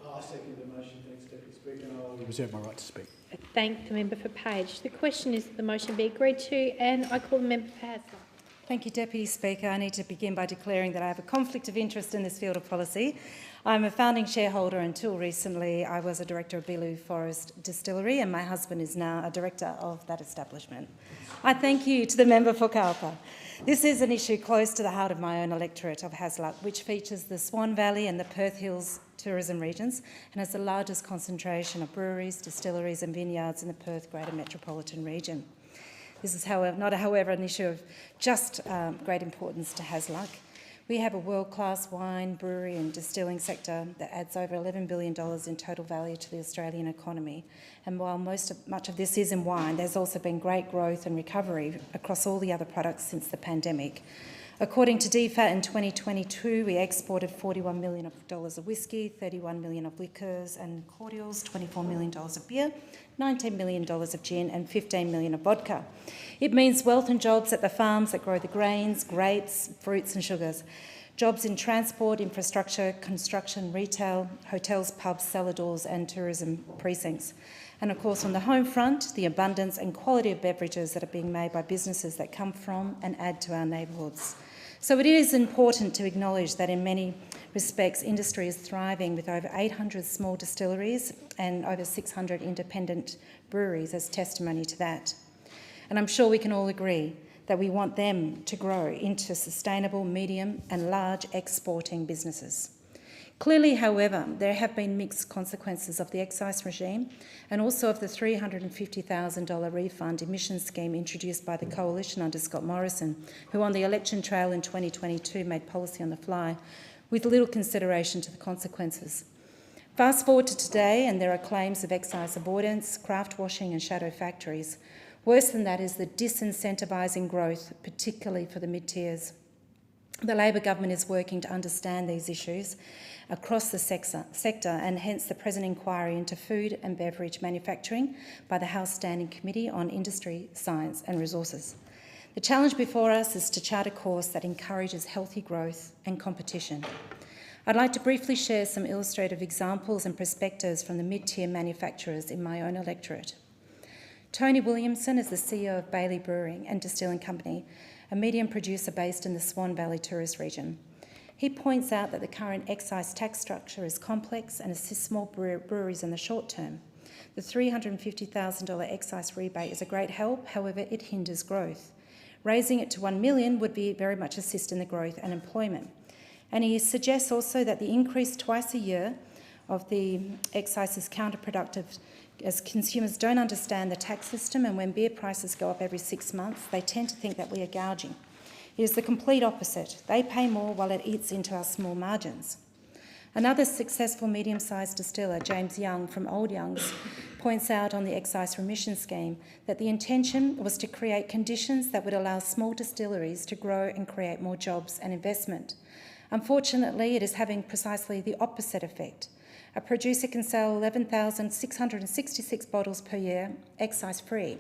I second the motion. Thanks, Deputy Speaker, and I will reserve my right to speak. Thank the member for Page. The question is that the motion be agreed to, and I call the member for Hasler. Thank you, Deputy Speaker. I need to begin by declaring that I have a conflict of interest in this field of policy. I'm a founding shareholder. Until recently, I was a director of Beeloo Forest Distillery, and my husband is now a director of that establishment. I thank you to the member for Cowper. This is an issue close to the heart of my own electorate of Hasluck, which features the Swan Valley and the Perth Hills tourism regions and has the largest concentration of breweries, distilleries and vineyards in the Perth Greater Metropolitan Region. This is, however, an issue of just great importance to Hasluck. We have a world-class wine, brewery and distilling sector that adds over $11 billion in total value to the Australian economy. And while much of this is in wine, there's also been great growth and recovery across all the other products since the pandemic. According to DFAT, in 2022, we exported $41 million of whisky, $31 million of liquors and cordials, $24 million of beer, $19 million of gin and $15 million of vodka. It means wealth and jobs at the farms that grow the grains, grapes, fruits and sugars. Jobs in transport, infrastructure, construction, retail, hotels, pubs, cellar doors and tourism precincts. And of course, on the home front, the abundance and quality of beverages that are being made by businesses that come from and add to our neighbourhoods. So it is important to acknowledge that in many respects, industry is thriving with over 800 small distilleries and over 600 independent breweries as testimony to that. And I'm sure we can all agree that we want them to grow into sustainable, medium and large exporting businesses. Clearly, however, there have been mixed consequences of the excise regime and also of the $350,000 refund emissions scheme introduced by the Coalition under Scott Morrison, who on the election trail in 2022 made policy on the fly with little consideration to the consequences. Fast forward to today and there are claims of excise avoidance, craft washing and shadow factories. Worse than that is the disincentivising growth, particularly for the mid-tiers. The Labor government is working to understand these issues across the sector and hence the present inquiry into food and beverage manufacturing by the House Standing Committee on Industry, Science and Resources. The challenge before us is to chart a course that encourages healthy growth and competition. I'd like to briefly share some illustrative examples and perspectives from the mid-tier manufacturers in my own electorate. Tony Williamson is the CEO of Bailey Brewing and Distilling Company, a medium producer based in the Swan Valley tourist region. He points out that the current excise tax structure is complex and assists small breweries in the short term. The $350,000 excise rebate is a great help, however, it hinders growth. Raising it to $1 million would be very much assist in the growth and employment. And he suggests also that the increase twice a year of the excise is counterproductive as consumers don't understand the tax system, and when beer prices go up every 6 months, they tend to think that we are gouging. It is the complete opposite. They pay more while it eats into our small margins. Another successful medium-sized distiller, James Young from Old Youngs, points out on the excise remission scheme that the intention was to create conditions that would allow small distilleries to grow and create more jobs and investment. Unfortunately, it is having precisely the opposite effect. A producer can sell 11,666 bottles per year, excise-free,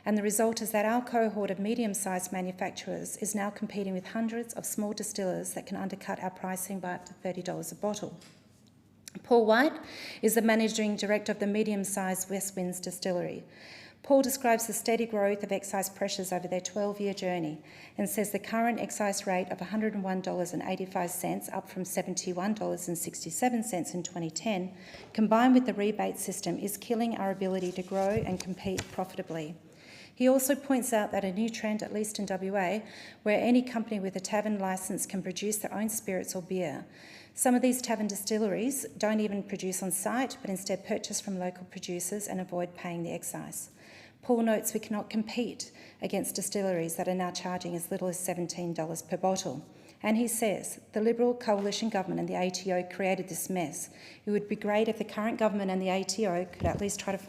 and the result is that our cohort of medium-sized manufacturers is now competing with hundreds of small distillers that can undercut our pricing by up to $30 a bottle. Paul White is the Managing Director of the medium-sized West Winds Distillery. Paul describes the steady growth of excise pressures over their 12-year journey and says the current excise rate of $101.85, up from $71.67 in 2010, combined with the rebate system, is killing our ability to grow and compete profitably. He also points out that a new trend, at least in WA, where any company with a tavern licence can produce their own spirits or beer. Some of these tavern distilleries don't even produce on site, but instead purchase from local producers and avoid paying the excise. Paul notes we cannot compete against distilleries that are now charging as little as $17 per bottle. And he says, the Liberal coalition government and the ATO created this mess. It would be great if the current government and the ATO could at least try to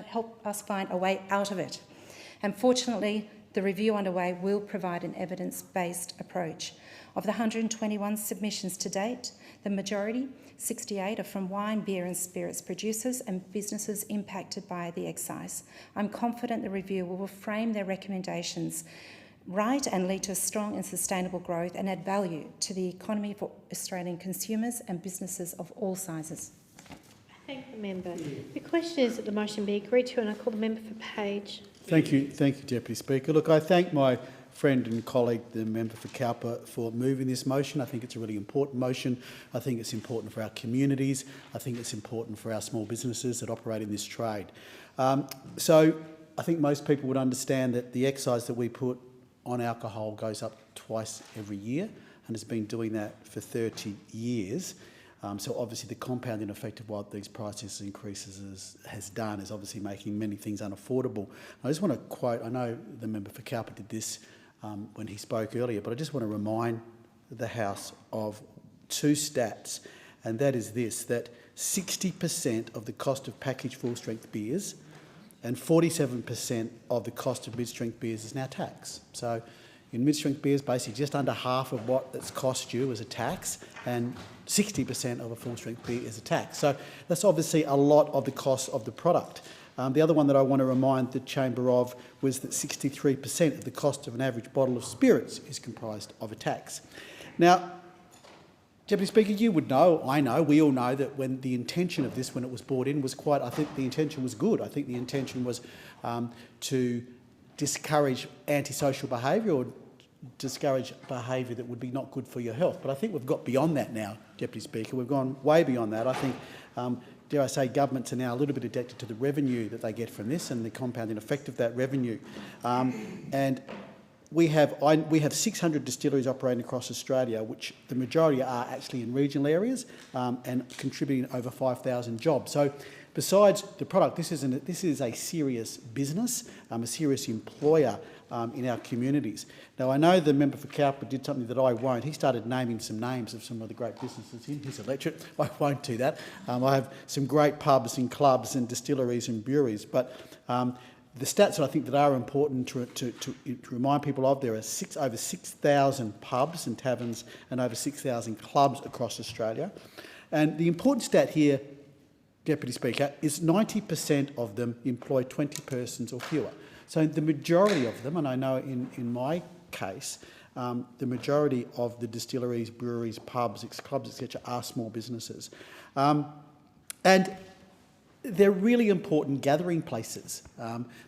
help us find a way out of it. And fortunately, the review underway will provide an evidence-based approach. Of the 121 submissions to date, the majority, 68, are from wine, beer and spirits producers and businesses impacted by the excise. I'm confident the review will frame their recommendations right and lead to a strong and sustainable growth and add value to the economy for Australian consumers and businesses of all sizes. I thank the member. The question is that the motion be agreed to, and I call the member for Page. Thank you, Deputy Speaker. Look, I thank my friend and colleague, the member for Cowper, for moving this motion. I think it's a really important motion. I think it's important for our communities. I think it's important for our small businesses that operate in this trade. So I think most people would understand that the excise that we put on alcohol goes up twice every year and has been doing that for 30 years. So obviously the compounding effect of what these price increases has done is obviously making many things unaffordable. I just want to quote, I know the member for Cowper did this when he spoke earlier, but I just want to remind the House of two stats, and that is this, that 60% of the cost of packaged full-strength beers and 47% of the cost of mid-strength beers is now tax. So in mid-strength beers, basically just under half of what it's cost you is a tax, and 60% of a full-strength beer is a tax. So that's obviously a lot of the cost of the product. The other one that I want to remind the Chamber of was that 63% of the cost of an average bottle of spirits is comprised of a tax. Now, Deputy Speaker, you would know, I know, we all know that when the intention of this, when it was brought in, was quite, I think the intention was good. I think the intention was to discourage antisocial behaviour or discourage behaviour that would be not good for your health. But I think we've got beyond that now, Deputy Speaker. We've gone way beyond that. I think, dare I say, governments are now a little bit addicted to the revenue that they get from this and the compounding effect of that revenue. And we have 600 distilleries operating across Australia, which the majority are actually in regional areas and contributing over 5,000 jobs. So besides the product, this is a serious business, a serious employer in our communities. Now, I know the member for Cowper did something that I won't. He started naming some names of some of the great businesses in his electorate. I won't do that. I have some great pubs and clubs and distilleries and breweries, but the stats that I think that are important to remind people of, there are over 6,000 pubs and taverns and over 6,000 clubs across Australia. And the important stat here, Deputy Speaker, is 90% of them employ 20 persons or fewer. So the majority of them, and I know in my case, the majority of the distilleries, breweries, pubs, clubs, etc., are small businesses. And they're really important gathering places.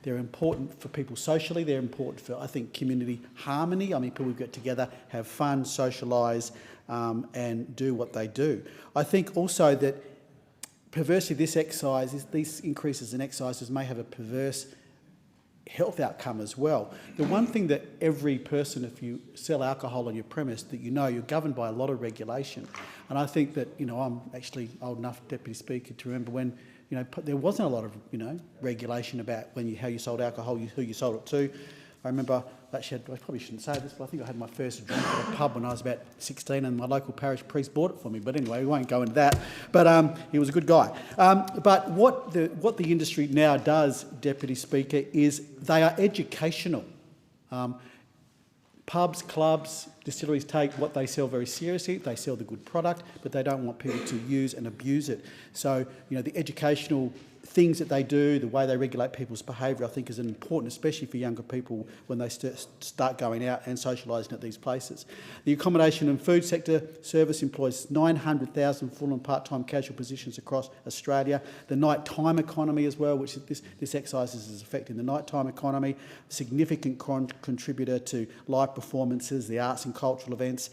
They're important for people socially. They're important for, I think, community harmony. I mean, people get together, have fun, socialise, and do what they do. I think also that perversely these increases in excises may have a perverse health outcome as well. The one thing that every person, if you sell alcohol on your premise, that you know you're governed by a lot of regulation. And I think that, I'm actually old enough, Deputy Speaker, to remember when there wasn't a lot of, regulation about how you sold alcohol, who you sold it to. I remember, actually, I probably shouldn't say this, but I think I had my first drink at a pub when I was about 16 and my local parish priest bought it for me. But anyway, we won't go into that. But he was a good guy. But what the industry now does, Deputy Speaker, is they are educational. Pubs, clubs, distilleries take what they sell very seriously. They sell the good product, but they don't want people to use and abuse it. So, the educational things that they do, the way they regulate people's behaviour, I think is important, especially for younger people when they start going out and socialising at these places. The accommodation and food sector service employs 900,000 full and part-time casual positions across Australia. The night-time economy as well, which this excise is affecting the night-time economy, significant contributor to live performances, the arts and cultural events,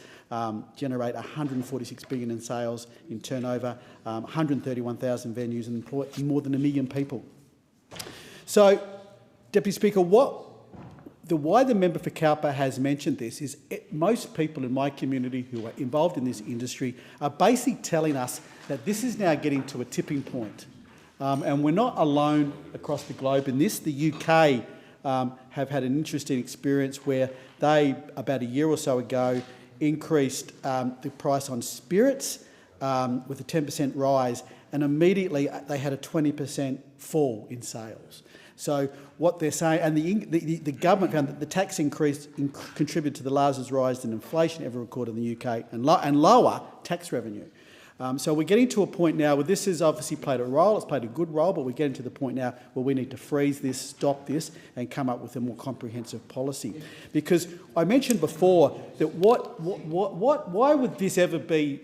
generate $146 billion in sales, in turnover, 131,000 venues and employ more than 1 million people. So Deputy Speaker, why the member for Cowper has mentioned this is most people in my community who are involved in this industry are basically telling us that this is now getting to a tipping point. And we're not alone across the globe in this. The UK have had an interesting experience where they, about a year or so ago, increased the price on spirits with a 10% rise, and immediately they had a 20% fall in sales. So what they're saying, and the government found that the tax increase contributed to the largest rise in inflation ever recorded in the UK and lower tax revenue. So we're getting to a point now where this has obviously played a role, it's played a good role, but we're getting to the point now where we need to freeze this, stop this, and come up with a more comprehensive policy. Because I mentioned before that why would this ever be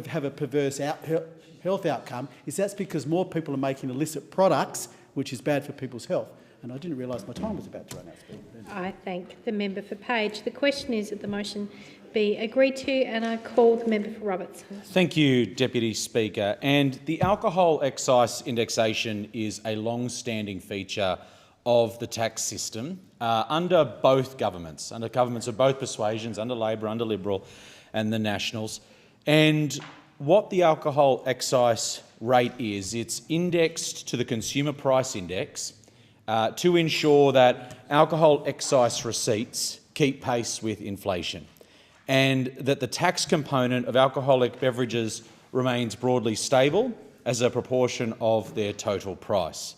have a perverse health outcome? That's because more people are making illicit products, which is bad for people's health. And I didn't realise my time was about to run out. I thank the member for Page. The question is that the motion be agreed to, and I call the member for Robertson. Thank you, Deputy Speaker. And the alcohol excise indexation is a long-standing feature of the tax system under both governments, under governments of both persuasions, under Labor, under Liberal and the Nationals. And what the alcohol excise rate is, it's indexed to the consumer price index to ensure that alcohol excise receipts keep pace with inflation, and that the tax component of alcoholic beverages remains broadly stable as a proportion of their total price.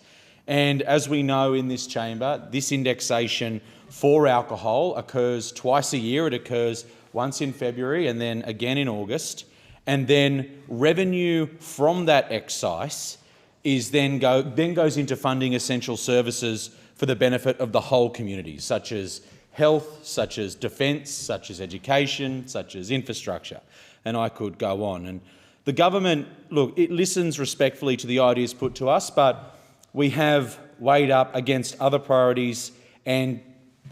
And as we know in this chamber, this indexation for alcohol occurs twice a year. It occurs once in February and then again in August. And then revenue from that excise is then goes into funding essential services for the benefit of the whole community, such as health, such as defence, such as education, such as infrastructure. And I could go on. And the government, look, it listens respectfully to the ideas put to us, but we have weighed up against other priorities and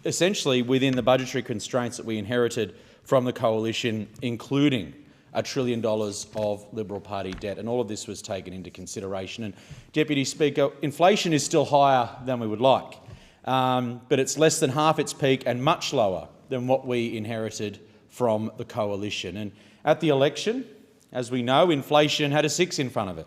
essentially within the budgetary constraints that we inherited from the coalition, including $1 trillion of Liberal Party debt, and all of this was taken into consideration. And, Deputy Speaker, inflation is still higher than we would like, but it's less than half its peak and much lower than what we inherited from the coalition. And at the election, as we know, inflation had a 6 in front of it,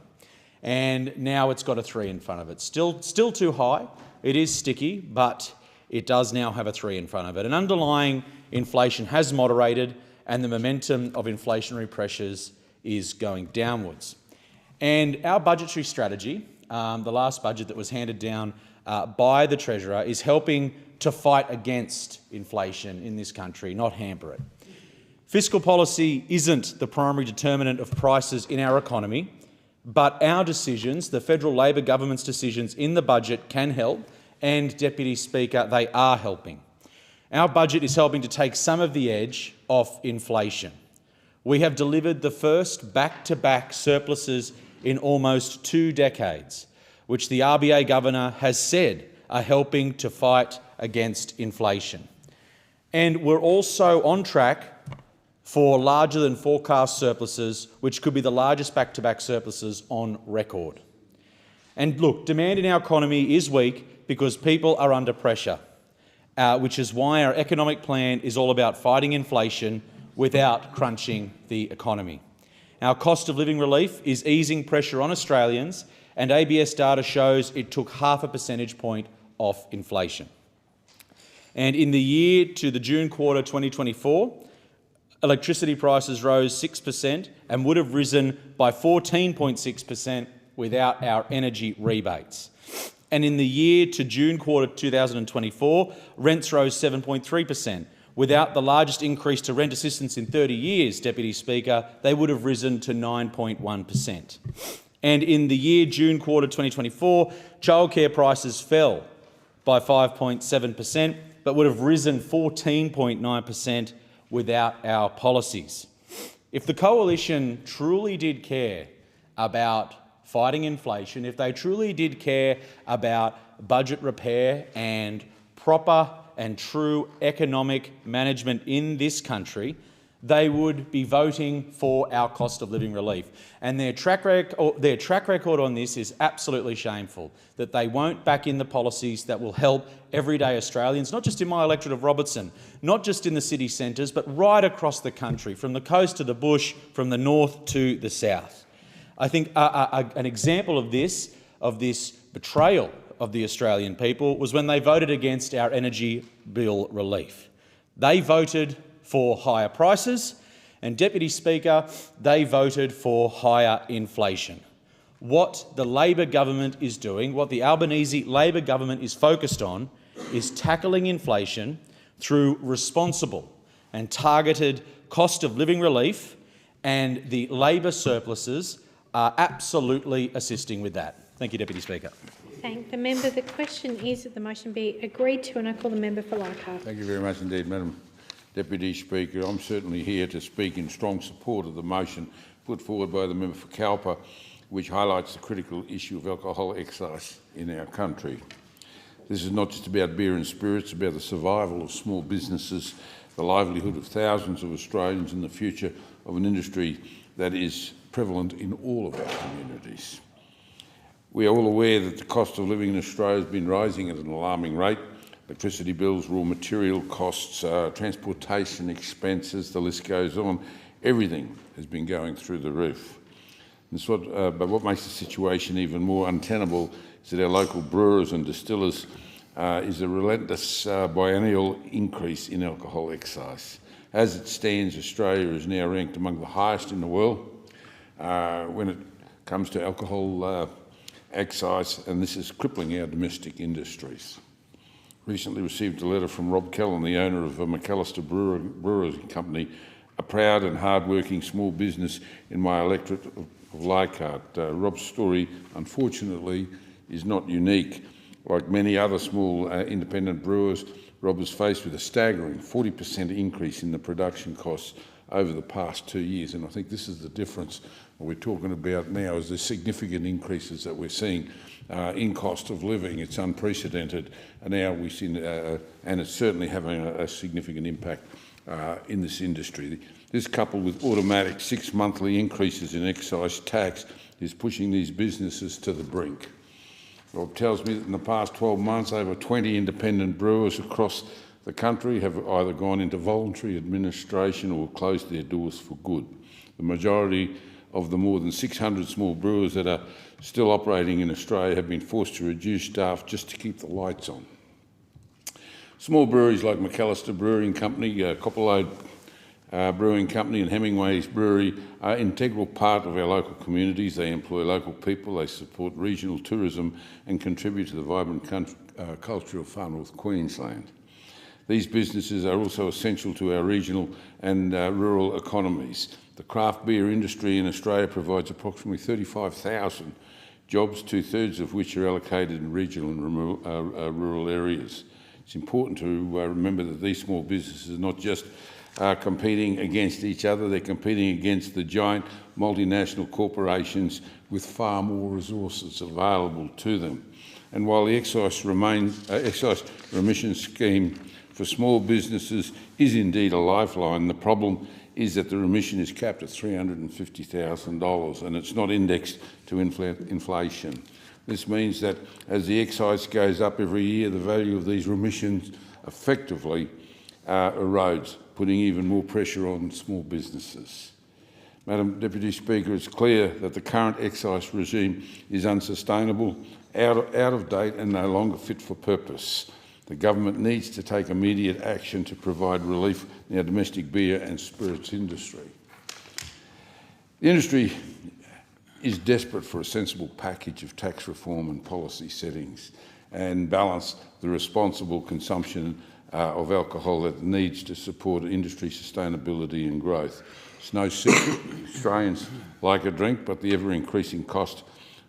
and now it's got a 3 in front of it. Still too high. It is sticky, but it does now have a 3 in front of it. And underlying inflation has moderated, and the momentum of inflationary pressures is going downwards. And our budgetary strategy, the last budget that was handed down by the Treasurer, is helping to fight against inflation in this country, not hamper it. Fiscal policy isn't the primary determinant of prices in our economy, but our decisions, the federal Labor government's decisions in the budget, can help, and, Deputy Speaker, they are helping. Our budget is helping to take some of the edge off inflation. We have delivered the first back-to-back surpluses in almost 2 decades, which the RBA Governor has said are helping to fight against inflation. And we're also on track for larger than forecast surpluses, which could be the largest back-to-back surpluses on record. And look, demand in our economy is weak because people are under pressure. Which is why our economic plan is all about fighting inflation without crunching the economy. Our cost of living relief is easing pressure on Australians, and ABS data shows it took 0.5 percentage point off inflation. And in the year to the June quarter 2024, electricity prices rose 6% and would have risen by 14.6% without our energy rebates. And in the year to June quarter 2024, rents rose 7.3%. Without the largest increase to rent assistance in 30 years, Deputy Speaker, they would have risen to 9.1%. And in the year June quarter 2024, childcare prices fell by 5.7%, but would have risen 14.9% without our policies. If the coalition truly did care about fighting inflation, if they truly did care about budget repair and proper and true economic management in this country, they would be voting for our cost of living relief. And their track record on this is absolutely shameful, that they won't back in the policies that will help everyday Australians, not just in my electorate of Robertson, not just in the city centres, but right across the country, from the coast to the bush, from the north to the south. I think an example of this betrayal of the Australian people was when they voted against our energy bill relief. They voted for higher prices, and, Deputy Speaker, they voted for higher inflation. What the Labor government is doing, what the Albanese Labor government is focused on, is tackling inflation through responsible and targeted cost of living relief, and the Labor surpluses are absolutely assisting with that. Thank you, Deputy Speaker. Thank the member. The question is that the motion be agreed to, and I call the member for Leichhardt. Thank you very much indeed, Madam Deputy Speaker. I'm certainly here to speak in strong support of the motion put forward by the member for Cowper, which highlights the critical issue of alcohol excise in our country. This is not just about beer and spirits, it's about the survival of small businesses, the livelihood of thousands of Australians, and the future of an industry that is prevalent in all of our communities. We are all aware that the cost of living in Australia has been rising at an alarming rate. Electricity bills, raw material costs, transportation expenses, the list goes on. Everything has been going through the roof. But what makes the situation even more untenable is that our local brewers and distillers is a relentless biennial increase in alcohol excise. As it stands, Australia is now ranked among the highest in the world when it comes to alcohol excise, and this is crippling our domestic industries. Recently received a letter from Rob Kellan, the owner of McAllister Brewing Company, a proud and hard-working small business in my electorate of Leichhardt. Rob's story, unfortunately, is not unique. Like many other small independent brewers, Rob was faced with a staggering 40% increase in the production costs over the past 2 years, and I think this is the difference. What we're talking about now is the significant increases that we're seeing in cost of living. It's unprecedented, and now we've seen, and it's certainly having a significant impact in this industry. This, coupled with automatic 6 monthly increases in excise tax, is pushing these businesses to the brink. Rob tells me that in the past 12 months, over 20 independent brewers across the country have either gone into voluntary administration or closed their doors for good. The majority of the more than 600 small brewers that are still operating in Australia have been forced to reduce staff just to keep the lights on. Small breweries like McAllister Brewing Company, Copperload Brewing Company and Hemingway's Brewery are an integral part of our local communities. They employ local people, they support regional tourism and contribute to the vibrant culture of far north Queensland. These businesses are also essential to our regional and rural economies. The craft beer industry in Australia provides approximately 35,000 jobs, 2/3 of which are allocated in regional and rural areas. It's important to remember that these small businesses are not just competing against each other, they're competing against the giant multinational corporations with far more resources available to them. And while the excise remission scheme for small businesses is indeed a lifeline, the problem is that the remission is capped at $350,000 and it's not indexed to inflation. This means that as the excise goes up every year, the value of these remissions effectively erodes, putting even more pressure on small businesses. Madam Deputy Speaker, it's clear that the current excise regime is unsustainable, out of date and no longer fit for purpose. The government needs to take immediate action to provide relief in our domestic beer and spirits industry. The industry is desperate for a sensible package of tax reform and policy settings and balance the responsible consumption of alcohol that needs to support industry sustainability and growth. It's no secret Australians like a drink, but the ever-increasing cost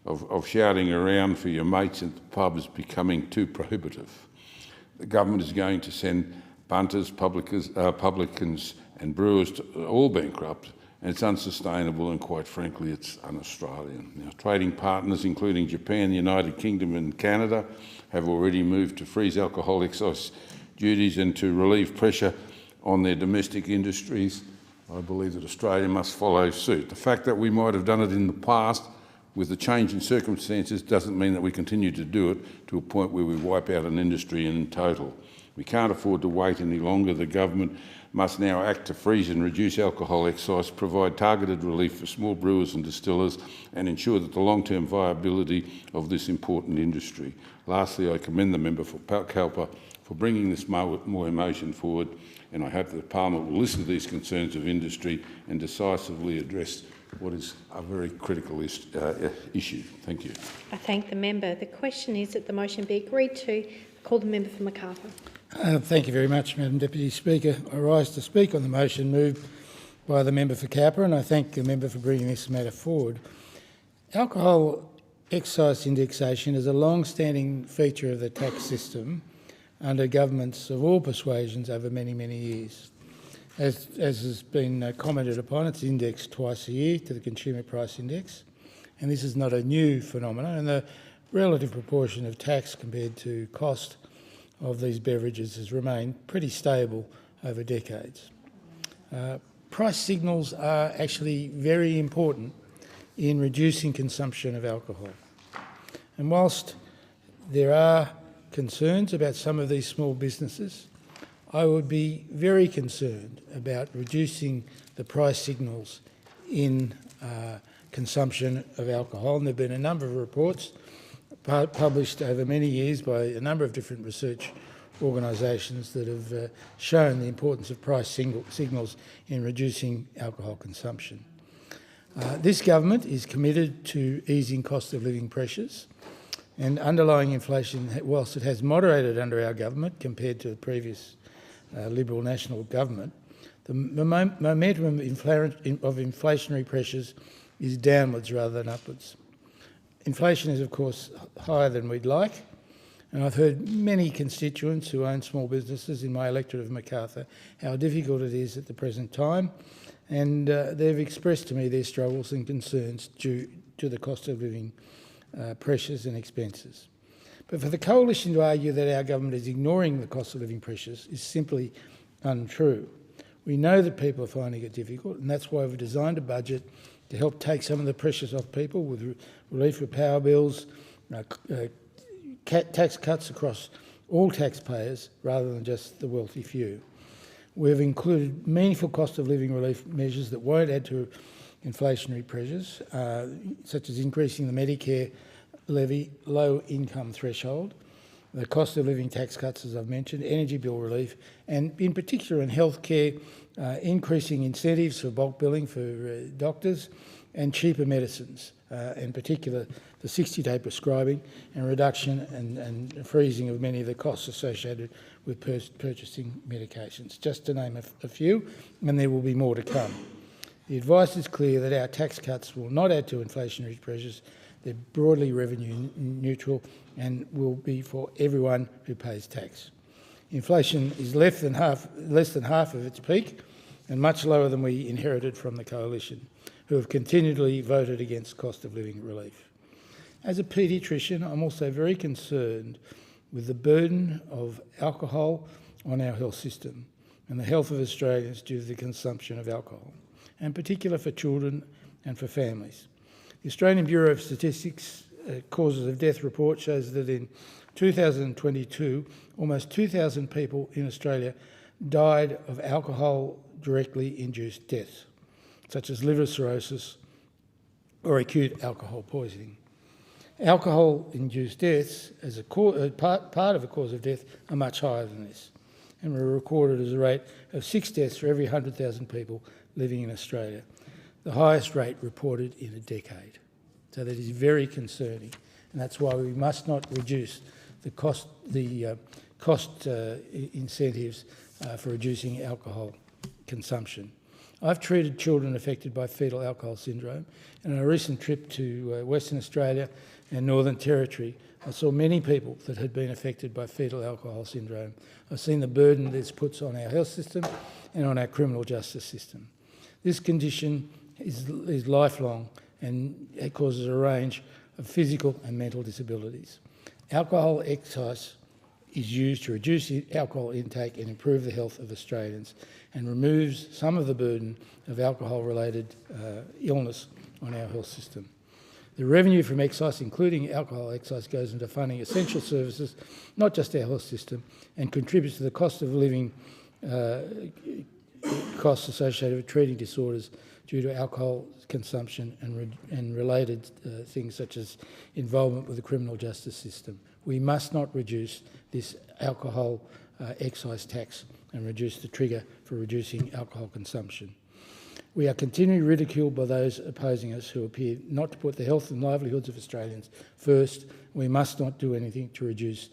of shouting around for your mates at the pub is becoming too prohibitive. The government is going to send punters, publicans and brewers to all bankrupt, and it's unsustainable and, quite frankly, it's un-Australian. Now, trading partners, including Japan, the United Kingdom and Canada, have already moved to freeze alcohol excise duties and to relieve pressure on their domestic industries. I believe that Australia must follow suit. The fact that we might have done it in the past with the change in circumstances doesn't mean that we continue to do it to a point where we wipe out an industry in total. We can't afford to wait any longer. The government must now act to freeze and reduce alcohol excise, provide targeted relief for small brewers and distillers, and ensure that the long-term viability of this important industry. Lastly, I commend the member for Calper for bringing this more motion forward, and I hope that Parliament will listen to these concerns of industry and decisively address what is a very critical issue. Thank you. I thank the member. The question is that the motion be agreed to. I call the member for Macarthur. Thank you very much, Madam Deputy Speaker. I rise to speak on the motion moved by the member for Capra, and I thank the member for bringing this matter forward. Alcohol excise indexation is a long-standing feature of the tax system under governments of all persuasions over many, many years. As has been commented upon, it's indexed twice a year to the Consumer Price Index, and this is not a new phenomenon, and the relative proportion of tax compared to cost of these beverages has remained pretty stable over decades. Price signals are actually very important in reducing consumption of alcohol. And whilst there are concerns about some of these small businesses, I would be very concerned about reducing the price signals in consumption of alcohol. And there have been a number of reports published over many years by a number of different research organisations that have shown the importance of price signals in reducing alcohol consumption. This government is committed to easing cost of living pressures, and underlying inflation, whilst it has moderated under our government compared to the previous Liberal National government, the momentum of inflationary pressures is downwards rather than upwards. Inflation is, of course, higher than we'd like, and I've heard many constituents who own small businesses in my electorate of Macarthur how difficult it is at the present time, and they've expressed to me their struggles and concerns due to the cost of living pressures and expenses. But for the Coalition to argue that our government is ignoring the cost of living pressures is simply untrue. We know that people are finding it difficult, and that's why we've designed a budget to help take some of the pressures off people with relief for power bills, tax cuts across all taxpayers rather than just the wealthy few. We've included meaningful cost of living relief measures that won't add to inflationary pressures, such as increasing the Medicare levy low income threshold, the cost of living tax cuts, as I've mentioned, energy bill relief, and in particular in healthcare, increasing incentives for bulk billing for doctors and cheaper medicines, in particular the 60-day prescribing and reduction and freezing of many of the costs associated with purchasing medications, just to name a few, and there will be more to come. The advice is clear that our tax cuts will not add to inflationary pressures. They're broadly revenue neutral and will be for everyone who pays tax. Inflation is less than half of its peak and much lower than we inherited from the Coalition, who have continually voted against cost of living relief. As a paediatrician, I'm also very concerned with the burden of alcohol on our health system and the health of Australians due to the consumption of alcohol, and in particular for children and for families. The Australian Bureau of Statistics Causes of Death report shows that in 2022, almost 2,000 people in Australia died of alcohol directly induced deaths, such as liver cirrhosis or acute alcohol poisoning. Alcohol-induced deaths as a part of a cause of death are much higher than this, and were recorded as a rate of 6 deaths for every 100,000 people living in Australia, the highest rate reported in a decade. So that is very concerning, and that's why we must not reduce the cost incentives for reducing alcohol consumption. I've treated children affected by fetal alcohol syndrome, and on a recent trip to Western Australia and Northern Territory, I saw many people that had been affected by fetal alcohol syndrome. I've seen the burden this puts on our health system and on our criminal justice system. This condition is lifelong, and it causes a range of physical and mental disabilities. Alcohol excise is used to reduce alcohol intake and improve the health of Australians, and removes some of the burden of alcohol-related illness on our health system. The revenue from excise, including alcohol excise, goes into funding essential services, not just our health system, and contributes to the cost of living costs associated with treating disorders due to alcohol consumption and related things such as involvement with the criminal justice system. We must not reduce this alcohol excise tax and reduce the trigger for reducing alcohol consumption. We are continually ridiculed by those opposing us who appear not to put the health and livelihoods of Australians first. We must not do anything to reduce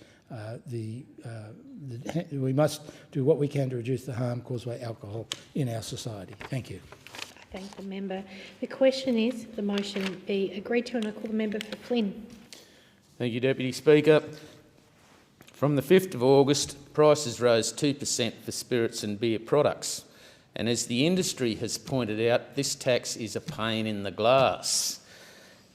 we must do what we can to reduce the harm caused by alcohol in our society. Thank you. I thank the member. The question is the motion be agreed to, and I call the member for Flynn. Thank you, Deputy Speaker. From the 5th of August, prices rose 2% for spirits and beer products. And as the industry has pointed out, this tax is a pain in the glass.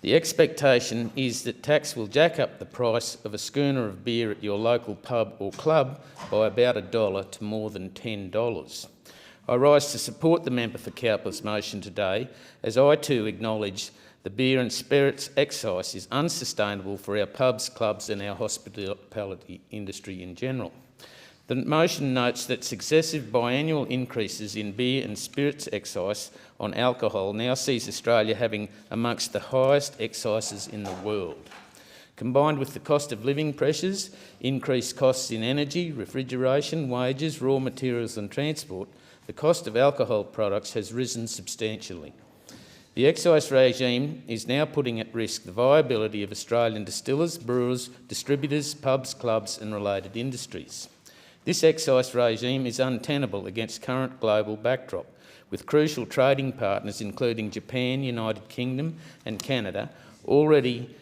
The expectation is that tax will jack up the price of a schooner of beer at your local pub or club by about $1 to more than $10. I rise to support the member for Cowper's motion today, as I too acknowledge the beer and spirits excise is unsustainable for our pubs, clubs and our hospitality industry in general. The motion notes that successive biannual increases in beer and spirits excise on alcohol now sees Australia having amongst the highest excises in the world. Combined with the cost of living pressures, increased costs in energy, refrigeration, wages, raw materials and transport, the cost of alcohol products has risen substantially. The excise regime is now putting at risk the viability of Australian distillers, brewers, distributors, pubs, clubs and related industries. This excise regime is untenable against current global backdrop, with crucial trading partners including Japan, United Kingdom and Canada already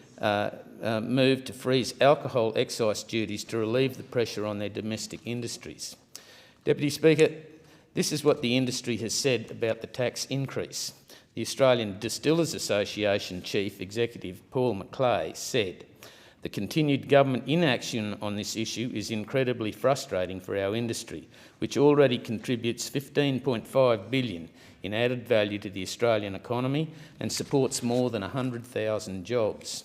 moved to freeze alcohol excise duties to relieve the pressure on their domestic industries. Deputy Speaker, this is what the industry has said about the tax increase. The Australian Distillers Association Chief Executive Paul McClay said, "The continued government inaction on this issue is incredibly frustrating for our industry, which already contributes $15.5 billion in added value to the Australian economy and supports more than 100,000 jobs."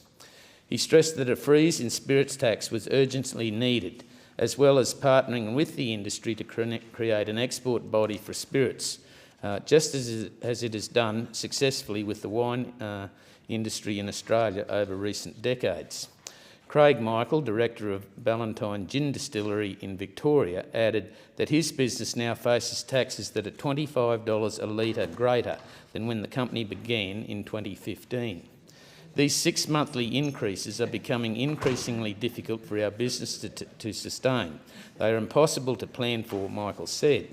He stressed that a freeze in spirits tax was urgently needed, as well as partnering with the industry to create an export body for spirits, just as it has done successfully with the wine industry in Australia over recent decades. Craig Michael, Director of Ballantyne Gin Distillery in Victoria, added that his business now faces taxes that are $25 a litre greater than when the company began in 2015. These 6 monthly increases are becoming increasingly difficult for our business to sustain. They are impossible to plan for, Michael said.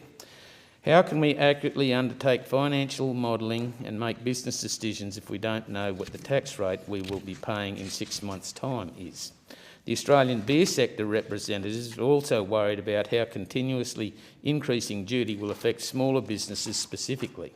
How can we accurately undertake financial modelling and make business decisions if we don't know what the tax rate we will be paying in 6 months' time is? The Australian beer sector representatives are also worried about how continuously increasing duty will affect smaller businesses specifically.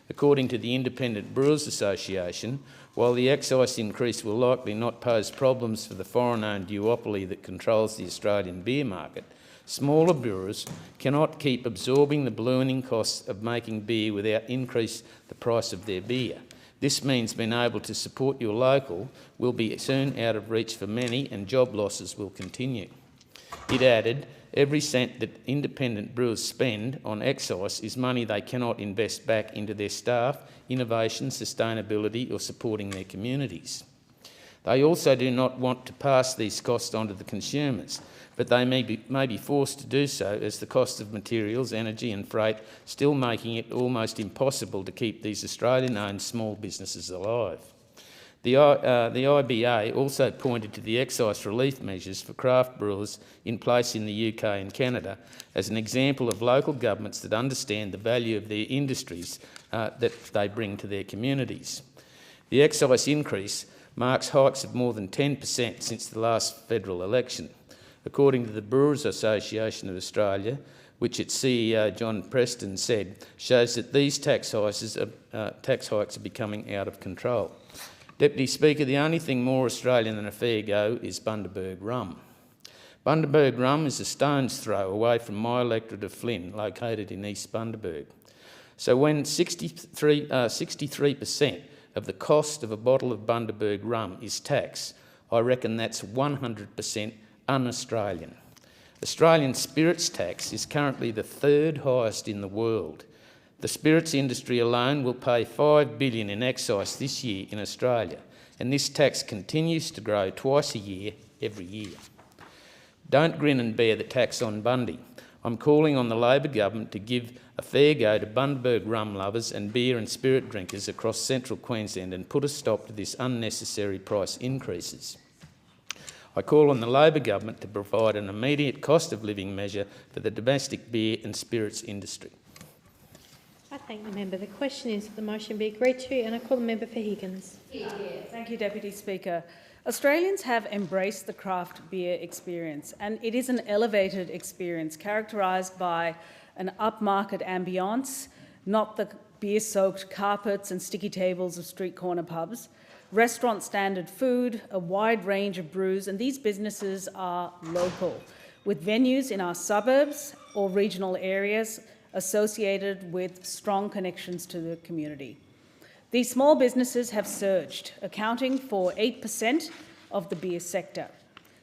According to the Independent Brewers Association, while the excise increase will likely not pose problems for the foreign-owned duopoly that controls the Australian beer market, smaller brewers cannot keep absorbing the ballooning costs of making beer without increasing the price of their beer. This means being able to support your local will be soon out of reach for many and job losses will continue. It added, every cent that independent brewers spend on excise is money they cannot invest back into their staff, innovation, sustainability or supporting their communities. They also do not want to pass these costs on to the consumers, but they may be forced to do so as the cost of materials, energy and freight still making it almost impossible to keep these Australian-owned small businesses alive. The IBA also pointed to the excise relief measures for craft brewers in place in the UK and Canada as an example of local governments that understand the value of their industries that they bring to their communities. The excise increase marks hikes of more than 10% since the last federal election. According to the Brewers Association of Australia, which its CEO John Preston said, shows that these tax hikes are becoming out of control. Deputy Speaker, the only thing more Australian than a fair go is Bundaberg rum. Bundaberg rum is a stone's throw away from my electorate of Flynn, located in East Bundaberg. So when 63% of the cost of a bottle of Bundaberg rum is tax, I reckon that's 100% un-Australian. Australian spirits tax is currently the third highest in the world. The spirits industry alone will pay $5 billion in excise this year in Australia, and this tax continues to grow twice a year, every year. Don't grin and bear the tax on Bundy. I'm calling on the Labor government to give a fair go to Bundaberg rum lovers and beer and spirit drinkers across central Queensland and put a stop to this unnecessary price increases. I call on the Labor government to provide an immediate cost of living measure for the domestic beer and spirits industry. I thank the member. The question is that the motion be agreed to, and I call the member for Higgins. Thank you, Deputy Speaker. Australians have embraced the craft beer experience, and it is an elevated experience characterised by an upmarket ambience, not the beer-soaked carpets and sticky tables of street corner pubs, restaurant standard food, a wide range of brews, and these businesses are local, with venues in our suburbs or regional areas associated with strong connections to the community. These small businesses have surged, accounting for 8% of the beer sector,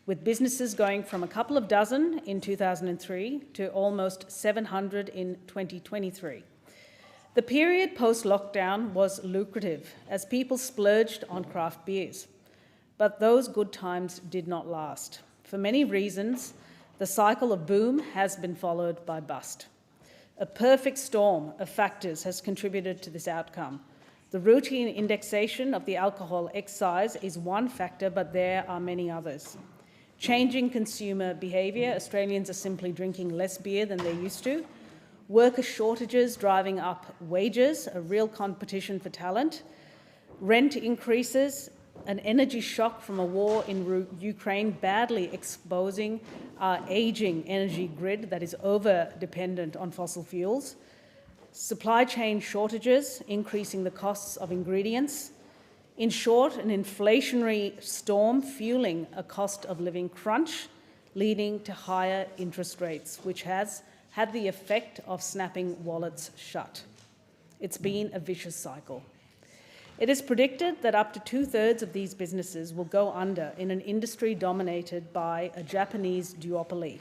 with businesses going from a couple of dozen in 2003 to almost 700 in 2023. The period post-lockdown was lucrative as people splurged on craft beers, but those good times did not last. For many reasons, the cycle of boom has been followed by bust. A perfect storm of factors has contributed to this outcome. The routine indexation of the alcohol excise is one factor, but there are many others. Changing consumer behaviour, Australians are simply drinking less beer than they used to. Worker shortages driving up wages, a real competition for talent. Rent increases, an energy shock from a war in Ukraine badly exposing our ageing energy grid that is over-dependent on fossil fuels. Supply chain shortages, increasing the costs of ingredients. In short, an inflationary storm fueling a cost of living crunch, leading to higher interest rates, which has had the effect of snapping wallets shut. It's been a vicious cycle. It is predicted that up to 2/3 of these businesses will go under in an industry dominated by a Japanese duopoly,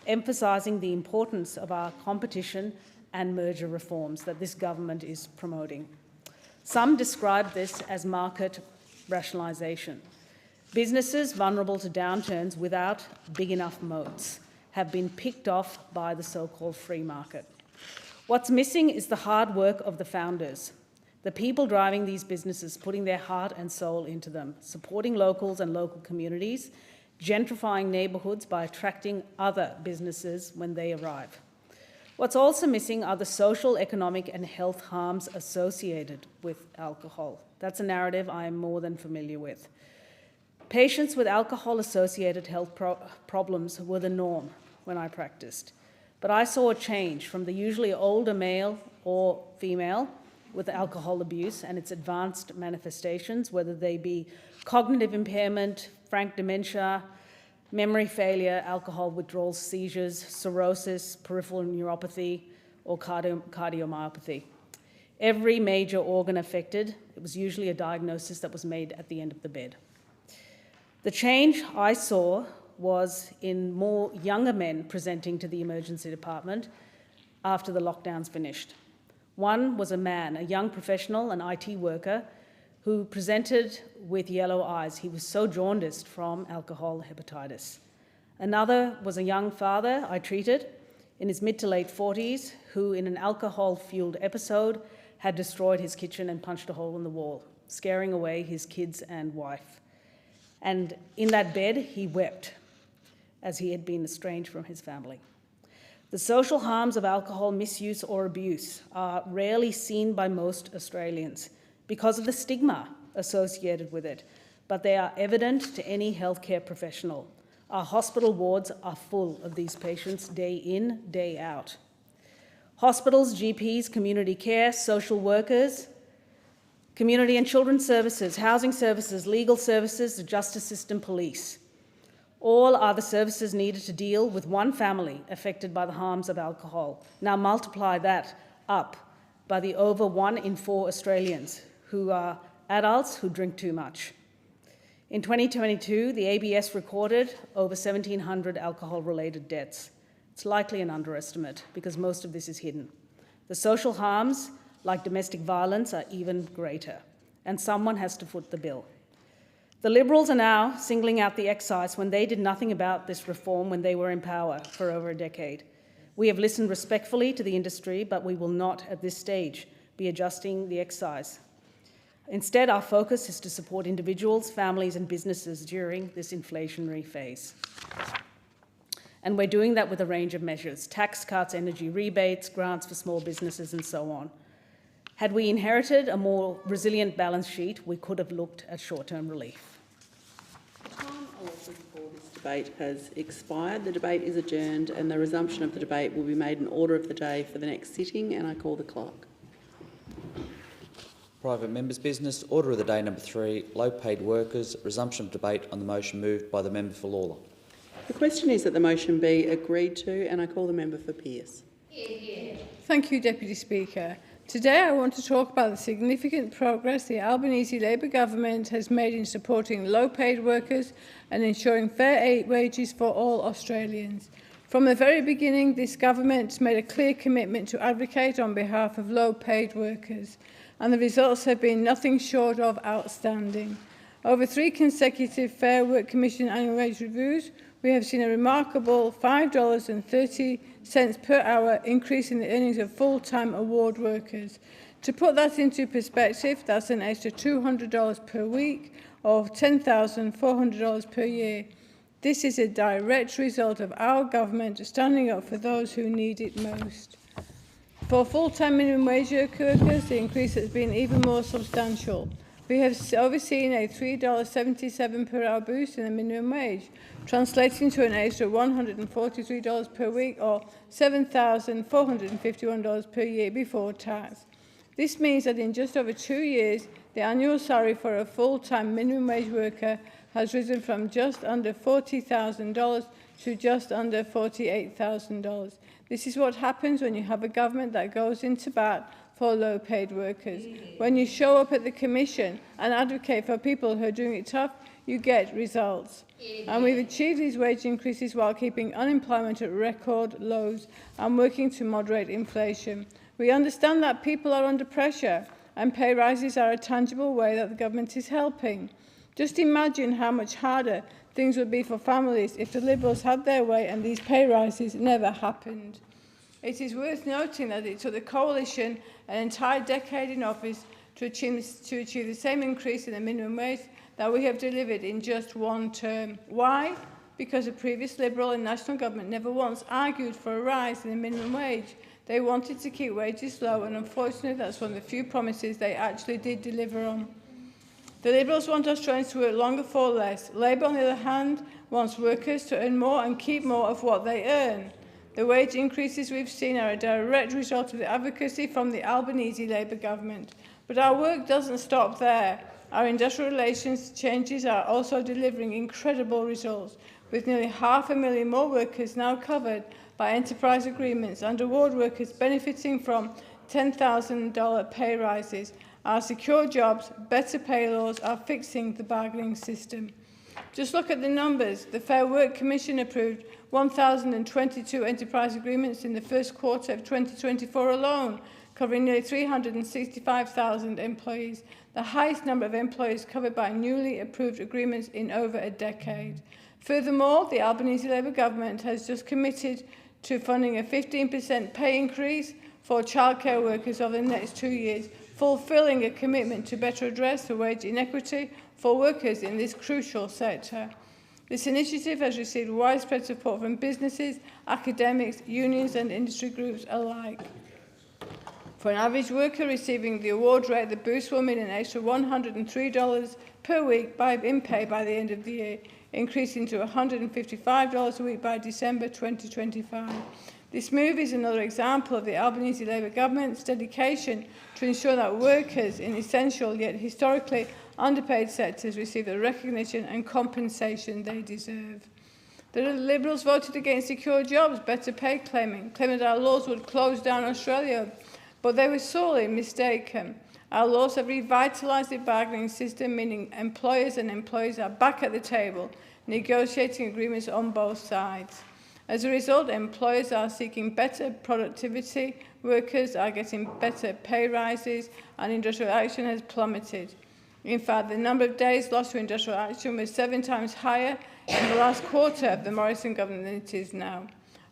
emphasising the importance of our competition and merger reforms that this government is promoting. Some describe this as market rationalisation. Businesses vulnerable to downturns without big enough moats have been picked off by the so-called free market. What's missing is the hard work of the founders, the people driving these businesses, putting their heart and soul into them, supporting locals and local communities, gentrifying neighbourhoods by attracting other businesses when they arrive. What's also missing are the social, economic and health harms associated with alcohol. That's a narrative I am more than familiar with. Patients with alcohol-associated health problems were the norm when I practiced, but I saw a change from the usually older male or female with alcohol abuse and its advanced manifestations, whether they be cognitive impairment, frank dementia, memory failure, alcohol withdrawal seizures, cirrhosis, peripheral neuropathy, or cardiomyopathy. Every major organ affected, it was usually a diagnosis that was made at the end of the bed. The change I saw was in more younger men presenting to the emergency department after the lockdowns finished. One was a man, a young professional, an IT worker, who presented with yellow eyes. He was so jaundiced from alcohol hepatitis. Another was a young father I treated in his mid to late 40s, who in an alcohol-fueled episode had destroyed his kitchen and punched a hole in the wall, scaring away his kids and wife. And in that bed, he wept, as he had been estranged from his family. The social harms of alcohol misuse or abuse are rarely seen by most Australians because of the stigma associated with it, but they are evident to any healthcare professional. Our hospital wards are full of these patients day in, day out. Hospitals, GPs, community care, social workers, community and children's services, housing services, legal services, the justice system, police. All are the services needed to deal with one family affected by the harms of alcohol. Now multiply that up by the over 1 in 4 Australians who are adults who drink too much. In 2022, the ABS recorded over 1,700 alcohol-related deaths. It's likely an underestimate because most of this is hidden. The social harms, like domestic violence, are even greater, and someone has to foot the bill. The Liberals are now singling out the excise when they did nothing about this reform when they were in power for over a decade. We have listened respectfully to the industry, but we will not, at this stage, be adjusting the excise. Instead, our focus is to support individuals, families and businesses during this inflationary phase. And we're doing that with a range of measures: tax cuts, energy rebates, grants for small businesses and so on. Had we inherited a more resilient balance sheet, we could have looked at short-term relief. The time allotted for this debate has expired. The debate is adjourned and the resumption of the debate will be made in order of the day for the next sitting, and I call the clock. Private members' business. Order of the day number 3, low-paid workers. Resumption of debate on the motion moved by the member for Lawler. The question is that the motion be agreed to, and I call the member for Pearce. Thank you, Deputy Speaker. Today I want to talk about the significant progress the Albanese Labour government has made in supporting low-paid workers and ensuring fair wages for all Australians. From the very beginning, this government made a clear commitment to advocate on behalf of low-paid workers, and the results have been nothing short of outstanding. Over 3 consecutive Fair Work Commission annual wage reviews, we have seen a remarkable $5.30 per hour increase in the earnings of full-time award workers. To put that into perspective, that's an extra $200 per week or $10,400 per year. This is a direct result of our government standing up for those who need it most. For full-time minimum wage workers, the increase has been even more substantial. We have overseen a $3.77 per hour boost in the minimum wage, translating to an extra $143 per week or $7,451 per year before tax. This means that in just over 2 years, the annual salary for a full-time minimum wage worker has risen from just under $40,000 to just under $48,000. This is what happens when you have a government that goes into bat for low-paid workers. When you show up at the Commission and advocate for people who are doing it tough, you get results. And we've achieved these wage increases while keeping unemployment at record lows and working to moderate inflation. We understand that people are under pressure, and pay rises are a tangible way that the government is helping. Just imagine how much harder things would be for families if the Liberals had their way and these pay rises never happened. It is worth noting that it took the Coalition an entire decade in office to achieve the same increase in the minimum wage that we have delivered in just 1 term. Why? Because the previous Liberal and National government never once argued for a rise in the minimum wage. They wanted to keep wages low, and unfortunately that's one of the few promises they actually did deliver on. The Liberals want Australians to work longer for less. Labour, on the other hand, wants workers to earn more and keep more of what they earn. The wage increases we've seen are a direct result of the advocacy from the Albanese Labour government. But our work doesn't stop there. Our industrial relations changes are also delivering incredible results, with nearly 500,000 more workers now covered by enterprise agreements and award workers benefiting from $10,000 pay rises. Our secure jobs, better pay laws are fixing the bargaining system. Just look at the numbers. The Fair Work Commission approved 1,022 enterprise agreements in the first quarter of 2024 alone, covering nearly 365,000 employees, the highest number of employees covered by newly approved agreements in over a decade. Furthermore, the Albanese Labour government has just committed to funding a 15% pay increase for childcare workers over the next 2 years, fulfilling a commitment to better address the wage inequity for workers in this crucial sector. This initiative has received widespread support from businesses, academics, unions and industry groups alike. For an average worker receiving the award rate, the boost will mean an extra $103 per week in pay by the end of the year, increasing to $155 a week by December 2025. This move is another example of the Albanese Labour government's dedication to ensure that workers in essential yet historically underpaid sectors receive the recognition and compensation they deserve. The Liberals voted against secure jobs, better pay claiming that our laws would close down Australia, but they were sorely mistaken. Our laws have revitalised the bargaining system, meaning employers and employees are back at the table, negotiating agreements on both sides. As a result, employers are seeking better productivity, workers are getting better pay rises, and industrial action has plummeted. In fact, the number of days lost to industrial action was 7 times higher in the last quarter of the Morrison government than it is now.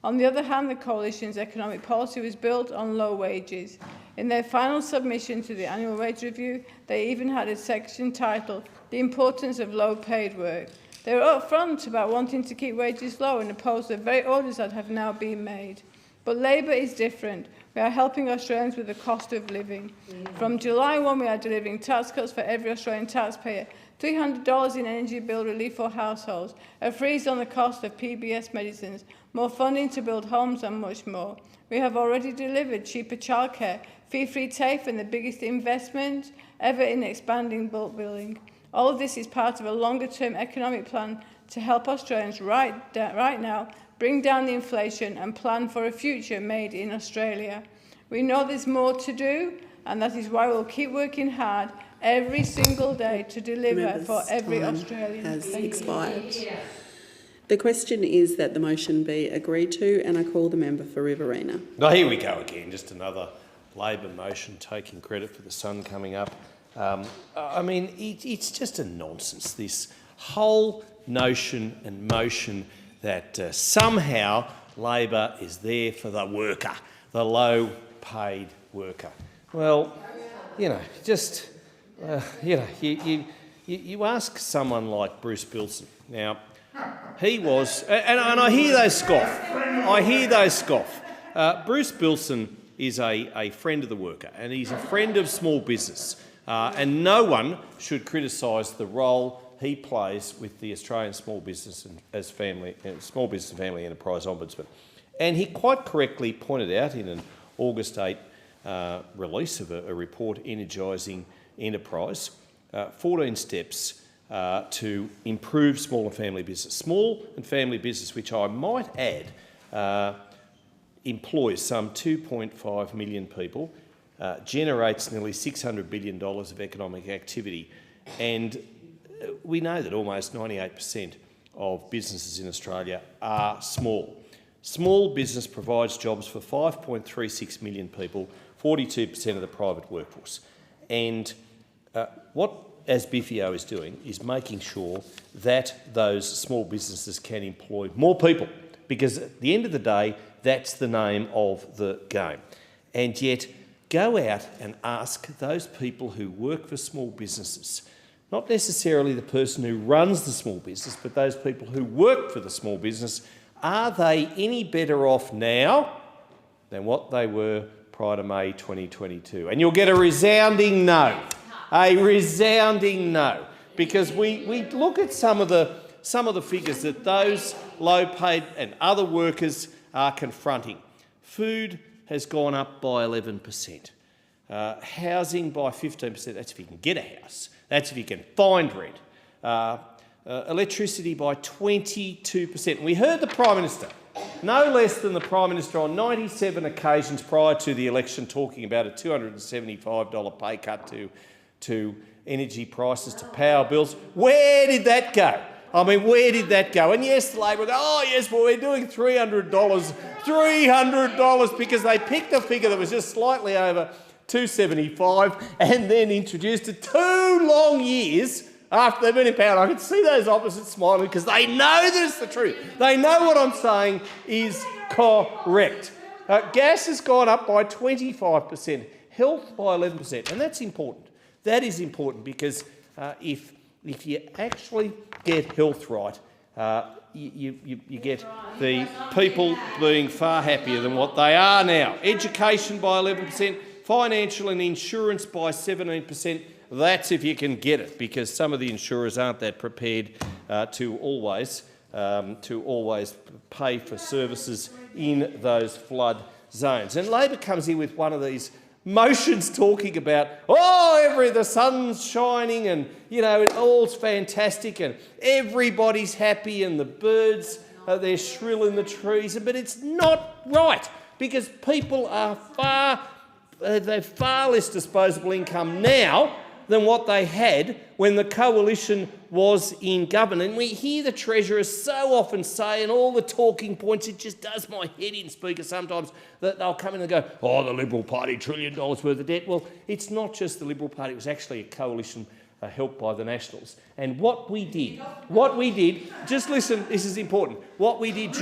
On the other hand, the Coalition's economic policy was built on low wages. In their final submission to the annual wage review, they even had a section titled "The Importance of Low-Paid Work." They were upfront about wanting to keep wages low and oppose the very orders that have now been made. But Labour is different. We are helping Australians with the cost of living. From July 1, we are delivering tax cuts for every Australian taxpayer, $300 in energy bill relief for households, a freeze on the cost of PBS medicines, more funding to build homes and much more. We have already delivered cheaper childcare, fee-free TAFE and the biggest investment ever in expanding bulk billing. All of this is part of a longer-term economic plan to help Australians right now bring down the inflation and plan for a future made in Australia. We know there's more to do, and that is why we'll keep working hard every single day to deliver for every Australian. Has expired. The question is that the motion be agreed to, and I call the member for Riverina. Oh, here we go again, just another Labor motion taking credit for the sun coming up. I mean, it's just a nonsense, this whole notion and motion that somehow Labor is there for the worker, the low-paid worker. Well, you know, just, you ask someone like Bruce Bilson. Now, he was, and I hear those scoff. Bruce Bilson is a friend of the worker, and he's a friend of small business. And no one should criticise the role he plays with the Australian Small Business and Small Business and Family Enterprise Ombudsman. And he quite correctly pointed out in an August 8 release of a report, Energising Enterprise, 14 steps to improve small and family business. Small and family business, which I might add, employs some 2.5 million people, generates nearly $600 billion of economic activity, and we know that almost 98% of businesses in Australia are small. Small business provides jobs for 5.36 million people, 42% of the private workforce. And what ASBIFIO is doing is making sure that those small businesses can employ more people, because at the end of the day, that's the name of the game. And yet, go out and ask those people who work for small businesses, not necessarily the person who runs the small business, but those people who work for the small business, are they any better off now than what they were prior to May 2022? And you'll get a resounding no. A resounding no. Because we look at some of the figures that those low-paid and other workers are confronting. Food has gone up by 11%. Housing by 15%. That's if you can get a house. That's if you can find rent. Electricity by 22%. We heard the Prime Minister, no less than the Prime Minister on 97 occasions prior to the election, talking about a $275 pay cut to energy prices, to power bills. Where did that go? I mean, where did that go? And yes, Labor go, oh yes, well, we're doing $300, because they picked a figure that was just slightly over $275 and then introduced it 2 long years after they've been in power. I can see those opposites smiling because they know that it's the truth. They know what I'm saying is correct. Gas has gone up by 25%, health by 11%, and that's important. That is important because if you actually get health right, you get the people being far happier than what they are now. Education by 11%, financial and insurance by 17%. That's if you can get it, because some of the insurers aren't that prepared to always pay for services in those flood zones. And Labor comes in with one of these motions talking about, the sun's shining and, it all's fantastic and everybody's happy and the birds they're shrill in the trees, but it's not right because people are they've far less disposable income now than what they had when the coalition was in government. And we hear the Treasurer so often say, and all the talking points, it just does my head in, Speaker, sometimes, that they'll come in and go, oh, the Liberal Party, $1 trillion worth of debt. Well, it's not just the Liberal Party, it was actually a coalition helped by the Nationals. And what we did, just listen, this is important, what we did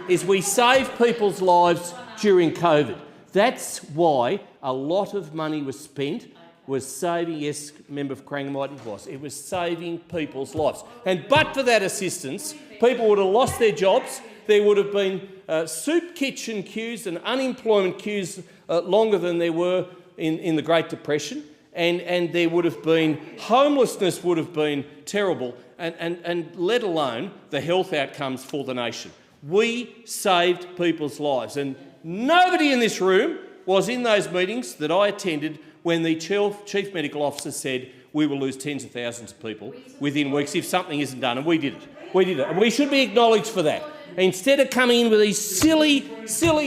is we saved people's lives during COVID. That's why a lot of money was spent, was saving, yes, Member for Crangamite it was saving people's lives. And but for that assistance, people would have lost their jobs, there would have been soup kitchen queues and unemployment queues longer than there were in the Great Depression, and there would have been, homelessness would have been terrible, and let alone the health outcomes for the nation. We saved people's lives, and nobody in this room was in those meetings that I attended when the Chief Medical Officer said we will lose tens of thousands of people within weeks if something isn't done, and we did it. We did it, and we should be acknowledged for that. Instead of coming in with these silly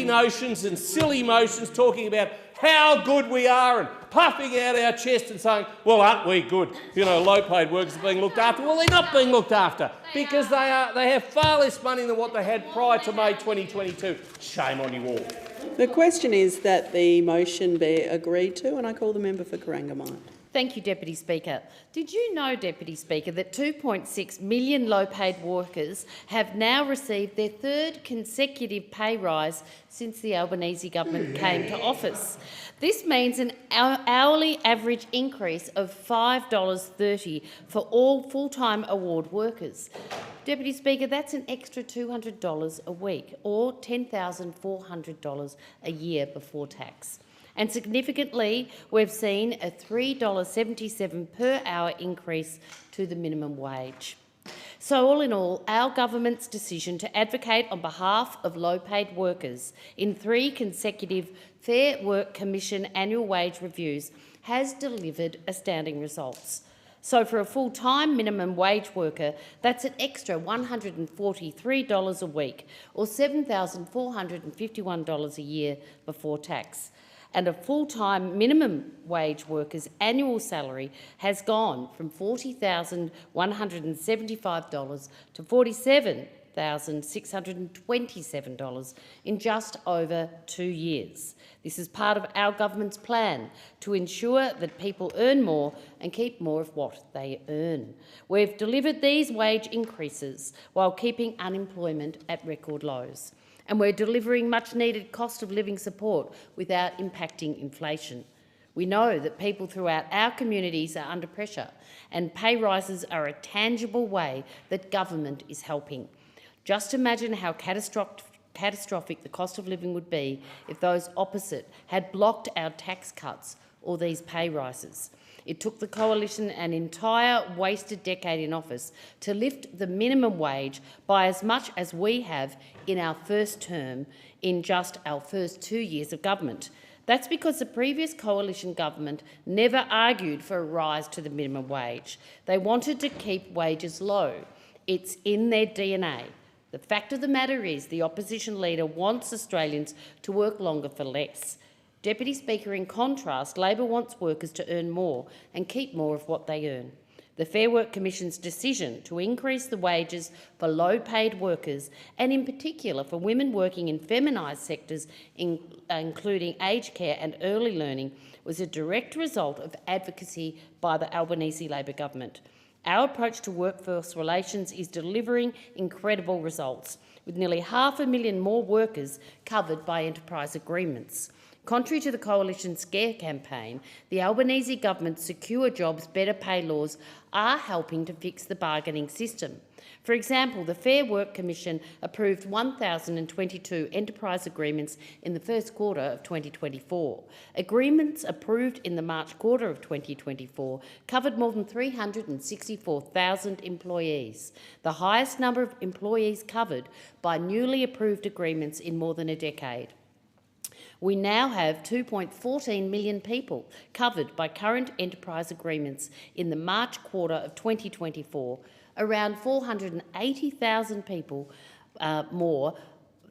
notions and silly motions talking about how good we are and puffing out our chest and saying, well, aren't we good? You know, low-paid workers are being looked after. Well, they're not being looked after because they have far less money than what they had prior to May 2022. Shame on you all. The question is that the motion be agreed to, and I call the member for Corangamite. Thank you, Deputy Speaker. Did you know, Deputy Speaker, that 2.6 million low-paid workers have now received their third consecutive pay rise since the Albanese government came to office? This means an hourly average increase of $5.30 for all full-time award workers. Deputy Speaker, that's an extra $200 a week, or $10,400 a year before tax. And significantly, we've seen a $3.77 per hour increase to the minimum wage. So all in all, our government's decision to advocate on behalf of low-paid workers in 3 consecutive Fair Work Commission annual wage reviews has delivered astounding results. So for a full-time minimum wage worker, that's an extra $143 a week, or $7,451 a year before tax. And a full-time minimum wage worker's annual salary has gone from $40,175 to $47,627 in just over 2 years. This is part of our government's plan to ensure that people earn more and keep more of what they earn. We've delivered these wage increases while keeping unemployment at record lows. And we're delivering much-needed cost of living support without impacting inflation. We know that people throughout our communities are under pressure, and pay rises are a tangible way that government is helping. Just imagine how catastrophic the cost of living would be if those opposite had blocked our tax cuts or these pay rises. It took the Coalition an entire wasted decade in office to lift the minimum wage by as much as we have in our first term in just our first 2 years of government. That's because the previous Coalition government never argued for a rise to the minimum wage. They wanted to keep wages low. It's in their DNA. The fact of the matter is the opposition leader wants Australians to work longer for less. Deputy Speaker, in contrast, Labor wants workers to earn more and keep more of what they earn. The Fair Work Commission's decision to increase the wages for low-paid workers, and in particular for women working in feminised sectors, including aged care and early learning, was a direct result of advocacy by the Albanese Labor government. Our approach to workforce relations is delivering incredible results, with nearly 500,000 more workers covered by enterprise agreements. Contrary to the Coalition Scare campaign, the Albanese government's Secure Jobs, Better Pay laws are helping to fix the bargaining system. For example, the Fair Work Commission approved 1,022 enterprise agreements in the first quarter of 2024. Agreements approved in the March quarter of 2024 covered more than 364,000 employees, the highest number of employees covered by newly approved agreements in more than a decade. We now have 2.14 million people covered by current enterprise agreements in the March quarter of 2024, around 480,000 people more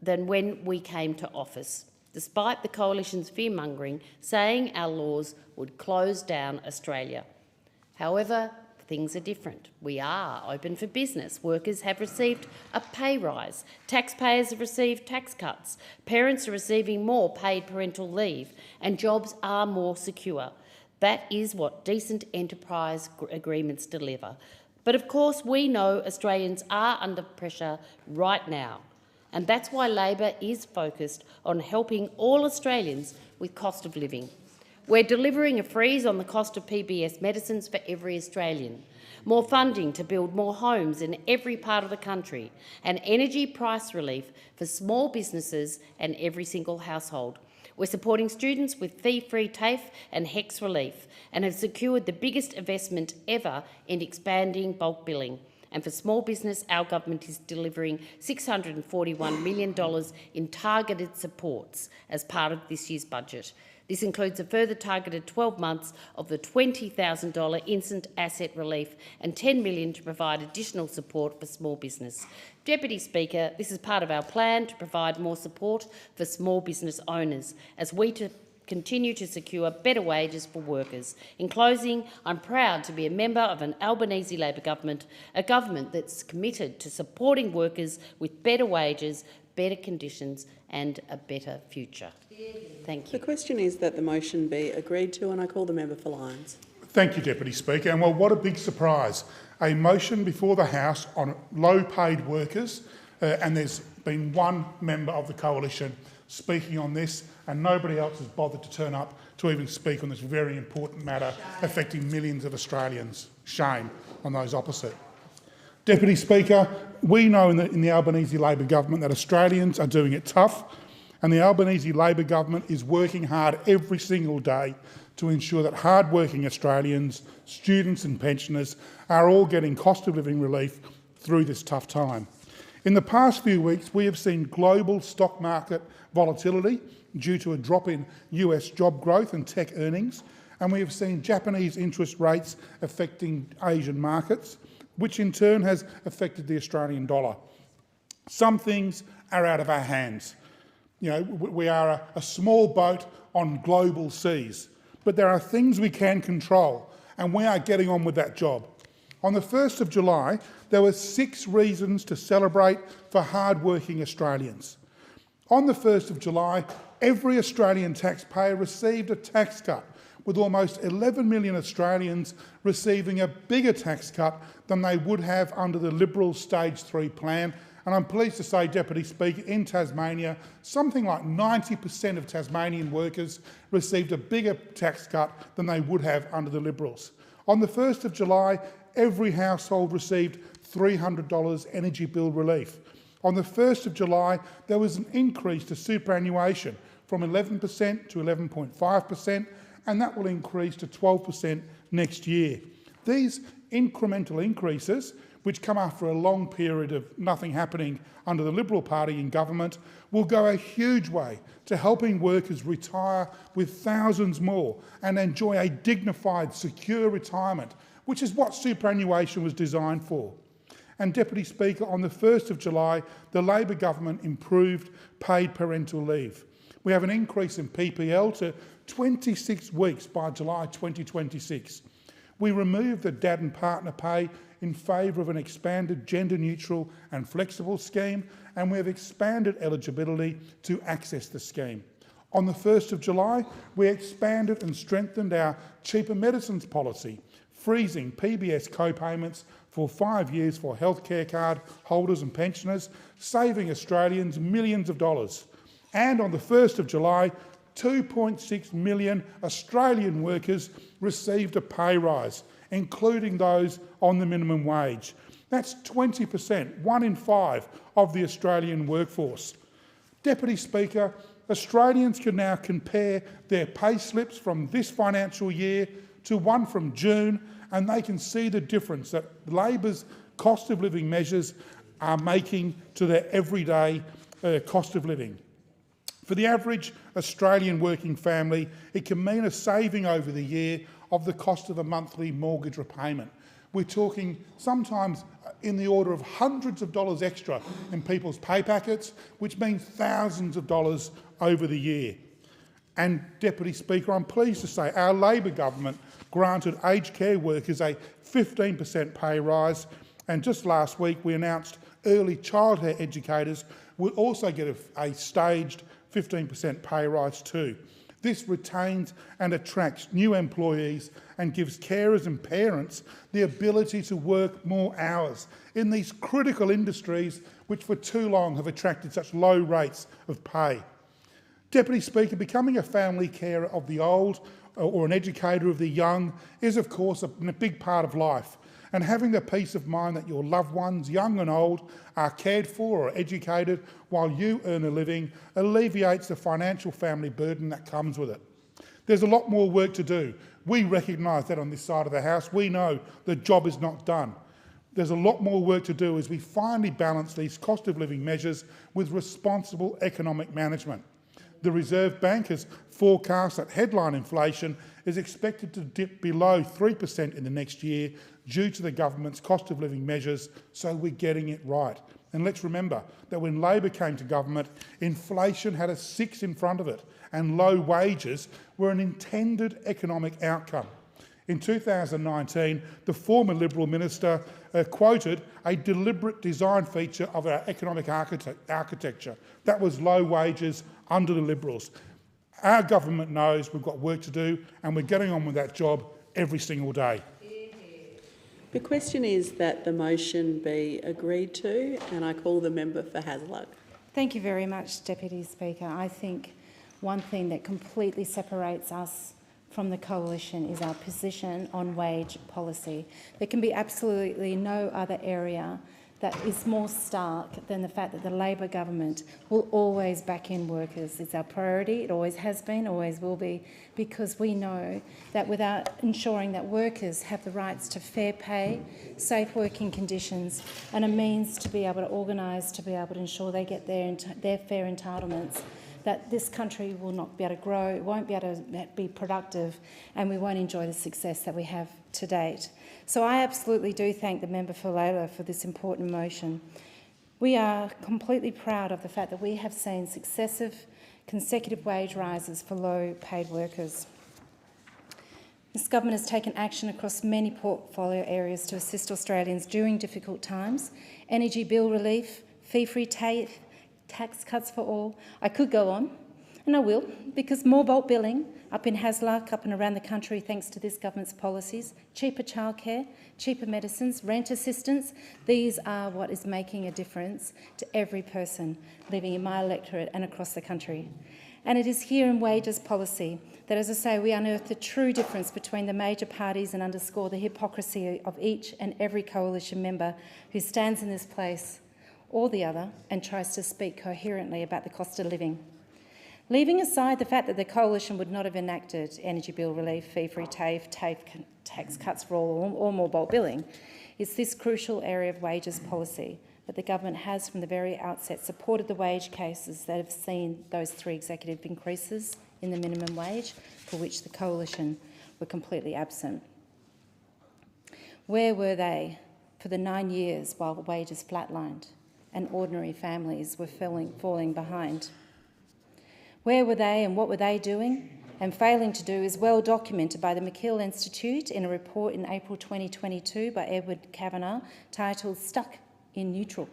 than when we came to office, despite the Coalition's fear-mongering saying our laws would close down Australia. However, things are different. We are open for business. Workers have received a pay rise. Taxpayers have received tax cuts. Parents are receiving more paid parental leave, and jobs are more secure. That is what decent enterprise agreements deliver. But of course, we know Australians are under pressure right now, and that's why Labor is focused on helping all Australians with cost of living. We're delivering a freeze on the cost of PBS medicines for every Australian, more funding to build more homes in every part of the country, and energy price relief for small businesses and every single household. We're supporting students with fee-free TAFE and HECS relief and have secured the biggest investment ever in expanding bulk billing. And for small business, our government is delivering $641 million in targeted supports as part of this year's budget. This includes a further targeted 12 months of the $20,000 instant asset relief and $10 million to provide additional support for small business. Deputy Speaker, this is part of our plan to provide more support for small business owners as we continue to secure better wages for workers. In closing, I'm proud to be a member of an Albanese Labor government, a government that's committed to supporting workers with better wages, better conditions and a better future. Thank you. The question is that the motion be agreed to, and I call the member for Lyons. Thank you, Deputy Speaker. And well, what a big surprise. A motion before the House on low-paid workers, and there's been one member of the Coalition speaking on this, and nobody else has bothered to turn up to even speak on this very important matter affecting millions of Australians. Shame on those opposite. Deputy Speaker, we know in the Albanese Labor government that Australians are doing it tough, and the Albanese Labor government is working hard every single day to ensure that hard-working Australians, students and pensioners are all getting cost of living relief through this tough time. In the past few weeks, we have seen global stock market volatility due to a drop in US job growth and tech earnings, and we have seen Japanese interest rates affecting Asian markets, which in turn has affected the Australian dollar. Some things are out of our hands. You know, we are a small boat on global seas, but there are things we can control, and we are getting on with that job. On the 1st of July, there were 6 reasons to celebrate for hard-working Australians. On the 1st of July, every Australian taxpayer received a tax cut, with almost 11 million Australians receiving a bigger tax cut than they would have under the Liberal Stage 3 plan. And I'm pleased to say, Deputy Speaker, in Tasmania, something like 90% of Tasmanian workers received a bigger tax cut than they would have under the Liberals. On the 1st of July, every household received $300 energy bill relief. On the 1st of July, there was an increase to superannuation from 11% to 11.5%, and that will increase to 12% next year. These incremental increases, which come after a long period of nothing happening under the Liberal Party in government, will go a huge way to helping workers retire with thousands more and enjoy a dignified, secure retirement, which is what superannuation was designed for. And Deputy Speaker, on the 1st of July, the Labor government improved paid parental leave. We have an increase in PPL to 26 weeks by July 2026. We removed the dad and partner pay in favour of an expanded gender-neutral and flexible scheme, and we have expanded eligibility to access the scheme. On the 1st of July, we expanded and strengthened our cheaper medicines policy, freezing PBS co-payments for 5 years for healthcare card holders and pensioners, saving Australians millions of dollars. And on the 1st of July, 2.6 million Australian workers received a pay rise, including those on the minimum wage. That's 20%, 1 in 5 of the Australian workforce. Deputy Speaker, Australians can now compare their pay slips from this financial year to one from June, and they can see the difference that Labor's cost of living measures are making to their everyday cost of living. For the average Australian working family, it can mean a saving over the year of the cost of a monthly mortgage repayment. We're talking sometimes in the order of hundreds of dollars extra in people's pay packets, which means thousands of dollars over the year. And, Deputy Speaker, I'm pleased to say our Labor government granted aged care workers a 15% pay rise, and just last week we announced early childcare educators will also get a staged 15% pay rise too. This retains and attracts new employees and gives carers and parents the ability to work more hours in these critical industries which for too long have attracted such low rates of pay. Deputy Speaker, becoming a family carer of the old or an educator of the young is of course a big part of life, and having the peace of mind that your loved ones, young and old, are cared for or educated while you earn a living alleviates the financial family burden that comes with it. There's a lot more work to do. We recognise that on this side of the House. We know the job is not done. There's a lot more work to do as we finally balance these cost of living measures with responsible economic management. The Reserve Bank has forecast that headline inflation is expected to dip below 3% in the next year due to the government's cost of living measures, so we're getting it right. And let's remember that when Labor came to government, inflation had a 6 in front of it, and low wages were an intended economic outcome. In 2019, the former Liberal minister quoted a deliberate design feature of our economic architecture. That was low wages under the Liberals. Our government knows we've got work to do, and we're getting on with that job every single day. The question is that the motion be agreed to, and I call the member for Hasluck. Thank you very much, Deputy Speaker. I think one thing that completely separates us from the Coalition is our position on wage policy. There can be absolutely no other area that is more stark than the fact that the Labor government will always back in workers. It's our priority, it always has been, always will be, because we know that without ensuring that workers have the rights to fair pay, safe working conditions and a means to be able to organise, to be able to ensure they get their fair entitlements, that this country will not be able to grow, it won't be able to be productive, and we won't enjoy the success that we have to date. So I absolutely do thank the member for Layla for this important motion. We are completely proud of the fact that we have seen successive consecutive wage rises for low-paid workers. This government has taken action across many portfolio areas to assist Australians during difficult times: energy bill relief, fee-free TAFE, tax cuts for all. I could go on, and I will, because more bulk billing up in Hasluck, up and around the country, thanks to this government's policies, cheaper childcare, cheaper medicines, rent assistance. These are what is making a difference to every person living in my electorate and across the country. And it is here in wages policy that, as I say, we unearth the true difference between the major parties and underscore the hypocrisy of each and every coalition member who stands in this place or the other and tries to speak coherently about the cost of living. Leaving aside the fact that the coalition would not have enacted energy bill relief, fee-free TAFE, tax cuts for all or more bulk billing, it's this crucial area of wages policy that the government has from the very outset supported the wage cases that have seen those 3 executive increases in the minimum wage, for which the coalition were completely absent. Where were they for the 9 years while the wages flatlined and ordinary families were falling behind? Where were they and what were they doing and failing to do is well documented by the McKill Institute in a report in April 2022 by Edward Kavanagh titled "Stuck in Neutral: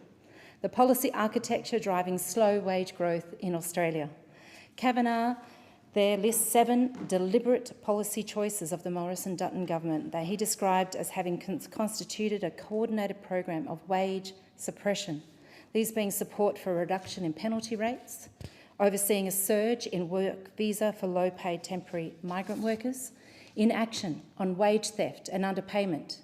The Policy Architecture Driving Slow Wage Growth in Australia." Kavanagh there lists 7 deliberate policy choices of the Morrison-Dutton government that he described as having constituted a coordinated program of wage suppression, these being support for a reduction in penalty rates, overseeing a surge in work visa for low-paid temporary migrant workers, inaction on wage theft and underpayment,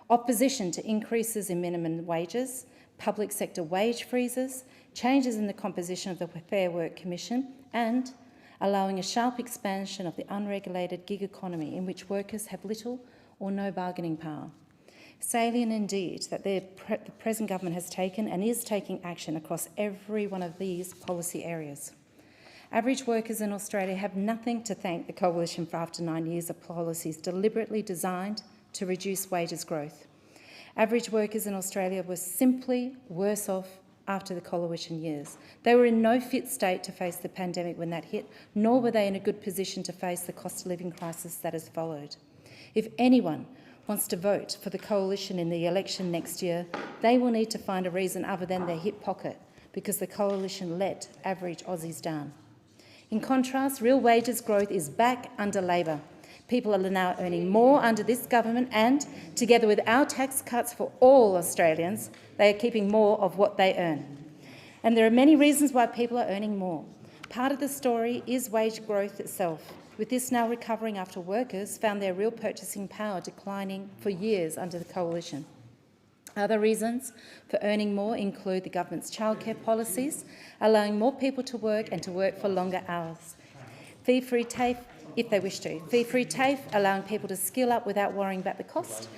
opposition to increases in minimum wages, public sector wage freezes, changes in the composition of the Fair Work Commission, and allowing a sharp expansion of the unregulated gig economy in which workers have little or no bargaining power. Salient indeed that the present government has taken and is taking action across every one of these policy areas. Average workers in Australia have nothing to thank the Coalition for after 9 years of policies deliberately designed to reduce wages growth. Average workers in Australia were simply worse off after the coalition years. They were in no fit state to face the pandemic when that hit, nor were they in a good position to face the cost of living crisis that has followed. If anyone wants to vote for the coalition in the election next year, they will need to find a reason other than their hip pocket, because the coalition let average Aussies down. In contrast, real wages growth is back under Labor. People are now earning more under this government and, together with our tax cuts for all Australians, they are keeping more of what they earn. And there are many reasons why people are earning more. Part of the story is wage growth itself, with this now recovering after workers found their real purchasing power declining for years under the coalition. Other reasons for earning more include the government's childcare policies, allowing more people to work and to work for longer hours. Fee-free TAFE, if they wish to. Fee-free TAFE, allowing people to skill up without worrying about the cost,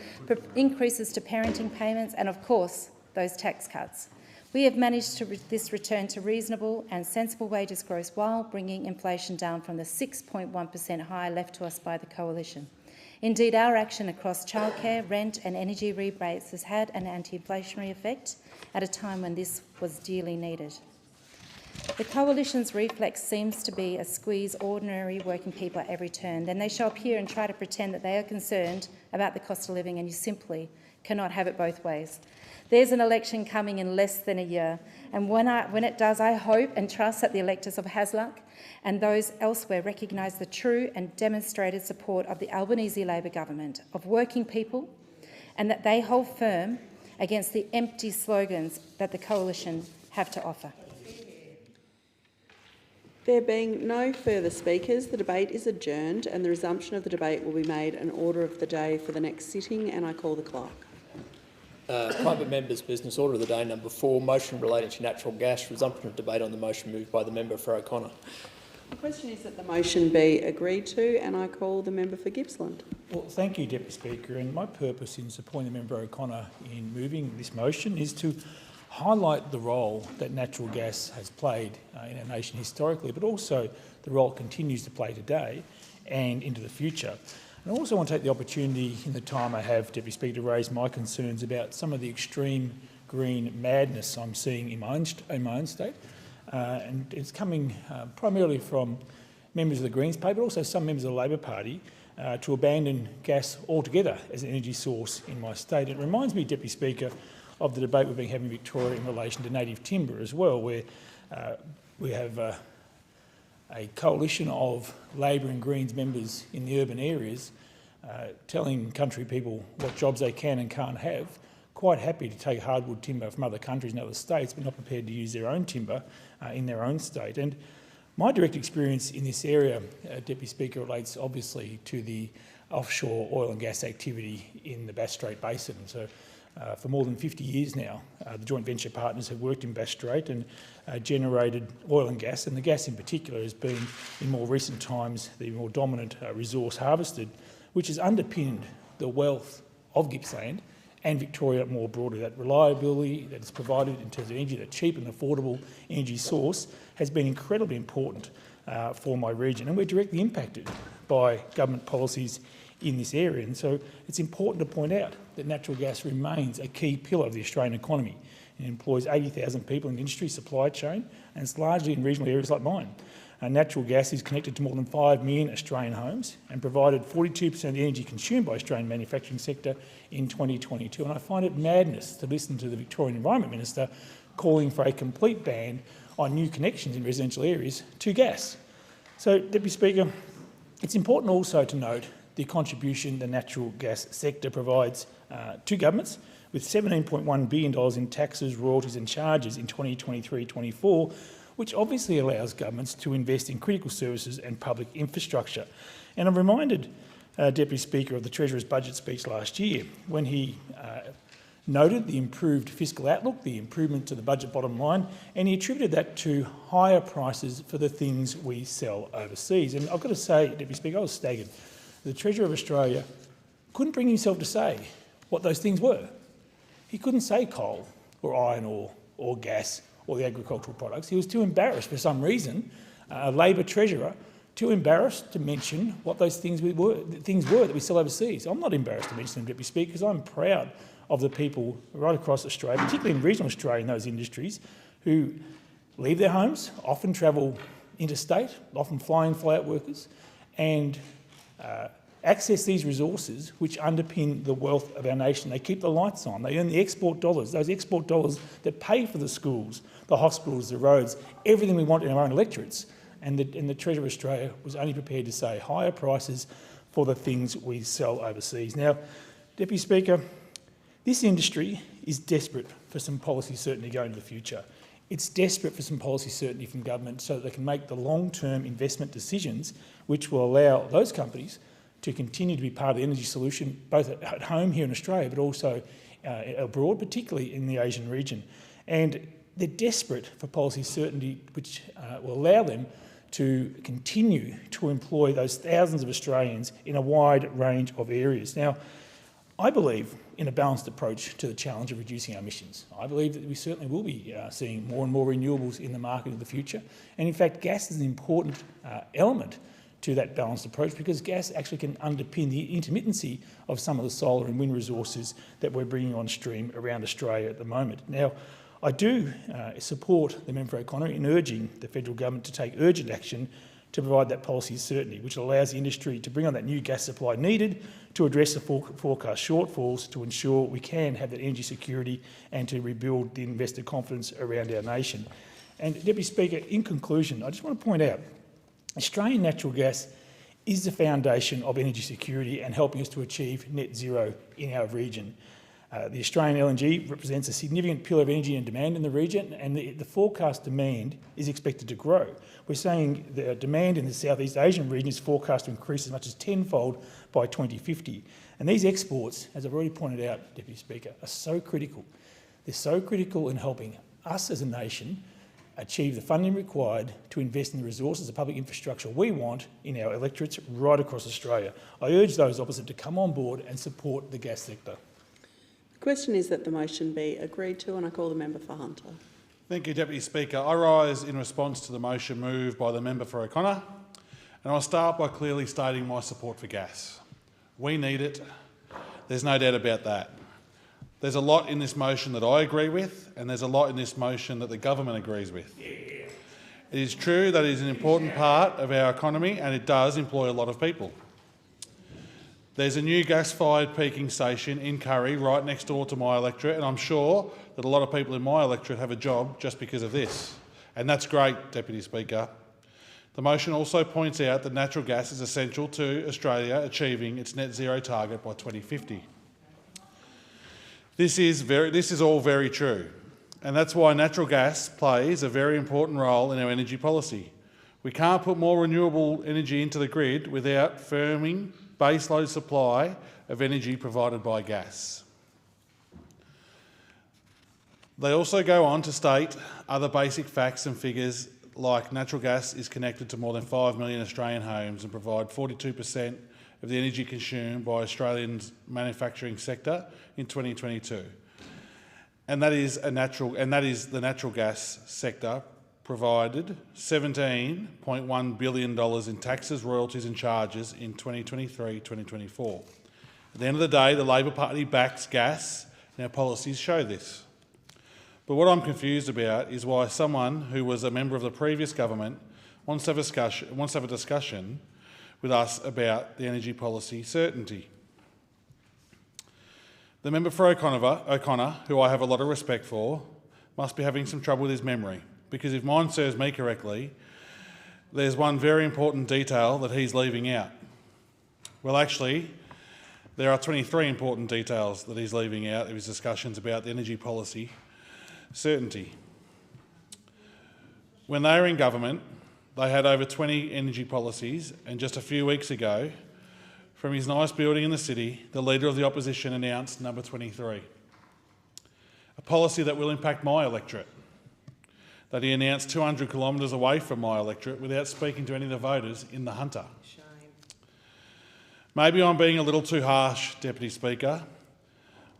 increases to parenting payments, and of course, those tax cuts. We have managed this return to reasonable and sensible wages growth while bringing inflation down from the 6.1% high left to us by the coalition. Indeed, our action across childcare, rent and energy rebates has had an anti-inflationary effect at a time when this was dearly needed. The coalition's reflex seems to be a squeeze ordinary working people at every turn. Then they show up here and try to pretend that they are concerned about the cost of living, and you simply cannot have it both ways. There's an election coming in less than a year, and when it does, I hope and trust that the electors of Hasluck and those elsewhere recognise the true and demonstrated support of the Albanese Labor government, of working people, and that they hold firm against the empty slogans that the coalition have to offer. There being no further speakers, the debate is adjourned and the resumption of the debate will be made an order of the day for the next sitting, and I call the clerk. Private Members' Business Order of the Day number 4, motion relating to natural gas, resumption of debate on the motion moved by the member for O'Connor. The question is that the motion be agreed to, and I call the member for Gippsland. Well, thank you, Deputy Speaker, and my purpose in supporting the member O'Connor in moving this motion is to highlight the role that natural gas has played in our nation historically, but also the role it continues to play today and into the future. And I also want to take the opportunity in the time I have, Deputy Speaker, to raise my concerns about some of the extreme green madness I'm seeing in my own state. And it's coming primarily from members of the Greens Party, but also some members of the Labor Party, to abandon gas altogether as an energy source in my state. It reminds me, Deputy Speaker, of the debate we've been having in Victoria in relation to native timber as well, where we have a coalition of Labor and Greens members in the urban areas telling country people what jobs they can and can't have, quite happy to take hardwood timber from other countries and other states, but not prepared to use their own timber in their own state. And my direct experience in this area, Deputy Speaker, relates obviously to the offshore oil and gas activity in the Bass Strait Basin. So for more than 50 years now, the joint venture partners have worked in Bass Strait and generated oil and gas, and the gas in particular has been, in more recent times, the more dominant resource harvested, which has underpinned the wealth of Gippsland and Victoria more broadly. That reliability that is provided in terms of energy, that cheap and affordable energy source, has been incredibly important for my region, and we're directly impacted by government policies in this area. And so it's important to point out that natural gas remains a key pillar of the Australian economy. It employs 80,000 people in the industry supply chain, and it's largely in regional areas like mine. Natural gas is connected to more than 5 million Australian homes and provided 42% of the energy consumed by Australian manufacturing sector in 2022. And I find it madness to listen to the Victorian Environment Minister calling for a complete ban on new connections in residential areas to gas. So, Deputy Speaker, it's important also to note the contribution the natural gas sector provides to governments, with $17.1 billion in taxes, royalties and charges in 2023-24, which obviously allows governments to invest in critical services and public infrastructure. And I'm reminded, Deputy Speaker, of the Treasurer's budget speech last year when he noted the improved fiscal outlook, the improvement to the budget bottom line, and he attributed that to higher prices for the things we sell overseas. And I've got to say, Deputy Speaker, I was staggered. The Treasurer of Australia couldn't bring himself to say what those things were. He couldn't say coal or iron ore or gas or the agricultural products. He was too embarrassed for some reason, a Labor Treasurer, too embarrassed to mention what those things were that we sell overseas. I'm not embarrassed to mention them, Deputy Speaker, because I'm proud of the people right across Australia, particularly in regional Australia in those industries, who leave their homes, often travel interstate, often fly-in, fly-out workers, and access these resources which underpin the wealth of our nation. They keep the lights on. They earn the export dollars, those export dollars that pay for the schools, the hospitals, the roads, everything we want in our own electorates. And the Treasurer of Australia was only prepared to say higher prices for the things we sell overseas. Now, Deputy Speaker, this industry is desperate for some policy certainty going into the future. It's desperate for some policy certainty from government so that they can make the long-term investment decisions which will allow those companies to continue to be part of the energy solution, both at home here in Australia, but also abroad, particularly in the Asian region. And they're desperate for policy certainty which will allow them to continue to employ those thousands of Australians in a wide range of areas. Now, I believe in a balanced approach to the challenge of reducing our emissions. I believe that we certainly will be seeing more and more renewables in the market in the future. And in fact, gas is an important element to that balanced approach because gas actually can underpin the intermittency of some of the solar and wind resources that we're bringing on stream around Australia at the moment. Now, I do support the member for O'Connor in urging the federal government to take urgent action to provide that policy certainty, which allows the industry to bring on that new gas supply needed to address the forecast shortfalls to ensure we can have that energy security and to rebuild the investor confidence around our nation. And Deputy Speaker, in conclusion, I just want to point out Australian natural gas is the foundation of energy security and helping us to achieve net zero in our region. The Australian LNG represents a significant pillar of energy and demand in the region, and the forecast demand is expected to grow. We're saying the demand in the Southeast Asian region is forecast to increase as much as tenfold by 2050. And these exports, as I've already pointed out, Deputy Speaker, are so critical. They're so critical in helping us as a nation achieve the funding required to invest in the resources of public infrastructure we want in our electorates right across Australia. I urge those opposite to come on board and support the gas sector. The question is that the motion be agreed to, and I call the member for Hunter. Thank you, Deputy Speaker. I rise in response to the motion moved by the member for O'Connor, and I'll start by clearly stating my support for gas. We need it. There's no doubt about that. There's a lot in this motion that I agree with, and there's a lot in this motion that the government agrees with. It is true that it is an important part of our economy, and it does employ a lot of people. There's a new gas-fired peaking station in Curry right next door to my electorate, and I'm sure that a lot of people in my electorate have a job just because of this. And that's great, Deputy Speaker. The motion also points out that natural gas is essential to Australia achieving its net zero target by 2050. This is all very true, and that's why natural gas plays a very important role in our energy policy. We can't put more renewable energy into the grid without firming baseload supply of energy provided by gas. They also go on to state other basic facts and figures like natural gas is connected to more than 5 million Australian homes and provide 42% of the energy consumed by Australians' manufacturing sector in 2022. And that is the natural gas sector provided $17.1 billion in taxes, royalties and charges in 2023-2024. At the end of the day, the Labor Party backs gas, and our policies show this. But what I'm confused about is why someone who was a member of the previous government wants to have a discussion with us about the energy policy certainty. The member for O'Connor, who I have a lot of respect for, must be having some trouble with his memory, because if mine serves me correctly, there's one very important detail that he's leaving out. Well, actually, there are 23 important details that he's leaving out of his discussions about the energy policy certainty. When they were in government, they had over 20 energy policies, and just a few weeks ago, from his nice building in the city, the Leader of the Opposition announced number 23, a policy that will impact my electorate, that he announced 200 kilometres away from my electorate without speaking to any of the voters in the Hunter. Shame. Maybe I'm being a little too harsh, Deputy Speaker.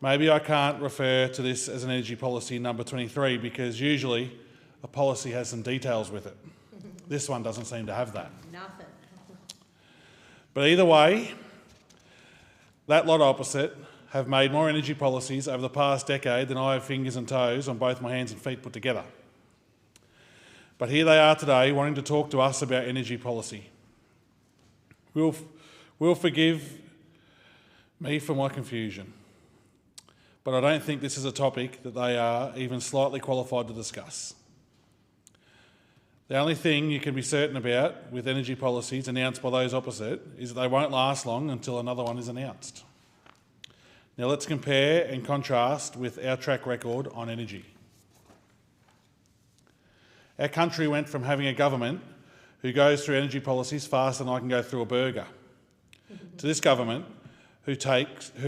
Maybe I can't refer to this as an energy policy number 23 because usually a policy has some details with it. This one doesn't seem to have that. Nothing. But either way, that lot opposite have made more energy policies over the past decade than I have fingers and toes on both my hands and feet put together. But here they are today wanting to talk to us about energy policy. Will forgive me for my confusion, but I don't think this is a topic that they are even slightly qualified to discuss. The only thing you can be certain about with energy policies announced by those opposite is that they won't last long until another one is announced. Now let's compare and contrast with our track record on energy. Our country went from having a government who goes through energy policies faster than I can go through a burger, to this government who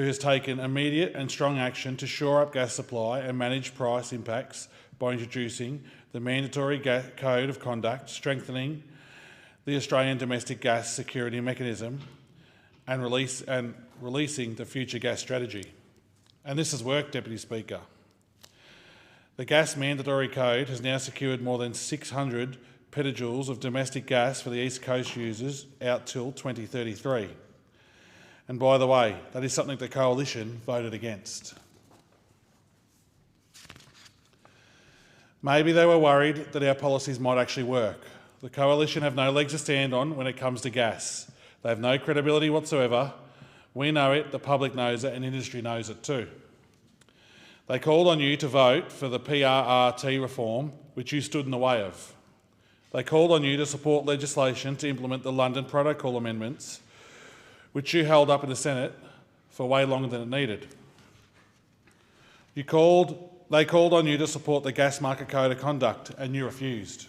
has taken immediate and strong action to shore up gas supply and manage price impacts by introducing the mandatory code of conduct, strengthening the Australian domestic gas security mechanism and releasing the future gas strategy. And this has worked, Deputy Speaker. The gas mandatory code has now secured more than 600 petajoules of domestic gas for the East Coast users out till 2033. And by the way, that is something the Coalition voted against. Maybe they were worried that our policies might actually work. The Coalition have no legs to stand on when it comes to gas. They have no credibility whatsoever. We know it, the public knows it, and industry knows it too. They called on you to vote for the PRRT reform, which you stood in the way of. They called on you to support legislation to implement the London Protocol amendments, which you held up in the Senate for way longer than it needed. They called on you to support the Gas Market Code of Conduct, and you refused.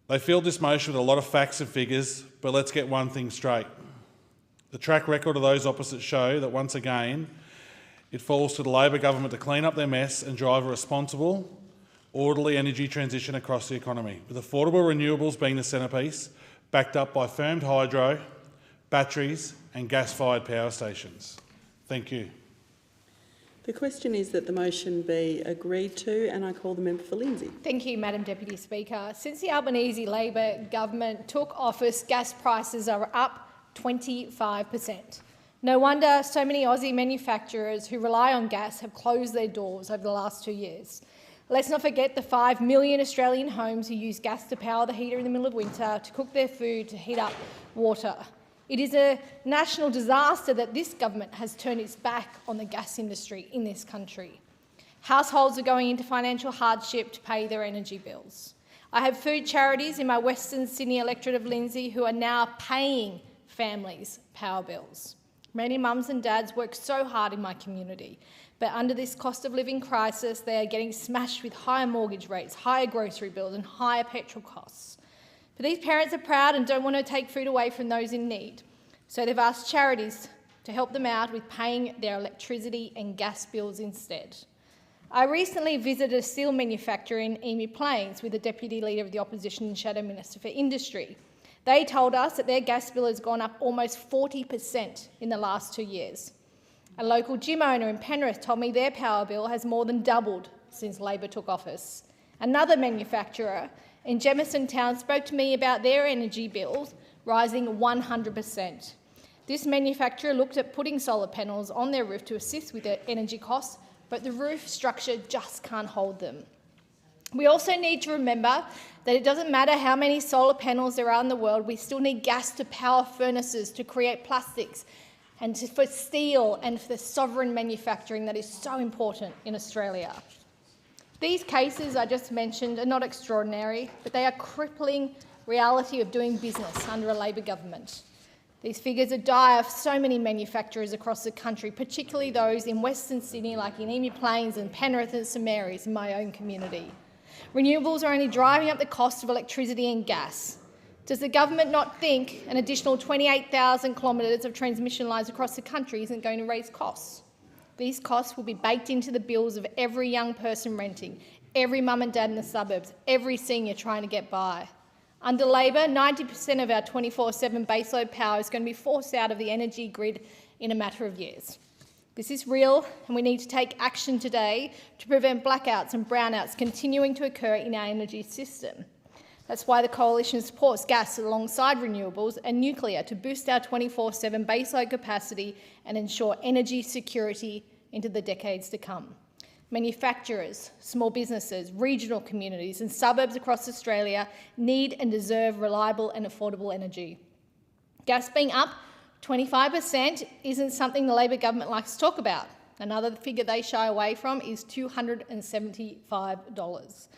They filled this motion with a lot of facts and figures, but let's get one thing straight. The track record of those opposites show that once again, it falls to the Labor government to clean up their mess and drive a responsible, orderly energy transition across the economy, with affordable renewables being the centrepiece, backed up by firmed hydro, batteries and gas-fired power stations. Thank you. The question is that the motion be agreed to, and I call the member for Lindsay. Thank you, Madam Deputy Speaker. Since the Albanese Labor government took office, gas prices are up 25%. No wonder so many Aussie manufacturers who rely on gas have closed their doors over the last 2 years. Let's not forget the 5 million Australian homes who use gas to power the heater in the middle of winter, to cook their food, to heat up water. It is a national disaster that this government has turned its back on the gas industry in this country. Households are going into financial hardship to pay their energy bills. I have food charities in my Western Sydney electorate of Lindsay who are now paying families' power bills. Many mums and dads work so hard in my community, but under this cost of living crisis, they are getting smashed with higher mortgage rates, higher grocery bills and higher petrol costs. But these parents are proud and don't want to take food away from those in need, so they've asked charities to help them out with paying their electricity and gas bills instead. I recently visited a steel manufacturer in Emu Plains with the Deputy Leader of the Opposition and Shadow Minister for Industry. They told us that their gas bill has gone up almost 40% in the last 2 years. A local gym owner in Penrith told me their power bill has more than doubled since Labor took office. Another manufacturer in Jemison Town spoke to me about their energy bills rising 100%. This manufacturer looked at putting solar panels on their roof to assist with their energy costs, but the roof structure just can't hold them. We also need to remember that it doesn't matter how many solar panels there are in the world, we still need gas to power furnaces, to create plastics, and for steel and for the sovereign manufacturing that is so important in Australia. These cases I just mentioned are not extraordinary, but they are crippling reality of doing business under a Labor government. These figures are dire for so many manufacturers across the country, particularly those in Western Sydney like in Emu Plains and Penrith and St Mary's in my own community. Renewables are only driving up the cost of electricity and gas. Does the government not think an additional 28,000 kilometres of transmission lines across the country isn't going to raise costs? These costs will be baked into the bills of every young person renting, every mum and dad in the suburbs, every senior trying to get by. Under Labor, 90% of our 24/7 baseload power is going to be forced out of the energy grid in a matter of years. This is real, and we need to take action today to prevent blackouts and brownouts continuing to occur in our energy system. That's why the Coalition supports gas alongside renewables and nuclear to boost our 24/7 baseload capacity and ensure energy security into the decades to come. Manufacturers, small businesses, regional communities and suburbs across Australia need and deserve reliable and affordable energy. Gas being up 25% isn't something the Labor government likes to talk about. Another figure they shy away from is $275.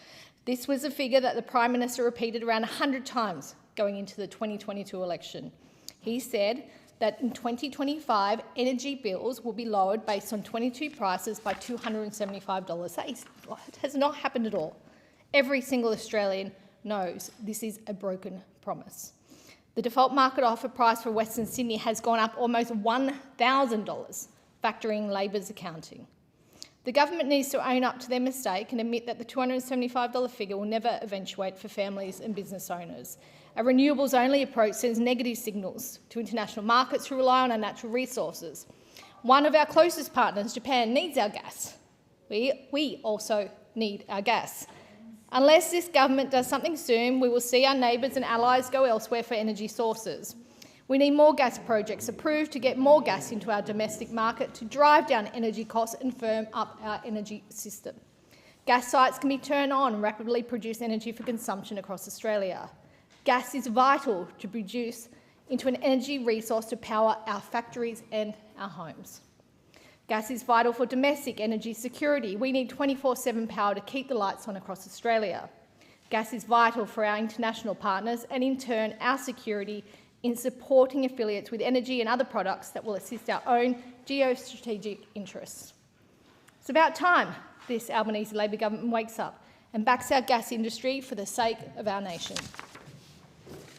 This was a figure that the Prime Minister repeated around 100 times going into the 2022 election. He said that in 2025, energy bills will be lowered based on 22 prices by $275. That has not happened at all. Every single Australian knows this is a broken promise. The default market offer price for Western Sydney has gone up almost $1,000, factoring Labor's accounting. The government needs to own up to their mistake and admit that the $275 figure will never eventuate for families and business owners. A renewables-only approach sends negative signals to international markets who rely on our natural resources. One of our closest partners, Japan, needs our gas. We also need our gas. Unless this government does something soon, we will see our neighbours and allies go elsewhere for energy sources. We need more gas projects approved to get more gas into our domestic market to drive down energy costs and firm up our energy system. Gas sites can be turned on and rapidly produce energy for consumption across Australia. Gas is vital to produce into an energy resource to power our factories and our homes. Gas is vital for domestic energy security. We need 24/7 power to keep the lights on across Australia. Gas is vital for our international partners and, in turn, our security in supporting affiliates with energy and other products that will assist our own geostrategic interests. It's about time this Albanese Labor government wakes up and backs our gas industry for the sake of our nation.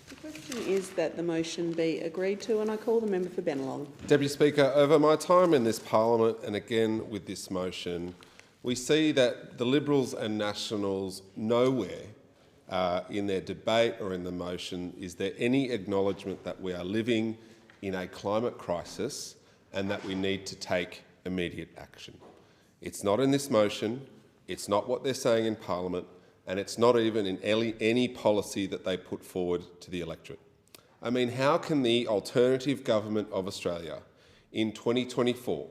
The question is that the motion be agreed to, and I call the member for Bennelong. Deputy Speaker, over my time in this parliament and again with this motion, we see that the Liberals and Nationals nowhere in their debate or in the motion is there any acknowledgement that we are living in a climate crisis and that we need to take immediate action. It's not in this motion, it's not what they're saying in Parliament, and it's not even in any policy that they put forward to the electorate. I mean, how can the alternative government of Australia in 2024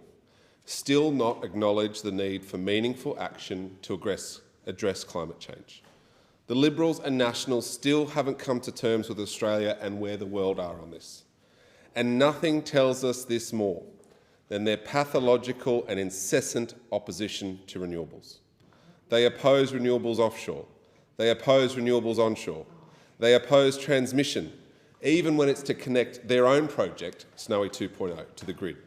still not acknowledge the need for meaningful action to address climate change? The Liberals and Nationals still haven't come to terms with Australia and where the world are on this. And nothing tells us this more than their pathological and incessant opposition to renewables. They oppose renewables offshore. They oppose renewables onshore. They oppose transmission, even when it's to connect their own project, Snowy 2.0, to the grid.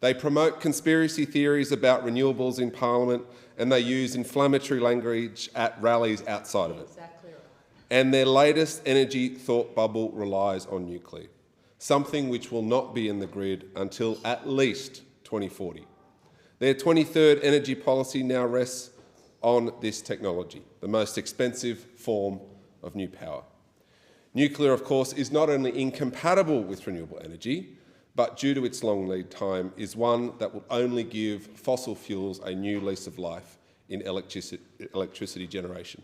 They promote conspiracy theories about renewables in Parliament, and they use inflammatory language at rallies outside of it. Exactly right. And their latest energy thought bubble relies on nuclear, something which will not be in the grid until at least 2040. Their 23rd energy policy now rests on this technology, the most expensive form of new power. Nuclear, of course, is not only incompatible with renewable energy, but due to its long lead time, is one that will only give fossil fuels a new lease of life in electricity generation.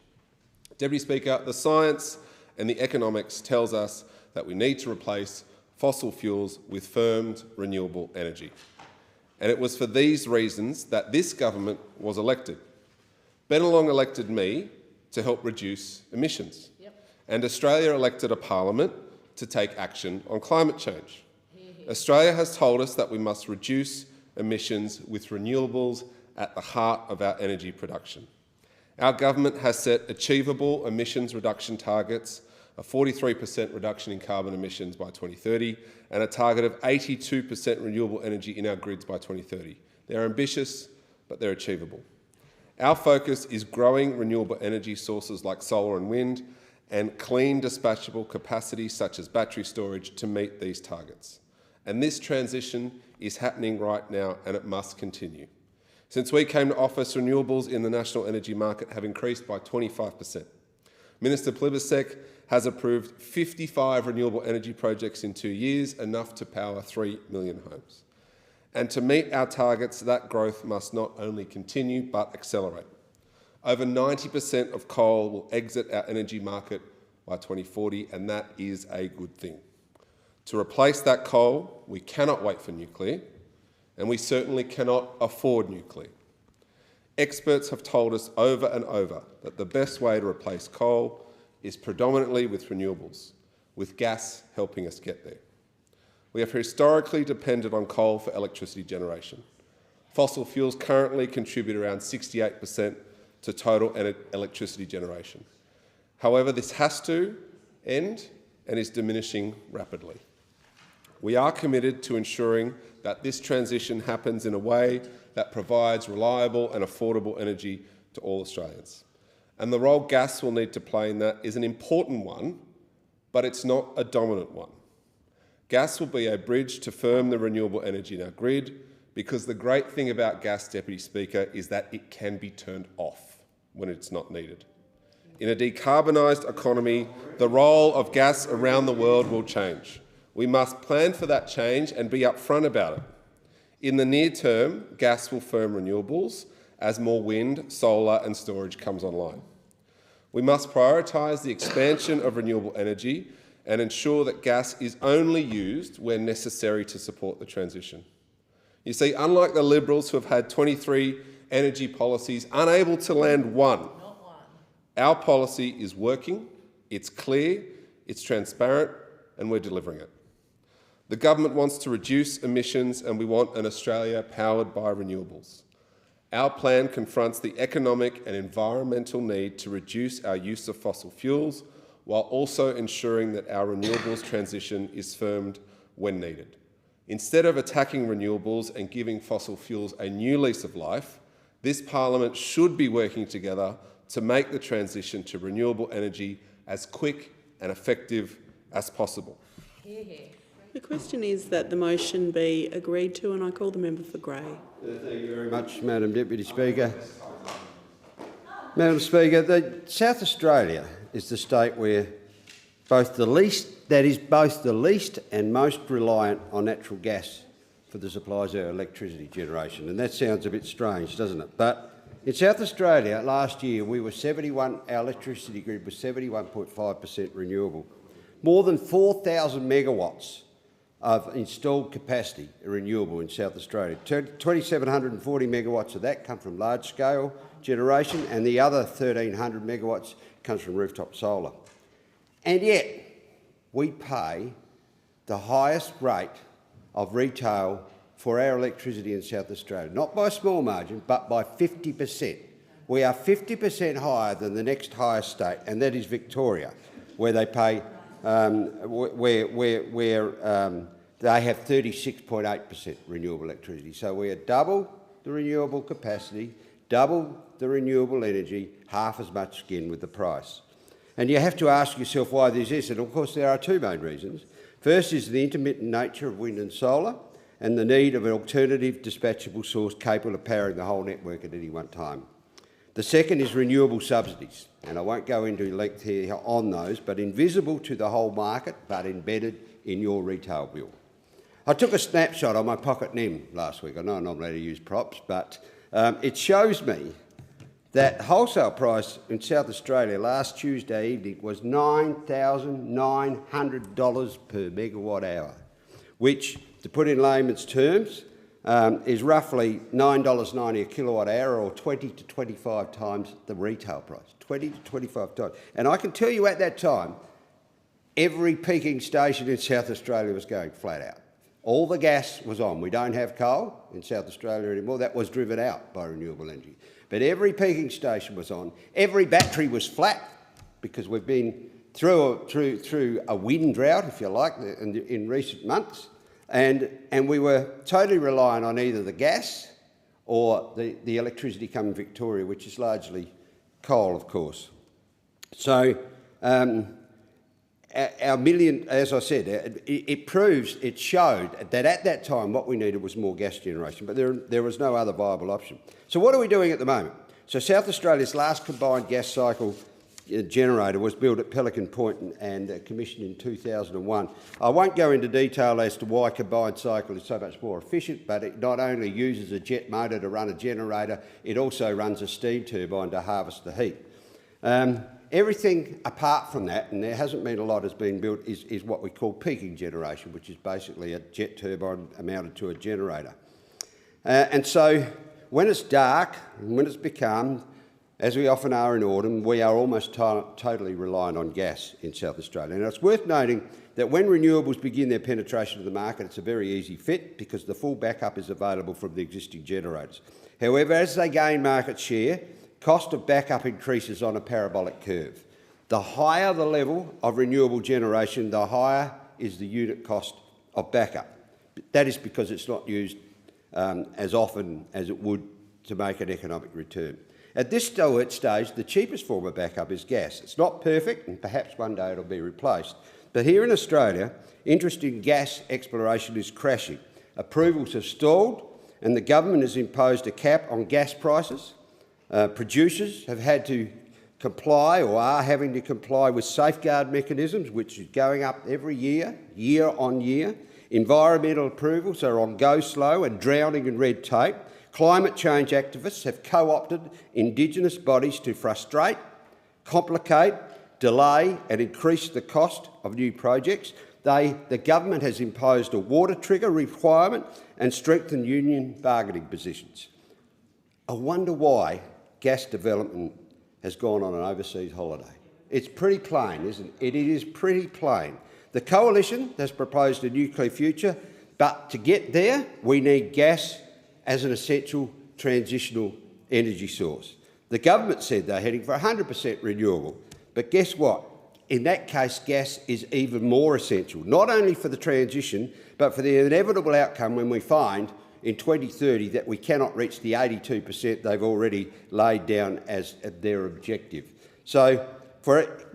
Deputy Speaker, the science and the economics tells us that we need to replace fossil fuels with firmed renewable energy. And it was for these reasons that this government was elected. Bennelong elected me to help reduce emissions. Yep. And Australia elected a parliament to take action on climate change. Australia has told us that we must reduce emissions with renewables at the heart of our energy production. Our government has set achievable emissions reduction targets, a 43% reduction in carbon emissions by 2030 and a target of 82% renewable energy in our grids by 2030. They're ambitious, but they're achievable. Our focus is growing renewable energy sources like solar and wind and clean dispatchable capacity such as battery storage to meet these targets. And this transition is happening right now and it must continue. Since we came to office, renewables in the national energy market have increased by 25%. Minister Plibersek has approved 55 renewable energy projects in 2 years, enough to power 3 million homes. And to meet our targets, that growth must not only continue but accelerate. Over 90% of coal will exit our energy market by 2040, and that is a good thing. To replace that coal, we cannot wait for nuclear, and we certainly cannot afford nuclear. Experts have told us over and over that the best way to replace coal is predominantly with renewables, with gas helping us get there. We have historically depended on coal for electricity generation. Fossil fuels currently contribute around 68% to total electricity generation. However, this has to end and is diminishing rapidly. We are committed to ensuring that this transition happens in a way that provides reliable and affordable energy to all Australians. And the role gas will need to play in that is an important one, but it's not a dominant one. Gas will be a bridge to firm the renewable energy in our grid, because the great thing about gas, Deputy Speaker, is that it can be turned off when it's not needed. In a decarbonised economy, the role of gas around the world will change. We must plan for that change and be upfront about it. In the near term, gas will firm renewables as more wind, solar and storage comes online. We must prioritise the expansion of renewable energy and ensure that gas is only used when necessary to support the transition. You see, unlike the Liberals who have had 23 energy policies unable to land one, our policy is working, it's clear, it's transparent, and we're delivering it. The government wants to reduce emissions, and we want an Australia powered by renewables. Our plan confronts the economic and environmental need to reduce our use of fossil fuels, while also ensuring that our renewables transition is firmed when needed. Instead of attacking renewables and giving fossil fuels a new lease of life, this Parliament should be working together to make the transition to renewable energy as quick and effective as possible. The question is that the motion be agreed to, and I call the member for Grey. Thank you very much, Madam Deputy Speaker. Madam Speaker, South Australia is the state where both the least and most reliant on natural gas for the supplies of our electricity generation. And that sounds a bit strange, doesn't it? But in South Australia last year, our electricity grid was 71.5% renewable. More than 4,000 megawatts of installed capacity are renewable in South Australia. 2,740 megawatts of that come from large-scale generation, and the other 1,300 megawatts comes from rooftop solar. And yet, we pay the highest rate of retail for our electricity in South Australia, not by a small margin, but by 50%. We are 50% higher than the next highest state, and that is Victoria, where they pay they have 36.8% renewable electricity. So we are double the renewable capacity, double the renewable energy, half as much again with the price. And you have to ask yourself why this is, and of course there are two main reasons. First is the intermittent nature of wind and solar, and the need of an alternative dispatchable source capable of powering the whole network at any one time. The second is renewable subsidies, and I won't go into length here on those, but invisible to the whole market, but embedded in your retail bill. I took a snapshot on my pocket NIM last week. I know I'm not allowed to use props, but it shows me that wholesale price in South Australia last Tuesday evening was $9,900 per megawatt hour, which, to put in layman's terms, is roughly $9.90 a kilowatt hour, or 20 to 25 times the retail price. 20 to 25 times. And I can tell you at that time, every peaking station in South Australia was going flat out. All the gas was on. We don't have coal in South Australia anymore. That was driven out by renewable energy. But every peaking station was on. Every battery was flat, because we've been through a wind drought, if you like, in recent months. And we were totally reliant on either the gas or the electricity coming from Victoria, which is largely coal, of course. So our million, as I said, it showed that at that time what we needed was more gas generation, but there was no other viable option. So what are we doing at the moment? So South Australia's last combined gas cycle generator was built at Pelican Point and commissioned in 2001. I won't go into detail as to why combined cycle is so much more efficient, but it not only uses a jet motor to run a generator, it also runs a steam turbine to harvest the heat. Everything apart from that, and there hasn't been a lot has been built, is what we call peaking generation, which is basically a jet turbine amounted to a generator. And so when it's dark, and when it's become, as we often are in autumn, we are almost totally reliant on gas in South Australia. And it's worth noting that when renewables begin their penetration of the market, it's a very easy fit because the full backup is available from the existing generators. However, as they gain market share, cost of backup increases on a parabolic curve. The higher the level of renewable generation, the higher is the unit cost of backup. That is because it's not used as often as it would to make an economic return. At this stage, the cheapest form of backup is gas. It's not perfect, and perhaps one day it'll be replaced. But here in Australia, interest in gas exploration is crashing. Approvals have stalled, and the government has imposed a cap on gas prices. Producers have had to comply, or are having to comply, with safeguard mechanisms, which is going up every year, year on year. Environmental approvals are on go slow and drowning in red tape. Climate change activists have co-opted Indigenous bodies to frustrate, complicate, delay and increase the cost of new projects. The government has imposed a water trigger requirement and strengthened union bargaining positions. I wonder why gas development has gone on an overseas holiday. It's pretty plain, isn't it? It is pretty plain. The Coalition has proposed a nuclear future, but to get there, we need gas as an essential transitional energy source. The government said they're heading for 100% renewable, but guess what? In that case, gas is even more essential, not only for the transition, but for the inevitable outcome when we find in 2030 that we cannot reach the 82% they've already laid down as their objective. So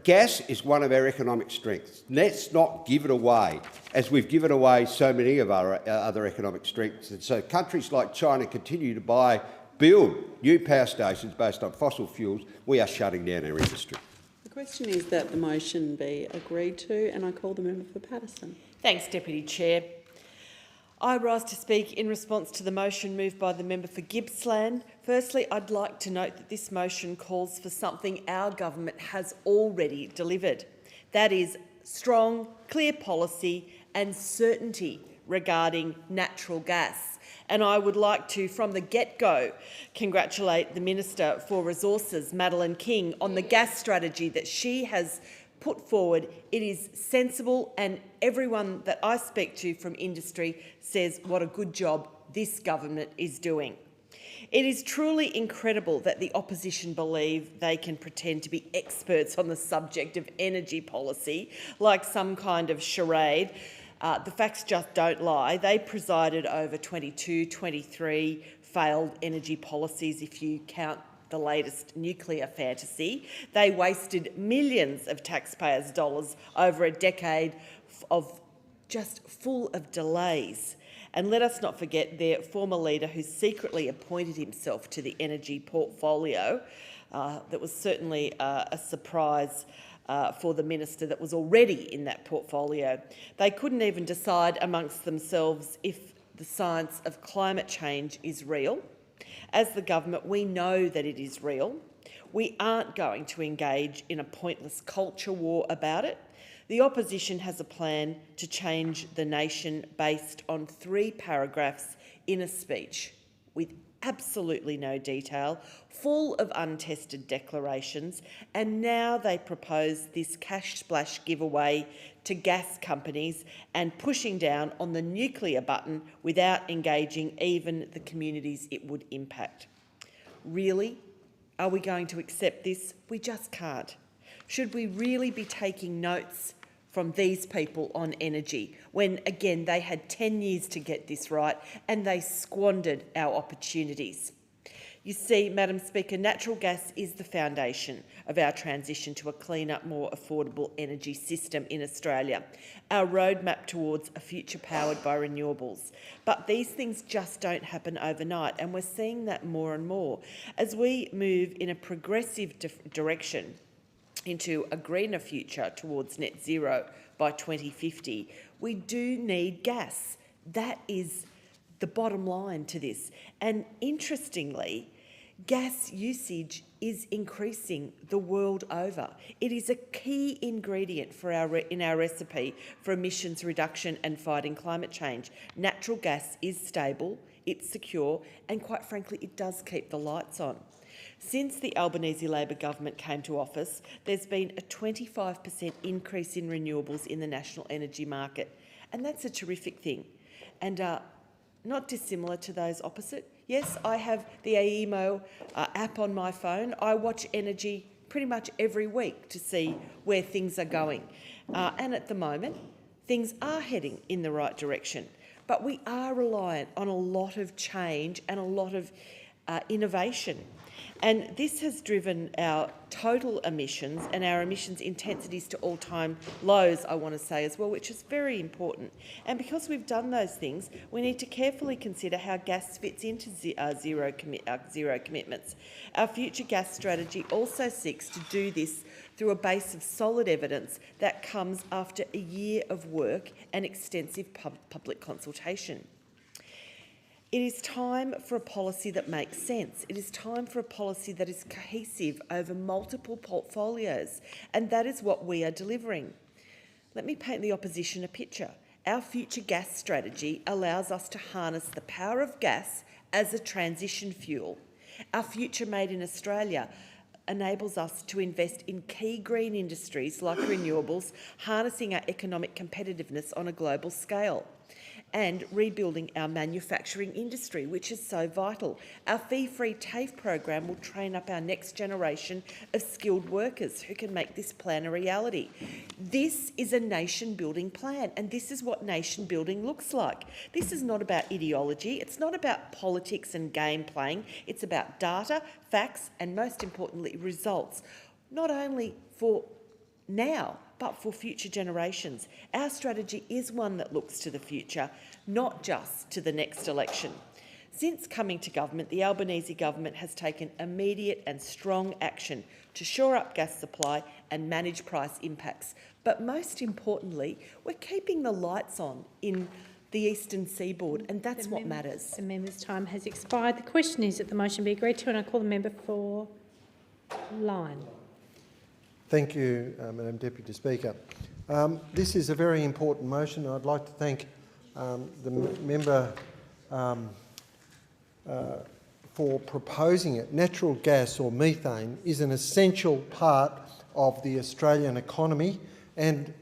gas is one of our economic strengths. Let's not give it away, as we've given away so many of our other economic strengths. And so countries like China continue to build new power stations based on fossil fuels. We are shutting down our industry. The question is that the motion be agreed to, and I call the member for Patterson. Thanks, Deputy Chair. I rise to speak in response to the motion moved by the member for Gippsland. Firstly, I'd like to note that this motion calls for something our government has already delivered. That is strong, clear policy and certainty regarding natural gas. And I would like to, from the get-go, congratulate the Minister for Resources, Madeleine King, on the gas strategy that she has put forward. It is sensible, and everyone that I speak to from industry says what a good job this government is doing. It is truly incredible that the opposition believe they can pretend to be experts on the subject of energy policy like some kind of charade. The facts just don't lie. They presided over 22, 23 failed energy policies, if you count the latest nuclear fantasy. They wasted millions of taxpayers' dollars over a decade of just full of delays. And let us not forget their former leader, who secretly appointed himself to the energy portfolio. That was certainly a surprise for the minister that was already in that portfolio. They couldn't even decide amongst themselves if the science of climate change is real. As the government, we know that it is real. We aren't going to engage in a pointless culture war about it. The opposition has a plan to change the nation based on 3 paragraphs in a speech with absolutely no detail, full of untested declarations, and now they propose this cash splash giveaway to gas companies and pushing down on the nuclear button without engaging even the communities it would impact. Really? Are we going to accept this? We just can't. Should we really be taking notes from these people on energy when, again, they had 10 years to get this right and they squandered our opportunities? You see, Madam Speaker, natural gas is the foundation of our transition to a cleaner, more affordable energy system in Australia, our roadmap towards a future powered by renewables. But these things just don't happen overnight, and we're seeing that more and more. As we move in a progressive direction into a greener future towards net zero by 2050, we do need gas. That is the bottom line to this. And interestingly, Gas usage is increasing the world over. It is a key ingredient for in our recipe for emissions reduction and fighting climate change. Natural gas is stable, it's secure, and quite frankly, it does keep the lights on. Since the Albanese Labor government came to office, there's been a 25% increase in renewables in the national energy market, and that's a terrific thing. And not dissimilar to those opposite. Yes, I have the AEMO app on my phone. I watch energy pretty much every week to see where things are going. And at the moment, things are heading in the right direction. But we are reliant on a lot of change and a lot of innovation. And this has driven our total emissions and our emissions intensities to all-time lows, I want to say as well, which is very important. And because we've done those things, we need to carefully consider how gas fits into zero commitments. Our future gas strategy also seeks to do this through a base of solid evidence that comes after a year of work and extensive public consultation. It is time for a policy that makes sense. It is time for a policy that is cohesive over multiple portfolios, and that is what we are delivering. Let me paint the opposition a picture. Our future gas strategy allows us to harness the power of gas as a transition fuel. Our future Made in Australia enables us to invest in key green industries like renewables, harnessing our economic competitiveness on a global scale, and rebuilding our manufacturing industry, which is so vital. Our fee-free TAFE program will train up our next generation of skilled workers who can make this plan a reality. This is a nation-building plan, and this is what nation-building looks like. This is not about ideology. It's not about politics and game playing. It's about data, facts, and most importantly, results, not only for now, but for future generations. Our strategy is one that looks to the future, not just to the next election. Since coming to government, the Albanese government has taken immediate and strong action to shore up gas supply and manage price impacts. But most importantly, we're keeping the lights on in the eastern seaboard, and that's what matters. The member's time has expired. The question is that the motion be agreed to, and I call the member for line. Thank you, Madam Deputy Speaker. This is a very important motion. I'd like to thank the member for proposing it. Natural gas, or methane, is an essential part of the Australian economy and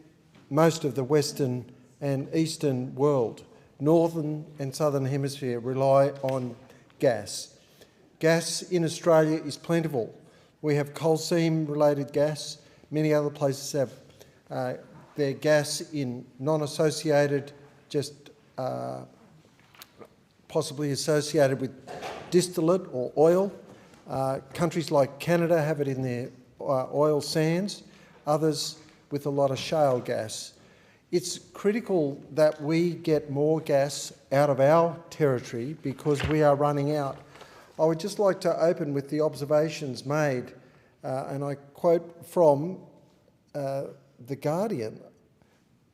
most of the Western and Eastern world. Northern and Southern Hemisphere rely on gas. Gas in Australia is plentiful. We have coal seam related gas. Many other places have their gas in non-associated, just possibly associated with distillate or oil. Countries like Canada have it in their oil sands, others with a lot of shale gas. It's critical that we get more gas out of our territory because we are running out. I would just like to open with the observations made, and I quote from The Guardian,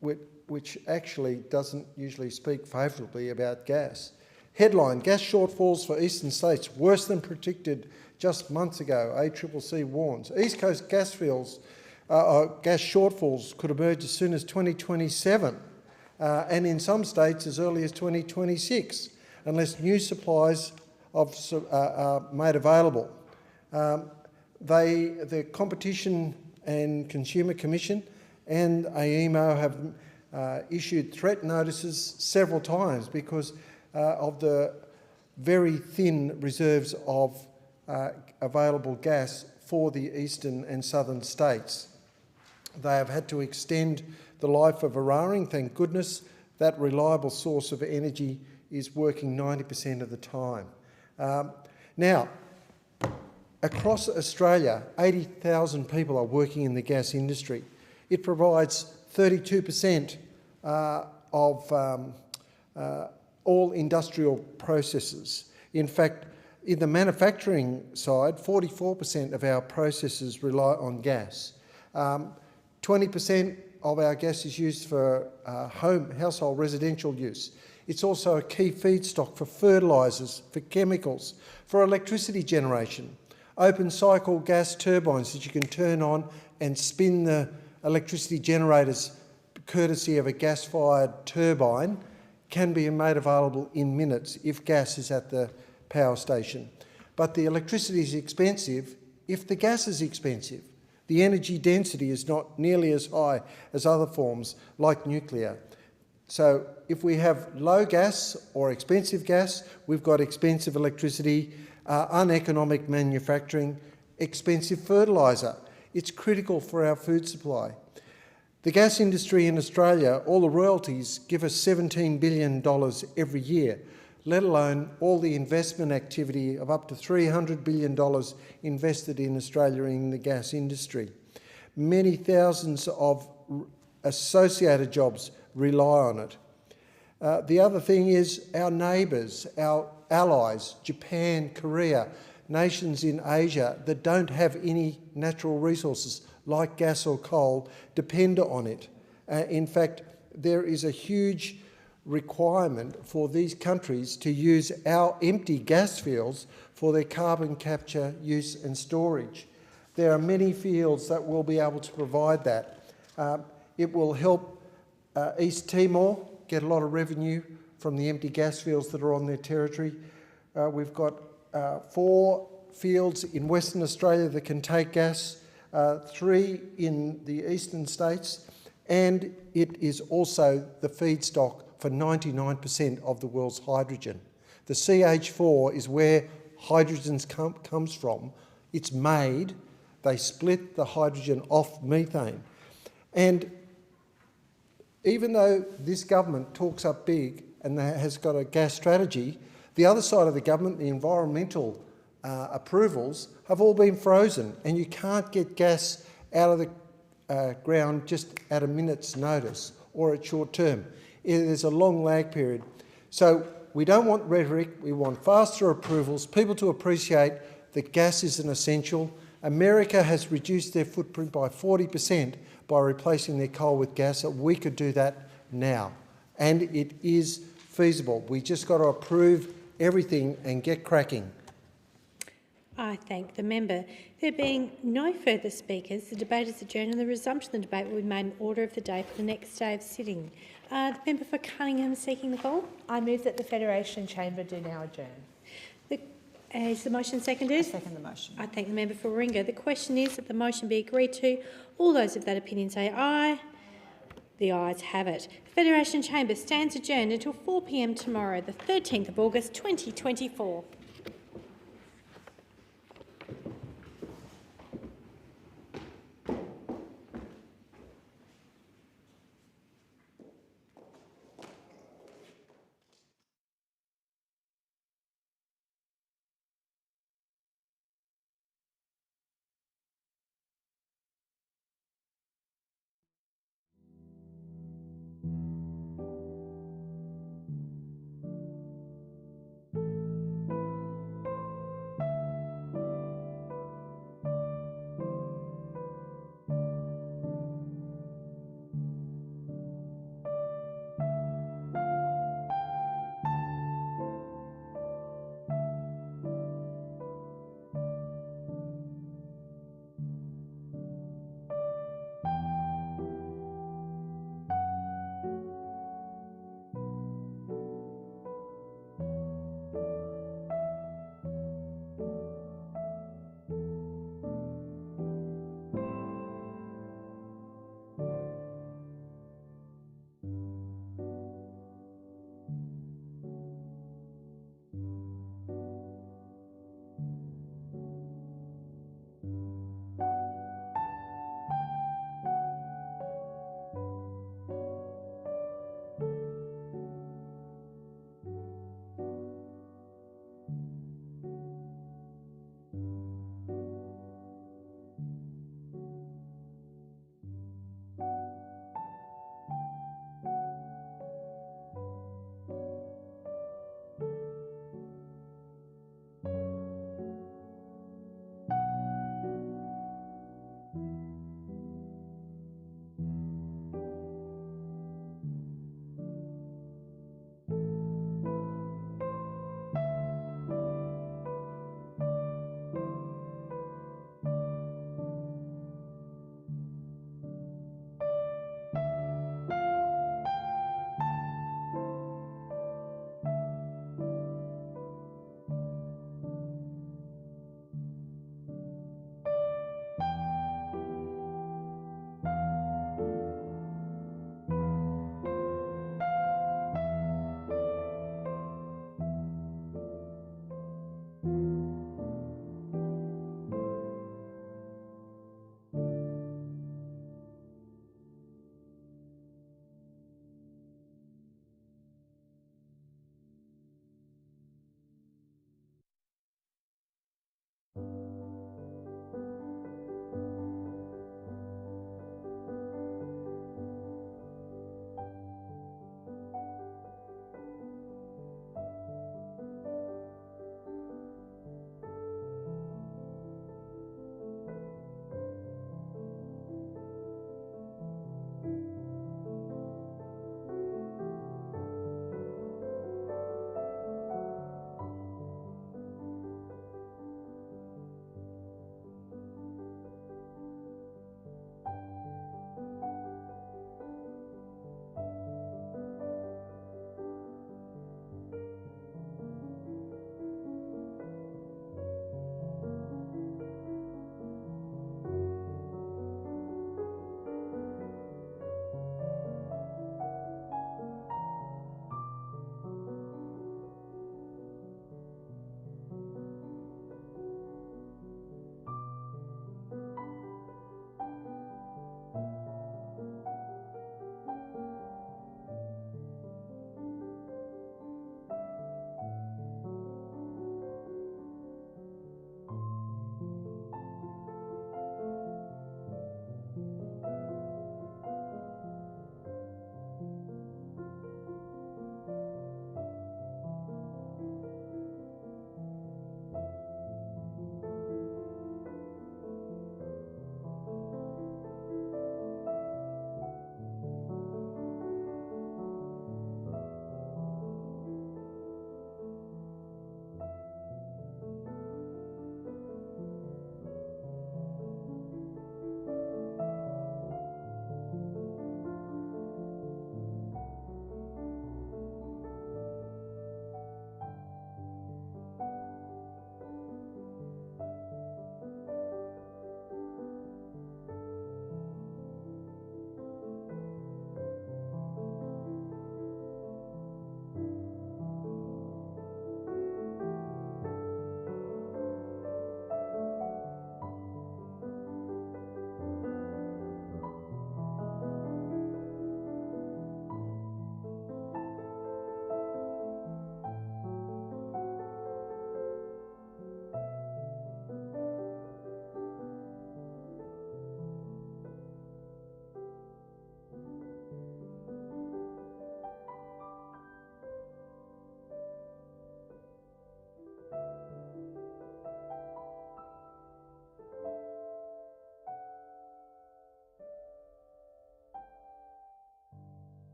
which actually doesn't usually speak favourably about gas. Headline, gas shortfalls for eastern states, worse than predicted just months ago, ACCC warns. East Coast gas shortfalls could emerge as soon as 2027, and in some states as early as 2026, unless new supplies are made available. The Competition and Consumer Commission and AEMO have issued threat notices several times because of the very thin reserves of available gas for the eastern and southern states. They have had to extend the life of Eraring. Thank goodness that reliable source of energy is working 90% of the time. Now, across Australia, 80,000 people are working in the gas industry. It provides 32% of all industrial processes. In fact, in the manufacturing side, 44% of our processes rely on gas. 20% of our gas is used for household residential use. It's also a key feedstock for fertilisers, for chemicals, for electricity generation. Open cycle gas turbines that you can turn on and spin the electricity generators courtesy of a gas-fired turbine can be made available in minutes if gas is at the power station. But the electricity is expensive if the gas is expensive. The energy density is not nearly as high as other forms like nuclear. So if we have low gas or expensive gas, we've got expensive electricity, uneconomic manufacturing, expensive fertiliser. It's critical for our food supply. The gas industry in Australia, all the royalties give us $17 billion every year, let alone all the investment activity of up to $300 billion invested in Australia in the gas industry. Many thousands of associated jobs rely on it. The other thing is our neighbours, our allies, Japan, Korea, nations in Asia that don't have any natural resources like gas or coal depend on it. In fact, there is a huge requirement for these countries to use our empty gas fields for their carbon capture, use and storage. There are many fields that will be able to provide that. It will help East Timor get a lot of revenue from the empty gas fields that are on their territory. We've got 4 fields in Western Australia that can take gas, 3 in the eastern states, and it is also the feedstock for 99% of the world's hydrogen. The CH4 is where hydrogen comes from. It's made, they split the hydrogen off methane. And even though this government talks up big and has got a gas strategy, the other side of the government, the environmental approvals, have all been frozen, and you can't get gas out of the ground just at a minute's notice or at short term. There's a long lag period. So we don't want rhetoric, we want faster approvals, people to appreciate that gas is an essential. America has reduced their footprint by 40% by replacing their coal with gas, so we could do that now. And it is feasible. We just got to approve everything and get cracking. I thank the member. There being no further speakers, the debate is adjourned and the resumption of the debate will be made in order of the day for the next day of sitting. The member for Cunningham seeking the call. I move that the Federation Chamber do now adjourn. Is the motion seconded? I second the motion. I thank the member for Warringah. The question is that the motion be agreed to. All those of that opinion say aye. The ayes have it. The Federation Chamber stands adjourned until 4 p.m. tomorrow, the 13th of August 2024.